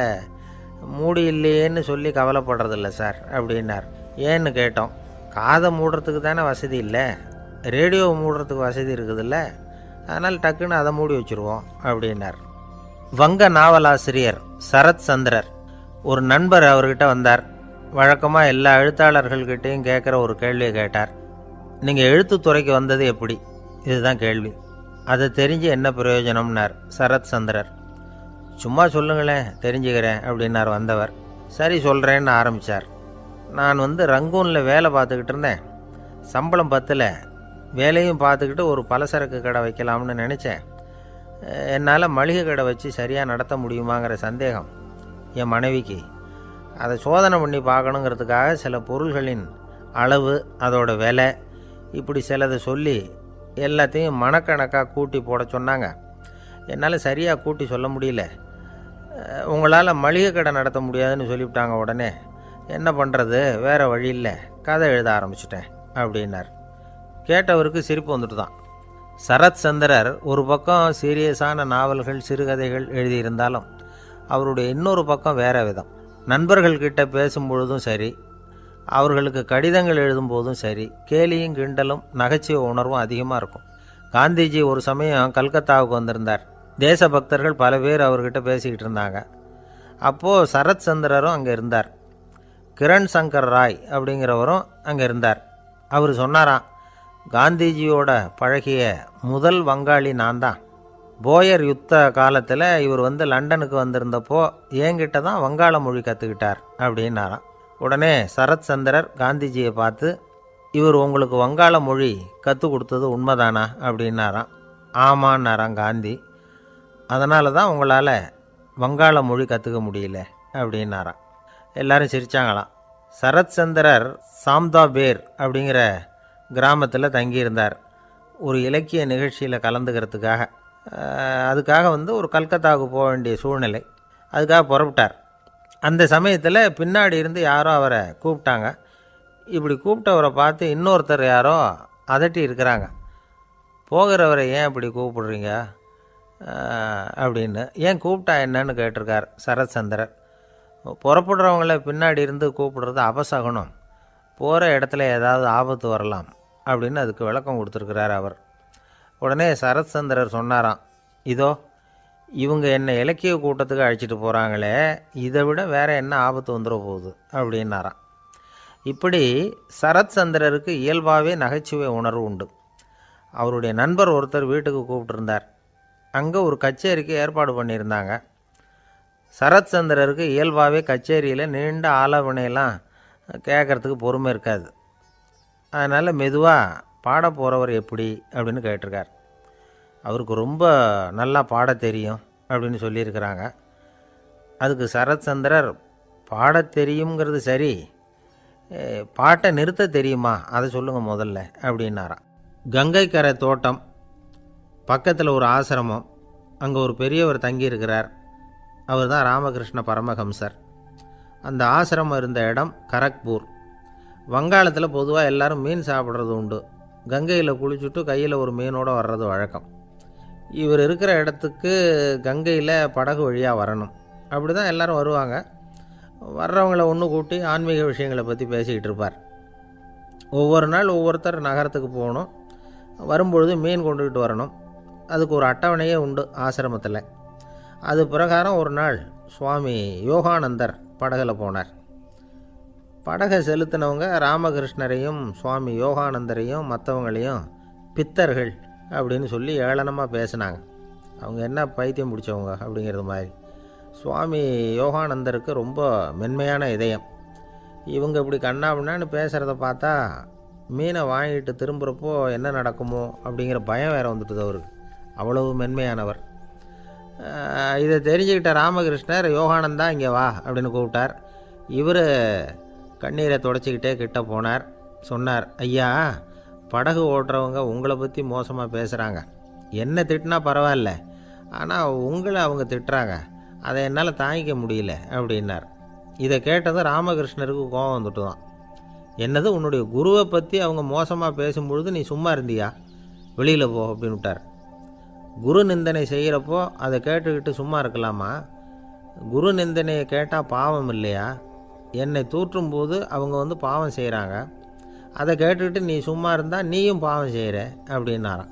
மூடி இல்லையேன்னு சொல்லி கவலைப்படுறதில்ல சார் அப்படின்னார். ஏன்னு கேட்டோம். காதை மூடுறதுக்கு தானே வசதி இல்லை, ரேடியோவை மூடுறதுக்கு வசதி இருக்குதுல்ல, அதனால் டக்குன்னு அதை மூடி வச்சுருவோம் அப்படின்னார். வங்க நாவலாசிரியர் சரத் சந்திரர் ஒரு நண்பர் அவர்கிட்ட வந்தார். வழக்கமாக எல்லா எழுத்தாளர்கள்கிட்டையும் கேட்குற ஒரு கேள்வியை கேட்டார். நீங்கள் எழுத்துத்துறைக்கு வந்தது எப்படி? இதுதான் கேள்வி. அதை தெரிஞ்சு என்ன பிரயோஜனம்னார் சரத் சந்திரர். சும்மா சொல்லுங்களேன், தெரிஞ்சுக்கிறேன் அப்படின்னார் வந்தவர். சரி சொல்கிறேன்னு ஆரம்பித்தார். நான் ரங்கூனில் வேலை பார்த்துக்கிட்டு இருந்தேன். சம்பளம் பத்தில், வேலையும் பார்த்துக்கிட்டு ஒரு பலசரக்கு கடை வைக்கலாம்னு நினச்சேன். என்னால் மளிகை கடை வச்சு சரியாக நடத்த முடியுமாங்கிற சந்தேகம் என் மனைவிக்கு. அதை சோதனை பண்ணி பார்க்கணுங்கிறதுக்காக சில பொருள்களின் அளவு, அதோட விலை, இப்படி சிலதை சொல்லி எல்லாத்தையும் மனக்கணக்காக கூட்டி போட சொன்னாங்க. என்னால் சரியாக கூட்டி சொல்ல முடியல. உங்களால் மளிகை கடை நடத்த முடியாதுன்னு சொல்லிவிட்டாங்க. உடனே என்ன பண்ணுறது, வேறு வழி இல்லை, கதை எழுத ஆரம்பிச்சிட்டேன் அப்படின்னார். கேட்டவருக்கு சிரிப்பு வந்துட்டு தான். சரத் சந்திரர் ஒரு பக்கம் சீரியஸான நாவல்கள், சிறுகதைகள் எழுதியிருந்தாலும் அவருடைய இன்னொரு பக்கம் வேறு விதம். நண்பர்கள்கிட்ட பேசும்பொழுதும் சரி, அவர்களுக்கு கடிதங்கள் எழுதும்போதும் சரி, கேலியும் கிண்டலும் நகைச்சுவை உணர்வும் அதிகமாக இருக்கும். காந்திஜி ஒரு சமயம் கல்கத்தாவுக்கு வந்திருந்தார். தேசபக்தர்கள் பல பேர் அவர்கிட்ட பேசிக்கிட்டு இருந்தாங்க. அப்போது சரத் சந்திரரும் அங்கே இருந்தார். கிரண் சங்கர் ராய் அப்படிங்கிறவரும் அங்கே இருந்தார். அவர் சொன்னாராம், காந்திஜியோட பழகிய முதல் வங்காளி நான் தான். போயர் யுத்த காலத்தில் இவர் லண்டனுக்கு வந்திருந்தப்போ என்கிட்ட தான் வங்காள மொழி கற்றுக்கிட்டார் அப்படின்னாராம். உடனே சரத் சந்திரர் காந்திஜியை பார்த்து, இவர் உங்களுக்கு வங்காள மொழி கற்றுக் கொடுத்தது உண்மைதானா அப்படின்னாராம். ஆமான்னாராம் காந்தி. அதனால தான் உங்களால் வங்காள மொழி கற்றுக்க முடியல அப்படின்னாராம். எல்லாரும் சிரித்தாங்களாம். சரத் சந்திரர் சாம்தாபேர் அப்படிங்கிற கிராமத்தில் தங்கியிருந்தார். ஒரு இலக்கிய நிகழ்ச்சியில் கலந்துக்கிறதுக்காக. அதுக்காக ஒரு கல்கத்தாவுக்கு போக வேண்டிய சூழ்நிலை. அதுக்காக புறப்பட்டார். அந்த சமயத்தில் பின்னாடி இருந்து யாரோ அவரை கூப்பிட்டாங்க. இப்படி கூப்பிட்டவரை பார்த்து இன்னொருத்தர் யாரோ அதட்டி இருக்கிறாங்க. போகிறவரை ஏன் இப்படி கூப்பிடுறீங்க அப்படின்னு. ஏன் கூப்பிட்டா என்னன்னு கேட்டிருக்கார் சரத் சந்திரர். புறப்படுறவங்கள பின்னாடி இருந்து கூப்பிடுறது அபசகுனம், போகிற இடத்துல ஏதாவது ஆபத்து வரலாம் அப்படின்னு அதுக்கு விளக்கம் கொடுத்துருக்கிறார் அவர். உடனே சரத் சந்திரர் சொன்னாராம், இதோ இவங்க என்னை இலக்கிய கூட்டத்துக்கு அழைச்சிட்டு போகிறாங்களே, இதை விட வேறு என்ன ஆபத்து வந்துட போகுது அப்படின்னாராம். இப்படி சரத் சந்திரருக்கு இயல்பாகவே நகைச்சுவை உணர்வு உண்டு. அவருடைய நண்பர் ஒருத்தர் வீட்டுக்கு கூப்பிட்டுருந்தார். அங்கே ஒரு கச்சேரிக்கு ஏற்பாடு பண்ணியிருந்தாங்க. சரத் சந்திரருக்கு இயல்பாகவே கச்சேரியில் நீண்ட ஆலோசனையெல்லாம் கேட்குறதுக்கு பொறுமை இருக்காது. அதனால் மெதுவாக பாட போகிறவர் எப்படி அப்படின்னு கேட்டிருக்கார். அவருக்கு ரொம்ப நல்லா பாட தெரியும் அப்படின்னு சொல்லியிருக்கிறாங்க. அதுக்கு சரத் சந்திரர், பாட தெரியுங்கிறது சரி, பாட்டை நிறுத்த தெரியுமா அதை சொல்லுங்கள் முதல்ல அப்படின்னாராம். கங்கைக்கரை தோட்டம், பக்கத்தில் ஒரு ஆசிரமம், அங்கே ஒரு பெரியவர் தங்கியிருக்கிறார். அவர் தான் ராமகிருஷ்ண பரமஹம்சர். அந்த ஆசிரமம் இருந்த இடம் கரக்பூர். வங்காளத்தில் பொதுவாக எல்லோரும் மீன் சாப்பிட்றது உண்டு. கங்கையில் குளிச்சுட்டு கையில் ஒரு மீனோடு வர்றது வழக்கம். இவர் இருக்கிற இடத்துக்கு கங்கையில் படகு வழியாக வரணும். அப்படி தான் எல்லோரும் வருவாங்க. வர்றவங்களை ஒன்று கூட்டி ஆன்மீக விஷயங்களை பற்றி பேசிக்கிட்டு இருப்பார். ஒவ்வொரு நாள் ஒவ்வொருத்தர் நகரத்துக்கு போகணும். வரும்பொழுது மீன் கொண்டுக்கிட்டு வரணும். அதுக்கு ஒரு அட்டவணையே உண்டு ஆசிரமத்தில். அது பிரகாரம் ஒரு நாள் சுவாமி யோகானந்தர் படகில் போனார். படகை செலுத்தினவங்க ராமகிருஷ்ணரையும் சுவாமி யோகானந்தரையும் மற்றவங்களையும் பித்தர்கள் அப்படின்னு சொல்லி ஏளனமாக பேசினாங்க. அவங்க என்ன பைத்தியம் பிடிச்சவங்க அப்படிங்கிறது மாதிரி. சுவாமி யோகானந்தருக்கு ரொம்ப மென்மையான இதயம். இவங்க இப்படி கண்ணாபின்னான்னு பேசுகிறத பார்த்தா மீனை வாங்கிட்டு திரும்புகிறப்போ என்ன நடக்குமோ அப்படிங்கிற பயம் வேறு வந்துட்டுது அவருக்கு. அவ்வளவு மென்மையானவர். இதை தெரிஞ்சுக்கிட்ட ராமகிருஷ்ணர், யோகானந்தா இங்கே வா அப்படின்னு கூப்பிட்டார். இவர் கண்ணீரை தொடச்சிக்கிட்டே கிட்ட போனார். சொன்னார், ஐயா, படகு ஓட்டுறவங்க உங்களை பற்றி மோசமாக பேசுகிறாங்க. என்ன திட்டினா பரவாயில்ல, ஆனால் உங்களை அவங்க திட்டுறாங்க. அதை என்னால் தாங்கிக்க முடியல அப்படின்னார். இதை கேட்டதும் ராமகிருஷ்ணருக்கு கோபம் வந்துட்டு தான். என்னது, உன்னுடைய குருவை பற்றி அவங்க மோசமாக பேசும்பொழுது நீ சும்மா இருந்தியா? வெளியில் போ அப்படின்னு விட்டார். குரு நிந்தனை செய்கிறப்போ அதை கேட்டுக்கிட்டு சும்மா இருக்கலாமா? குரு நிந்தனையை கேட்டால் பாவம் இல்லையா? என்னை தூற்றும் போது அவங்க பாவம் செய்கிறாங்க. அதை கேட்டுக்கிட்டு நீ சும்மா இருந்தால் நீயும் பாவம் செய்கிற அப்படின்னாராம்.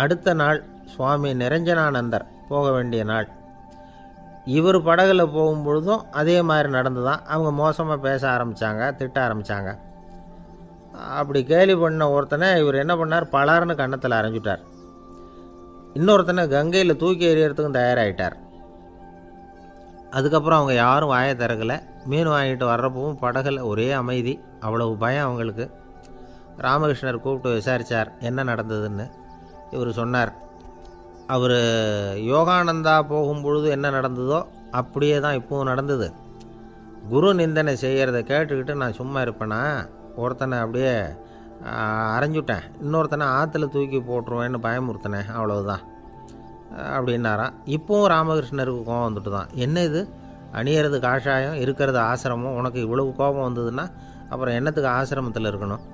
அடுத்த நாள் சுவாமி நிரஞ்சனானந்தர் போக வேண்டிய நாள். இவர் படகுல போகும்பொழுதும் அதே மாதிரி நடந்து தான். அவங்க மோசமாக பேச ஆரம்பித்தாங்க, திட்ட ஆரம்பித்தாங்க. அப்படி கேலி பண்ண ஒருத்தனை இவர் என்ன பண்ணார், பலார்னு கன்னத்தில் அரைஞ்சிட்டார். இன்னொருத்தனை கங்கையில் தூக்கி எறியறதுக்கும் தயாராகிட்டார். அதுக்கப்புறம் அவங்க யாரும் வாயை திறக்கலை. மீன் வாங்கிட்டு வர்றப்பவும் படகுல ஒரே அமைதி. அவ்வளவு பயம் அவங்களுக்கு. ராமகிருஷ்ணர் கூப்பிட்டு விசாரித்தார் என்ன நடந்ததுன்னு. இவர் சொன்னார், அவர் யோகானந்தா போகும்பொழுது என்ன நடந்ததோ அப்படியே தான் இப்போவும் நடந்தது. குரு நிந்தனை செய்கிறத கேட்டுக்கிட்டு நான் சும்மா இருப்பேனா? ஒருத்தனை அப்படியே அரைஞ்சுட்டேன், இன்னொருத்தனை ஆற்றுல தூக்கி போட்டுருவேன்னு பயமுறுத்தினேன், அவ்வளவுதான் அப்படின்னாராம். இப்போவும் ராமகிருஷ்ணருக்கு கோபம் வந்துட்டு தான். என்ன இது, அணியறது காஷாயம், இருக்கிறது ஆசிரமம், உனக்கு இவ்வளவு கோபம் வந்ததுன்னா அப்புறம் என்னத்துக்கு ஆசிரமத்தில் இருக்கணும்?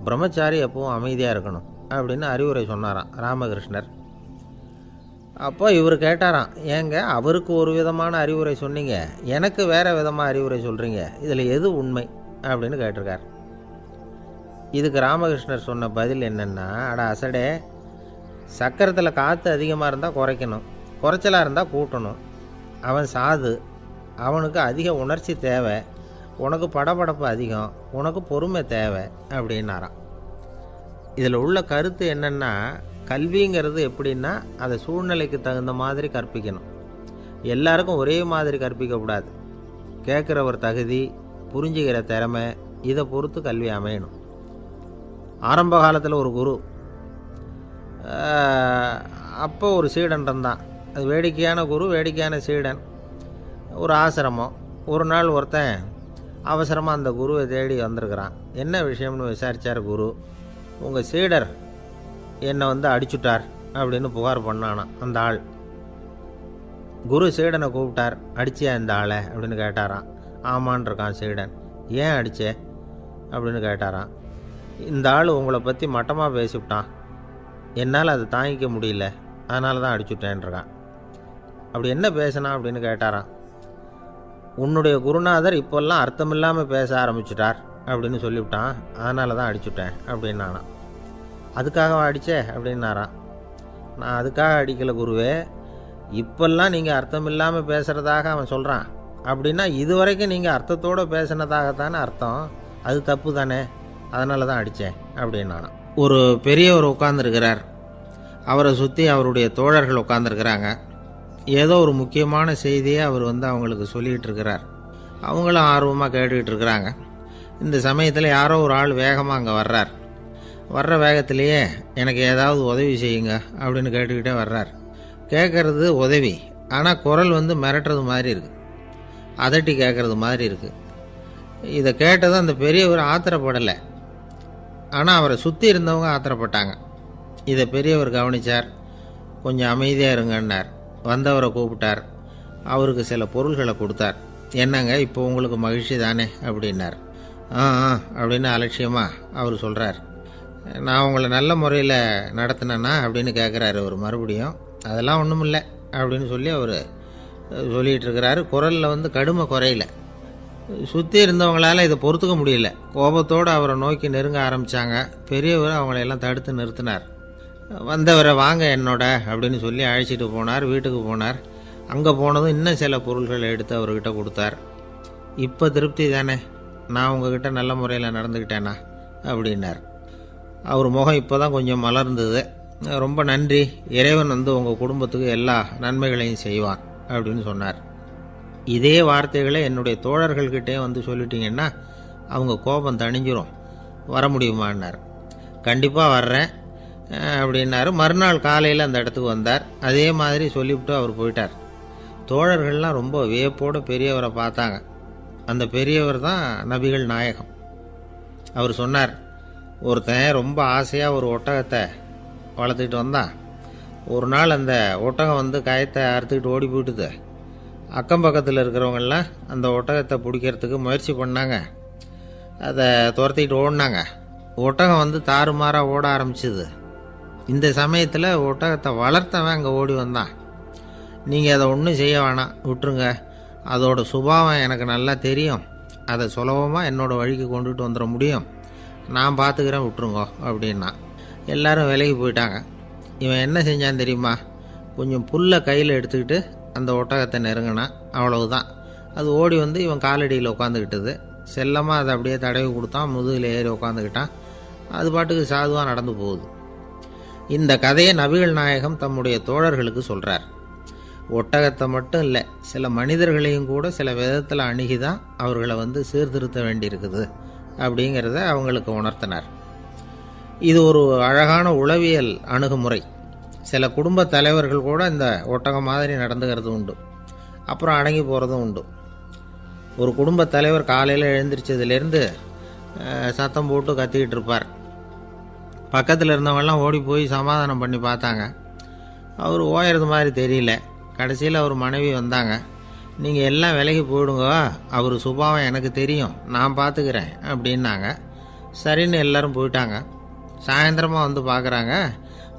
பிரம்மச்சாரி எப்பவும் அமைதியாக இருக்கணும் அப்படின்னு அறிவுரை சொன்னாராம் ராமகிருஷ்ணர். அப்போ இவர் கேட்டாராம், ஏங்க அவருக்கு ஒரு விதமான அறிவுரை சொன்னீங்க, எனக்கு வேறு விதமாக அறிவுரை சொல்கிறீங்க, இதில் எது உண்மை அப்படின்னு கேட்டிருக்கார். இதுக்கு ராமகிருஷ்ணர் சொன்ன பதில் என்னென்னா, அட அசடே, சக்கரத்தில் காற்று அதிகமாக இருந்தால் குறைக்கணும், குறைச்சலாக இருந்தால் கூட்டணும். அவன் சாது, அவனுக்கு அதிக உணர்ச்சி தேவை, உனக்கு படபடப்பு அதிகம், உனக்கு பொறுமை தேவை அப்படின்னாராம். இதில் உள்ள கருத்து என்னென்னா, கல்விங்கிறது எப்படின்னா அதை சூழ்நிலைக்கு தகுந்த மாதிரி கற்பிக்கணும். எல்லாருக்கும் ஒரே மாதிரி கற்பிக்கக்கூடாது. கேட்குறவர் தகுதி, புரிஞ்சுக்கிற திறமை, இதை பொறுத்து கல்வி அமையணும். ஆரம்ப காலத்தில் ஒரு குரு, அப்போ ஒரு சீடன் இருந்தான். அது வேடிக்கையான குரு, வேடிக்கையான சீடன். ஒரு ஆசிரமம். ஒரு நாள் ஒருத்தன் அவசரமாக அந்த குருவை தேடி வந்திருக்கிறான். என்ன விஷயம்னு விசாரித்தார் குரு. உங்கள் சீடர் என்னை அடிச்சுட்டார் அப்படின்னு புகார் பண்ணானான் அந்த ஆள். குரு சீடனை கூப்பிட்டார். அடிச்சியா இந்த ஆளை அப்படின்னு கேட்டாரான். ஆமான் இருக்கான் சீடன். ஏன் அடிச்சே அப்படின்னு கேட்டாரான். இந்த ஆள் உங்களை பற்றி மட்டமாக பேசிவிட்டான், என்னால் அதை தாங்கிக்க முடியல, அதனால தான் அடிச்சுட்டேன்ருக்கான். அப்படி என்ன பேசினா அப்படின்னு கேட்டாரான். உன்னுடைய குருநாதர் இப்போல்லாம் அர்த்தமில்லாமல் பேச ஆரம்பிச்சுட்டார் அப்படின்னு சொல்லிவிட்டான், அதனால தான் அடிச்சுட்டேன் அப்படின்னானான். அதுக்காக அடித்தே அப்படின்னாரான். நான் அதுக்காக அடிக்கலை குருவே, இப்போல்லாம் நீங்கள் அர்த்தமில்லாமல் பேசுகிறதாக அவன் சொல்கிறான், அப்படின்னா இதுவரைக்கும் நீங்கள் அர்த்தத்தோடு பேசினதாகத்தானே அர்த்தம், அது தப்பு தானே, அதனால தான் அடித்தேன் அப்படின்னானான். ஒரு பெரியவர் உட்கார்ந்துருக்கிறார். அவரை சுற்றி அவருடைய தோழர்கள் உட்கார்ந்துருக்கிறாங்க. ஏதோ ஒரு முக்கியமான செய்தியை அவர் அவங்களுக்கு சொல்லிகிட்டு இருக்கிறார். அவங்களும் ஆர்வமாக கேட்டுக்கிட்டு இருக்கிறாங்க. இந்த சமயத்தில் யாரோ ஒரு ஆள் வேகமாக அங்கே வர்றார். வர்ற வேகத்திலேயே எனக்கு ஏதாவது உதவி செய்யுங்க அப்படின்னு கேட்டுக்கிட்டே வர்றார். கேட்குறது உதவி, ஆனால் குரல் மிரட்டுறது மாதிரி இருக்குது, அதட்டி கேட்குறது மாதிரி இருக்குது. இதை கேட்டதும் அந்த பெரியவர் ஆத்திரப்படலை. ஆனால் அவரை சுற்றி இருந்தவங்க ஆத்திரப்பட்டாங்க. இதை பெரியவர் கவனித்தார். கொஞ்சம் அமைதியாக இருங்கன்னார். வந்தவரை கூப்பிட்டார். அவருக்கு சில பொருள்களை கொடுத்தார். என்னங்க இப்போ உங்களுக்கு மகிழ்ச்சி தானே அப்படின்னார். ஆ அப்படின்னு அலட்சியமாக அவர் சொல்கிறார். நான் உங்களை நல்ல முறையில் நடத்தினேன்னா அப்படின்னு கேட்குறாரு அவர் மறுபடியும். அதெல்லாம் ஒன்றும் இல்லை அப்படின்னு சொல்லி அவர் சொல்லிகிட்டு இருக்கிறாரு. குரலில் கடுமை குறையில. சுற்றி இருந்தவங்களால் இதை பொறுத்துக்க முடியல. கோபத்தோடு அவரை நோக்கி நெருங்க ஆரம்பித்தாங்க. பெரியவர் அவங்களையெல்லாம் தடுத்து நிறுத்தினார். வந்தவரை வாங்க என்னோட அப்படின்னு சொல்லி அழைச்சிட்டு போனார். வீட்டுக்கு போனார். அங்கே போனதும் இன்னும் சில பொருள்களை எடுத்து அவர்கிட்ட கொடுத்தார். இப்போ திருப்தி தானே, நான் உங்ககிட்ட நல்ல முறையில் நடந்துக்கிட்டேனா அப்படின்னார். அவர் முகம் இப்போ தான் கொஞ்சம் மலர்ந்தது. ரொம்ப நன்றி, இறைவன் உங்கள் குடும்பத்துக்கு எல்லா நன்மைகளையும் செய்வான் அப்படின்னு சொன்னார். இதே வார்த்தைகளை என்னுடைய தோழர்கள்கிட்டே சொல்லிட்டீங்கன்னா அவங்க கோபம் தணிஞ்சிரும். வர முடியுமான்னார். கண்டிப்பாக வர்றேன் அப்படின்னாரு. மறுநாள் காலையில் அந்த இடத்துக்கு வந்தார். அதே மாதிரி சொல்லிவிட்டு அவர் போயிட்டார். தோழர்கள்லாம் ரொம்ப வியப்போடு பெரியவரை பார்த்தாங்க. அந்த பெரியவர் தான் நபிகள் நாயகம். அவர் சொன்னார், ஒருத்தன் ரொம்ப ஆசையாக ஒரு ஒட்டகத்தை வளர்த்துக்கிட்டு வந்தான். ஒரு நாள் அந்த ஒட்டகம் கயத்தை அறுத்துக்கிட்டு ஓடி போயிட்டுது. அக்கம் பக்கத்தில் இருக்கிறவங்கெல்லாம் அந்த ஒட்டகத்தை பிடிக்கிறதுக்கு முயற்சி பண்ணாங்க. அதை துரத்திக்கிட்டு ஓடினாங்க. ஒட்டகம் தாறுமாறாக ஓட ஆரம்பிச்சிது. இந்த சமயத்தில் ஒட்டகத்தை வளர்த்தவன் அங்கே ஓடி வந்தான். நீங்கள் அதை ஒன்றும் செய்ய வேணாம், விட்டுருங்க. அதோட சுபாவம் எனக்கு நல்லா தெரியும். அதை சுலபமாக என்னோடய வழிக்கு கொண்டுட்டு வந்துட முடியும். நான் பார்த்துக்கிறேன், விட்டுருங்கோ அப்படின்னா. எல்லாரும் விலகி போயிட்டாங்க. இவன் என்ன செஞ்சான் தெரியுமா? கொஞ்சம் புல்லை கையில் எடுத்துக்கிட்டு அந்த ஒட்டகத்தை நெருங்கினான். அவ்வளவுதான். அது ஓடி இவன் காலடியில் உட்காந்துக்கிட்டது. செல்லமாக அதை அப்படியே தடவி கொடுத்தான். முதுகில் ஏறி உட்காந்துக்கிட்டான். அது பாட்டுக்கு சாதுவாக நடந்து போகுது. இந்த கதையை நபிகள் நாயகம் தம்முடைய தோழர்களுக்கு சொல்கிறார். ஒட்டகத்தை மட்டும் இல்லை, சில மனிதர்களையும் கூட சில விதத்தில் அணுகி தான் அவர்களை சீர்திருத்த வேண்டியிருக்குது அப்படிங்கிறத அவங்களுக்கு உணர்த்தினார். இது ஒரு அழகான உளவியல் அணுகுமுறை. சில குடும்ப தலைவர்கள் கூட இந்த ஒட்டகம் மாதிரி நடந்துக்கிறது உண்டு. அப்புறம் அடங்கி போகிறதும் உண்டு. ஒரு குடும்ப தலைவர் காலையில் எழுந்திரிச்சதுலேருந்து சத்தம் போட்டு கத்திக்கிட்டு இருப்பார். பக்கத்தில் இருந்தவங்கெல்லாம் ஓடி போய் சமாதானம் பண்ணி பார்த்தாங்க. அவர் ஓயறது மாதிரி தெரியல. கடைசியில் அவர் மனைவி வந்தாங்க. நீங்கள் எல்லாம் விலகி போயிடுங்க, அவர் சுபாவம் எனக்கு தெரியும், நான் பார்த்துக்கிறேன் அப்படின்னாங்க. சரின்னு எல்லோரும் போயிட்டாங்க. சாயந்தரமாக பார்க்குறாங்க.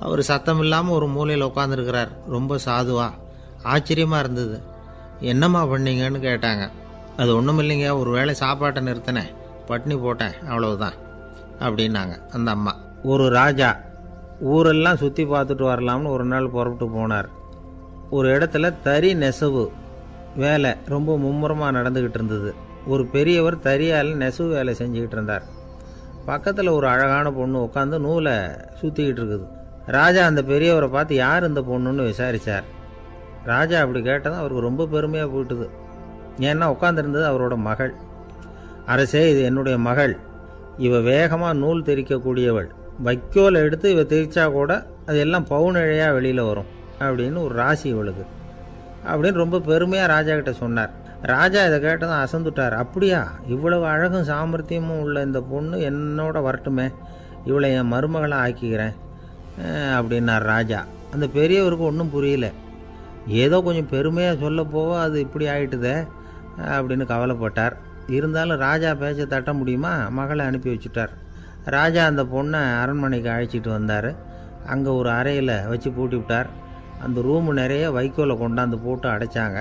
அவர் சத்தம் இல்லாமல் ஒரு மூலையில் உட்காந்துருக்கிறார். ரொம்ப சாதுவா. ஆச்சரியமாக இருந்தது. என்னம்மா பண்ணீங்கன்னு கேட்டாங்க. அது ஒன்றும் இல்லைங்க, ஒரு வேளை சாப்பாட்டை நிறுத்தினேன், பட்னி போட்டேன், அவ்வளவுதான் அப்படின்னாங்க அந்த அம்மா. ஒரு ராஜா ஊரெல்லாம் சுற்றி பார்த்துட்டு வரலாம்னு ஒரு நாள் புறப்பட்டு போனார். ஒரு இடத்துல தறி நெசவு வேலை ரொம்ப மும்முரமாக நடந்துக்கிட்டு இருந்தது. ஒரு பெரியவர் தறியால் நெசவு வேலை செஞ்சுக்கிட்டு இருந்தார். பக்கத்தில் ஒரு அழகான பொண்ணு உட்காந்து நூலை சுற்றிக்கிட்டு இருக்குது. ராஜா அந்த பெரியவரை பார்த்து யார் இந்த பொண்ணுன்னு விசாரித்தார். ராஜா அப்படி கேட்டதும் அவருக்கு ரொம்ப பெருமையாக போயிட்டுது. ஏன்னா உட்காந்துருந்தது அவரோட மகள். அரசே, இது என்னுடைய மகள். இவ வேகமாக நூல் தெரிக்கக்கூடியவள். வைக்கோலை எடுத்து இவ தெரிச்சா கூட அது எல்லாம் பவுனிழையாக வெளியில் வரும் அப்படின்னு ஒரு ராசி இவளுக்கு அப்படின்னு ரொம்ப பெருமையாக ராஜா கிட்ட சொன்னார். ராஜா இதை கேட்டதும் அசந்துட்டார். அப்படியா, இவ்வளவு அழகும் சாமர்த்தியமும் உள்ள இந்த பொண்ணு என்னோட வரட்டுமே, இவளை என் மருமகளை ஆக்கிக்கிறேன் அப்படின்னார் ராஜா. அந்த பெரியவருக்கு ஒன்றும் புரியல. ஏதோ கொஞ்சம் பெருமையாக சொல்ல போக அது இப்படி ஆகிட்டுதே அப்படின்னு கவலைப்பட்டார். இருந்தாலும் ராஜா பேச்ச தட்ட முடியுமா? மகளை அனுப்பி வச்சுட்டார். ராஜா அந்த பொண்ணை அரண்மனைக்கு அழைச்சிட்டு வந்தார். அங்கே ஒரு அறையில் வச்சு பூட்டி விட்டார். அந்த ரூமு நிறைய வைக்கோலை கொண்டாந்து போட்டு அடைச்சாங்க.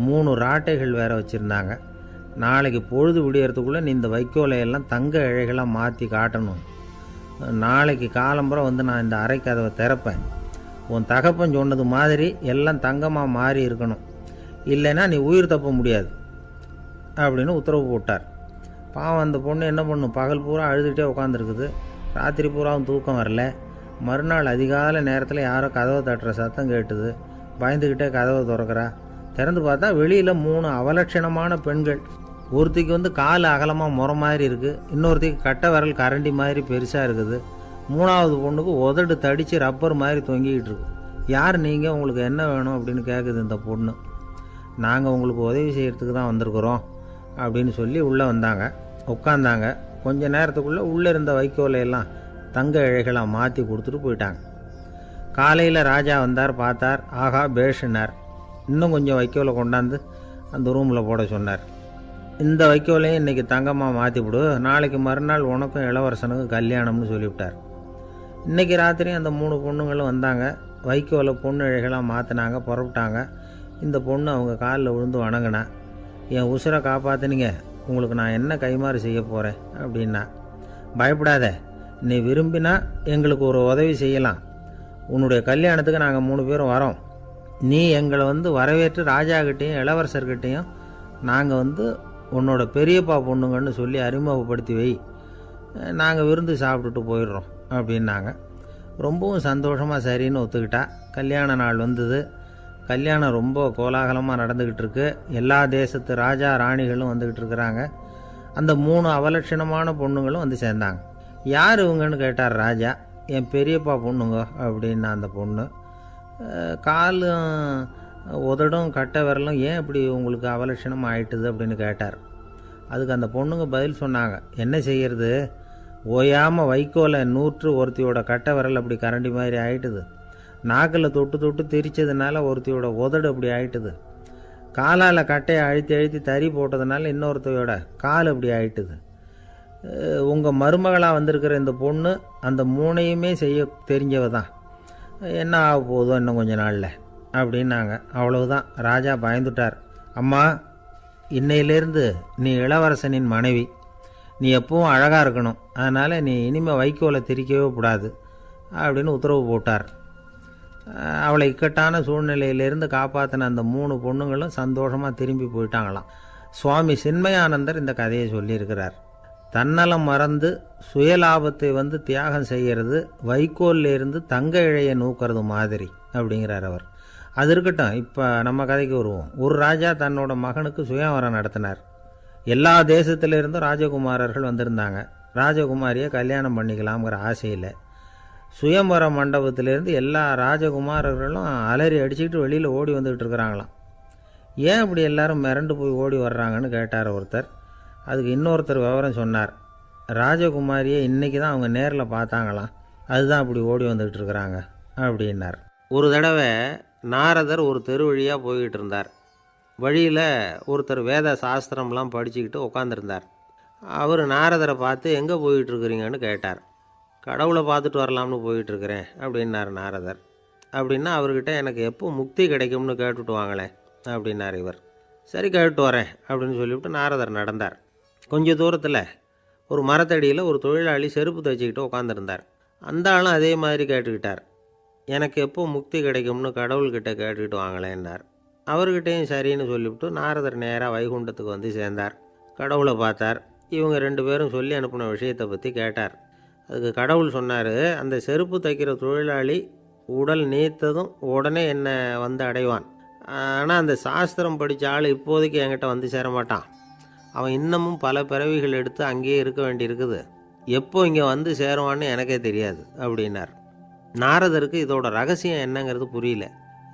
3 ராட்டைகள் வேறு வச்சுருந்தாங்க. நாளைக்கு பொழுது விடியறதுக்குள்ளே நீ இந்த வைக்கோலையெல்லாம் தங்க இழைகளாக மாற்றி காட்டணும். நாளைக்கு காலம்புறம் நான் இந்த அறை கதவை திறப்பேன். உன் தகப்பன் சொன்னது மாதிரி எல்லாம் தங்கமாக மாறி இருக்கணும், இல்லைன்னா நீ உயிர் தப்ப முடியாது அப்படின்னு உத்தரவு போட்டார். பாவம் அந்த பொண்ணு என்ன பண்ணும்? பகல் பூரா அழுதுகிட்டே உட்காந்துருக்குது. ராத்திரி பூராவும் தூக்கம் வரல. மறுநாள் அதிகாலை நேரத்தில் யாரோ கதவை தட்டுற சத்தம் கேட்டுது. பயந்துக்கிட்டே கதவை திறக்கிறா. திறந்து பார்த்தா வெளியில் 3 அவலட்சணமான பெண்கள். ஒருத்திக்கு கால் அகலமாக முறை மாதிரி இருக்குது, இன்னொருத்திக்கு கட்டை விரல் கரண்டி மாதிரி பெருசாக இருக்குது, 3ஆவது பொண்ணுக்கு உதடு தடித்து ரப்பர் மாதிரி தொங்கிக்கிட்டு இருக்கு. யார் நீங்கள், உங்களுக்கு என்ன வேணும் அப்படின்னு கேட்குது இந்த பொண்ணு. நாங்கள் உங்களுக்கு உதவி செய்கிறதுக்கு தான் வந்திருக்கிறோம் அப்படின்னு சொல்லி உள்ளே வந்தாங்க. உட்காந்தாங்க. கொஞ்ச நேரத்துக்குள்ளே உள்ளே இருந்த வைக்கோலையெல்லாம் தங்க இழைகளாக மாற்றி கொடுத்துட்டு போயிட்டாங்க. காலையில் ராஜா வந்தார், பார்த்தார். ஆகா பேஷுனார். இன்னும் கொஞ்சம் வைக்கோலை கொண்டாந்து அந்த ரூமில் போட சொன்னார். இந்த வைக்கோலையும் இன்றைக்கி தங்கமாக மாற்றிவிடு, நாளைக்கு மறுநாள் உனக்கும் இளவரசனுக்கும் கல்யாணம்னு சொல்லிவிட்டார். இன்றைக்கி ராத்திரி அந்த 3 பொண்ணுங்களும் வந்தாங்க. வைக்கோலை பொண்ணு இழைகளாக மாற்றினாங்க, புறப்பட்டாங்க. இந்த பொண்ணு அவங்க காலில் விழுந்து வணங்கினா. என் உசுரை காப்பாற்றினீங்க, உங்களுக்கு நான் என்ன கைமாறு செய்ய போகிறேன் அப்படின்னா. பயப்படாத, நீ விரும்பினா எங்களுக்கு ஒரு உதவி செய்யலாம். உன்னுடைய கல்யாணத்துக்கு நாங்கள் 3 பேரும் வரோம். நீ எங்களை வரவேற்று ராஜாக்கிட்டேயும் இளவரசர்கிட்டையும் நாங்கள் உன்னோட பெரியப்பா பொண்ணுங்கன்னு சொல்லி அறிமுகப்படுத்தி வை, நாங்கள் விருந்து சாப்பிட்டுட்டு போயிடுறோம் அப்படின்னாங்க. ரொம்பவும் சந்தோஷமாக சரின்னு ஒத்துக்கிட்டா. கல்யாண நாள் வந்தது. கல்யாணம் ரொம்ப கோலாகலமாக நடந்துக்கிட்டு இருக்கு. எல்லா தேசத்து ராஜா ராணிகளும் வந்துக்கிட்டு இருக்கிறாங்க. அந்த 3 அவலட்சணமான பொண்ணுங்களும் சேர்ந்தாங்க. யார் இவங்கன்னு கேட்டார் ராஜா. என் பெரியப்பா பொண்ணுங்க அப்படின்னா அந்த பொண்ணு. காலும் உதடும் கட்டை விரலும் ஏன் இப்படி உங்களுக்கு அவலட்சணம் ஆயிட்டுது அப்படின்னு கேட்டார். அதுக்கு அந்த பொண்ணுங்க பதில் சொன்னாங்க. என்ன செய்யறது, ஓயாமல் வைக்கோலை நூற்று ஒருத்தியோட கட்டை விரல் அப்படி கரண்டி மாதிரி ஆயிட்டுது. நாக்கில் தொட்டு தொட்டு திரிச்சதுனால ஒருத்தியோட உதடு அப்படி ஆயிட்டுது. காலால் கட்டையை அழுத்தி அழுத்தி தறி போட்டதுனால இன்னொருத்தையோட கால் அப்படி ஆயிட்டுது. உங்கள் மருமகளாக வந்திருக்கிற இந்த பொண்ணு அந்த 3ஐயுமே செய்ய தெரிஞ்சவ தான். என்ன ஆக போதோ இன்னும் கொஞ்ச நாளில் அப்படின்னாங்க. அவ்வளவுதான். ராஜா பயந்துட்டார். அம்மா, இன்னையிலேருந்து நீ இளவரசனின் மனைவி. நீ எப்பவும் அழகாக இருக்கணும். அதனால் நீ இனிமேல் வைக்கோலை திரிக்கவே கூடாது அப்படின்னு உத்தரவு போட்டார். அவளை இக்கட்டான சூழ்நிலையிலேருந்து காப்பாற்றின அந்த 3 பொண்ணுங்களும் சந்தோஷமாக திரும்பி போயிட்டாங்களாம். சுவாமி சின்மயானந்தர் இந்த கதையை சொல்லியிருக்கிறார். தன்னலம் மறந்து சுயலாபத்தை தியாகம் செய்கிறது வைக்கோல்லேருந்து தங்க இழையை நூக்கிறது மாதிரி அப்படிங்கிறார் அவர். அது இருக்கட்டும், இப்போ நம்ம கதைக்கு வருவோம். ஒரு ராஜா தன்னோட மகனுக்கு சுயவரம் நடத்தினார். எல்லா தேசத்திலிருந்தும் ராஜகுமாரர்கள் வந்திருந்தாங்க. ராஜகுமாரியை கல்யாணம் பண்ணிக்கலாம்ங்கிற ஆசையில் சுயம்பர மண்டபத்திலேருந்து எல்லா ராஜகுமாரர்களும் அலறி அடிச்சுக்கிட்டு வெளியில் ஓடி வந்துக்கிட்டு இருக்கிறாங்களாம். ஏன் அப்படி எல்லாரும் மிரண்டு போய் ஓடி வர்றாங்கன்னு கேட்டார் ஒருத்தர். அதுக்கு இன்னொருத்தர் விவரம் சொன்னார். ராஜகுமாரியை இன்றைக்கி தான் அவங்க நேரில் பார்த்தாங்களாம், அதுதான் அப்படி ஓடி வந்துக்கிட்டு இருக்கிறாங்க அப்படின்னார். ஒரு தடவை நாரதர் ஒரு தெரு வழியாக போய்கிட்டு இருந்தார். வழியில் ஒருத்தர் வேத சாஸ்திரம்லாம் படிச்சுக்கிட்டு உட்காந்துருந்தார். அவர் நாரதரை பார்த்து எங்கே போயிட்டுருக்குறீங்கன்னு கேட்டார். கடவுளை பார்த்துட்டு வரலாம்னு போயிட்டுருக்கிறேன் அப்படின்னார் நாரதர். அப்படின்னா அவர்கிட்ட எனக்கு எப்போ முக்தி கிடைக்கும்னு கேட்டுட்டு வாங்களேன் அப்படின்னார் இவர். சரி, கேட்டு வரேன் அப்படின்னு சொல்லிவிட்டு நாரதர் நடந்தார். கொஞ்சம் தூரத்தில் ஒரு மரத்தடியில் ஒரு தொழிலாளி செருப்பு தைச்சிக்கிட்டு உட்காந்துருந்தார். அந்த ஆளும் அதே மாதிரி கேட்டுக்கிட்டார். எனக்கு எப்போ முக்தி கிடைக்கும்னு கடவுள்கிட்ட கேட்டுக்கிட்டு வாங்களேன்னார். அவர்கிட்டையும் சரின்னு சொல்லிவிட்டு நாரதர் நேராக வைகுண்டத்துக்கு சேர்ந்தார். கடவுளை பார்த்தார். இவங்க 2 பேரும் சொல்லி அனுப்பின விஷயத்தை பற்றி கேட்டார். அதுக்கு கடவுள் சொன்னார், அந்த செருப்பு தைக்கிற தொழிலாளி உடல் நீத்ததும் உடனே என்னை அடைவான். ஆனால் அந்த சாஸ்திரம் படித்த ஆள் இப்போதைக்கு என்கிட்ட சேர மாட்டான். அவன் இன்னமும் பல பிறவிகள் எடுத்து அங்கேயே இருக்க வேண்டியிருக்குது. எப்போ இங்கே சேருவான்னு எனக்கே தெரியாது அப்படின்னார். நாரதருக்கு இதோட ரகசியம் என்னங்கிறது புரியல.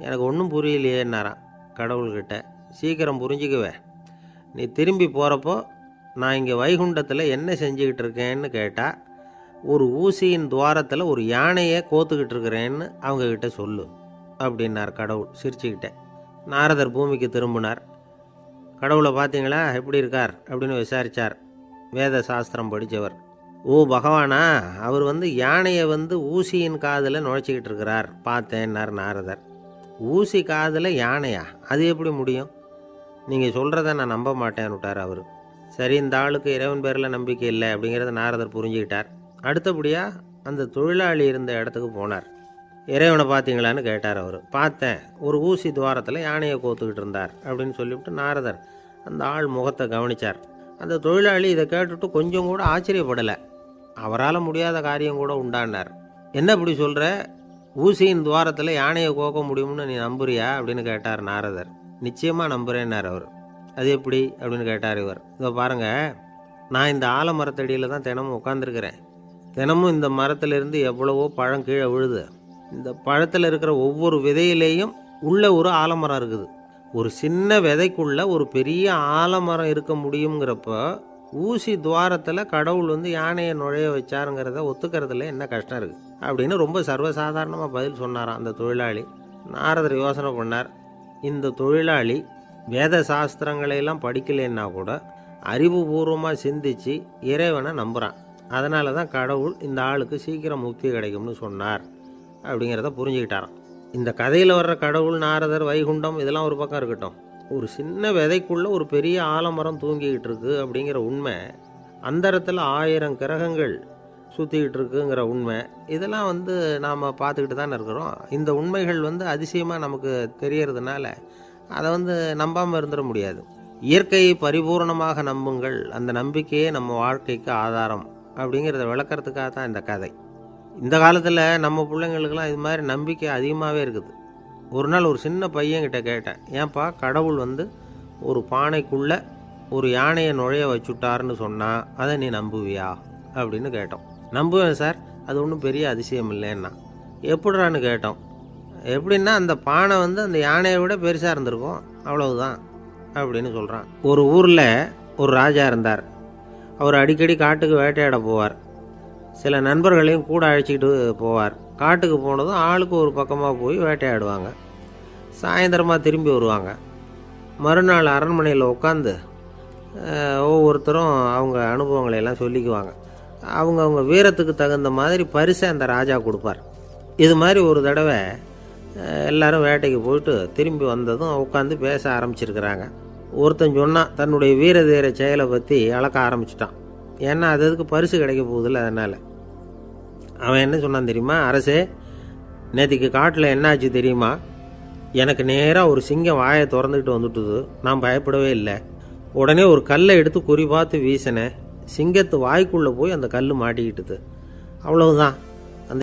எனக்கு ஒன்றும் புரியலையேன்னாரான் கடவுள்கிட்ட. சீக்கிரம் புரிஞ்சுக்குவேன், நீ திரும்பி போகிறப்போ நான் இங்கே வைகுண்டத்தில் என்ன செஞ்சுக்கிட்டு இருக்கேன்னு கேட்டால் ஒரு ஊசியின் துவாரத்தில் ஒரு யானையை கோத்துக்கிட்டு இருக்கிறேன்னு அவங்கக்கிட்ட சொல்லு அப்படின்னார் கடவுள் சிரிச்சுக்கிட்டே. நாரதர் பூமிக்கு திரும்பினார். கடவுளை பார்த்தீங்களா, எப்படி இருக்கார் அப்படின்னு விசாரித்தார். வேத சாஸ்திரம் படித்தவர். ஓ பகவானா, அவர் யானையை ஊசியின் காதில் நுழைச்சிக்கிட்டு இருக்கிறார் பார்த்தேன்னார் நாரதர். ஊசி காதில் யானையா, அது எப்படி முடியும்? நீங்கள் சொல்கிறத நான் நம்ப மாட்டேன்னு விட்டார் அவர். சரி, இந்த ஆளுக்கு இறைவன் பேரில் நம்பிக்கை இல்லை அப்படிங்கிறத நாரதர் புரிஞ்சுக்கிட்டார். அடுத்தபடியாக அந்த தொழிலாளி இருந்த இடத்துக்கு போனார். இறைவனை பார்த்தீங்களான்னு கேட்டார் அவர். பார்த்தேன், ஒரு ஊசி துவாரத்தில் யானையை கோத்துக்கிட்டு இருந்தார் அப்படின்னு சொல்லிவிட்டு நாரதர் அந்த ஆள் முகத்தை கவனித்தார். அந்த தொழிலாளி இதை கேட்டுட்டு கொஞ்சம் கூட ஆச்சரியப்படலை. அவரால் முடியாத காரியம் கூட உண்டானார். என்ன இப்படி சொல்கிற, ஊசியின் துவாரத்தில் யானையை கோக்க முடியும்னு நீ நம்புறியா அப்படின்னு கேட்டார் நாரதர். நிச்சயமாக நம்புகிறேன்னார் அவர். அது எப்படி அப்படின்னு கேட்டார் இவர். இதோ பாருங்கள், நான் இந்த ஆலமரத்தடியில் தான் தினமும் உட்காந்துருக்கிறேன். தினமும் இந்த மரத்திலிருந்து எவ்வளவோ பழம் கீழே விழுது. இந்த பழத்தில் இருக்கிற ஒவ்வொரு விதையிலேயும் உள்ள ஒரு ஆலமரம் இருக்குது. ஒரு சின்ன விதைக்குள்ள ஒரு பெரிய ஆலமரம் இருக்க முடியுங்கிறப்போ ஊசி துவாரத்தில் கடவுள் வந்து யானையை நுழைய வச்சாருங்கிறத ஒத்துக்கிறதுல என்ன கஷ்டம் இருக்குது அப்படின்னு ரொம்ப சர்வசாதாரணமாக பதில் சொன்னாராம் அந்த தொழிலாளி. நாரதர் யோசனை பண்ணார், இந்த தொழிலாளி வேத சாஸ்திரங்களையெல்லாம் படிக்கலைன்னா கூட அறிவுபூர்வமாக சிந்தித்து இறைவனை நம்புகிறான். அதனால தான் கடவுள் இந்த ஆளுக்கு சீக்கிரம் முக்தி கிடைக்கும்னு சொன்னார் அப்படிங்கிறத புரிஞ்சுக்கிட்டாராம். இந்த கதையில் வர்ற கடவுள், நாரதர், வைகுண்டம் இதெல்லாம் ஒரு பக்கம் இருக்கட்டும், ஒரு சின்ன விதைக்குள்ளே ஒரு பெரிய ஆலமரம் தூங்கிக்கிட்டு இருக்கு அப்படிங்கிற உண்மை, அந்தரத்தில் 1000 கிரகங்கள் சுற்றிக்கிட்டு இருக்குங்கிற உண்மை, இதெல்லாம் வந்து நாம் பார்த்துக்கிட்டு தானே இருக்கிறோம். இந்த உண்மைகள் வந்து அதிசயமாக நமக்கு தெரியறதுனால அதை வந்து நம்பாமல் இருந்துட முடியாது. இயற்கையை பரிபூர்ணமாக நம்புங்கள், அந்த நம்பிக்கையே நம்ம வாழ்க்கைக்கு ஆதாரம் அப்படிங்கிறத விளக்கறதுக்காக தான் இந்த கதை. இந்த காலத்தில் நம்ம பிள்ளைங்களுக்கெல்லாம் இது மாதிரி நம்பிக்கை அதிகமாகவே இருக்குது. ஒரு நாள் ஒரு சின்ன பையன்கிட்ட கேட்டேன், ஏன்பா கடவுள் வந்து ஒரு பானைக்குள்ளே ஒரு யானையை நுழைய வச்சுட்டாருன்னு சொன்னால் அதை நீ நம்புவியா அப்படின்னு கேட்டோம். நம்புவேன் சார், அது ஒன்றும் பெரிய அதிசயம் இல்லைன்னா. எப்படிறான்னு கேட்டோம். எப்படின்னா அந்த பானை வந்து அந்த யானையை விட பெருசாக இருந்திருக்கும், அவ்வளவுதான் அப்படின்னு சொல்கிறான். ஒரு ஊரில் ஒரு ராஜா இருந்தார். அவர் அடிக்கடி காட்டுக்கு வேட்டையாட போவார். சில நண்பர்களையும் கூட அழைச்சிக்கிட்டு போவார். காட்டுக்கு போனதும் ஆளுக்கு ஒரு பக்கமாக போய் வேட்டையாடுவாங்க. சாயந்தரமாக திரும்பி வருவாங்க. மறுநாள் அரண்மனையில் உட்காந்து ஒவ்வொருத்தரும் அவங்க அனுபவங்களையெல்லாம் சொல்லிக்குவாங்க. அவங்க வீரத்துக்கு தகுந்த மாதிரி பரிசை அந்த ராஜா கொடுப்பார். இது மாதிரி ஒரு தடவை எல்லாரும் வேட்டைக்கு போயிட்டு திரும்பி வந்ததும் உட்காந்து பேச ஆரம்பிச்சிருக்கிறாங்க. ஒருத்தன் சொன்னான், தன்னுடைய வீர தீர செயலை பற்றி அளக்க ஆரம்பிச்சிட்டான். ஏன்னா அதுக்கு பரிசு கிடைக்க போகுதில்ல, அதனால். அவன் என்ன சொன்னான் தெரியுமா? அரசே, நேற்றுக்கு காட்டில் என்னாச்சு தெரியுமா? எனக்கு நேராக ஒரு சிங்கம் வாயை திறந்துக்கிட்டு வந்துட்டுது. நான் பயப்படவே இல்லை. உடனே ஒரு கல்லை எடுத்து குறி பார்த்து வீசினேன். சிங்கத்து வாய்க்குள்ளே போய் அந்த கல் மாட்டிக்கிட்டுது. அவ்வளவுதான்.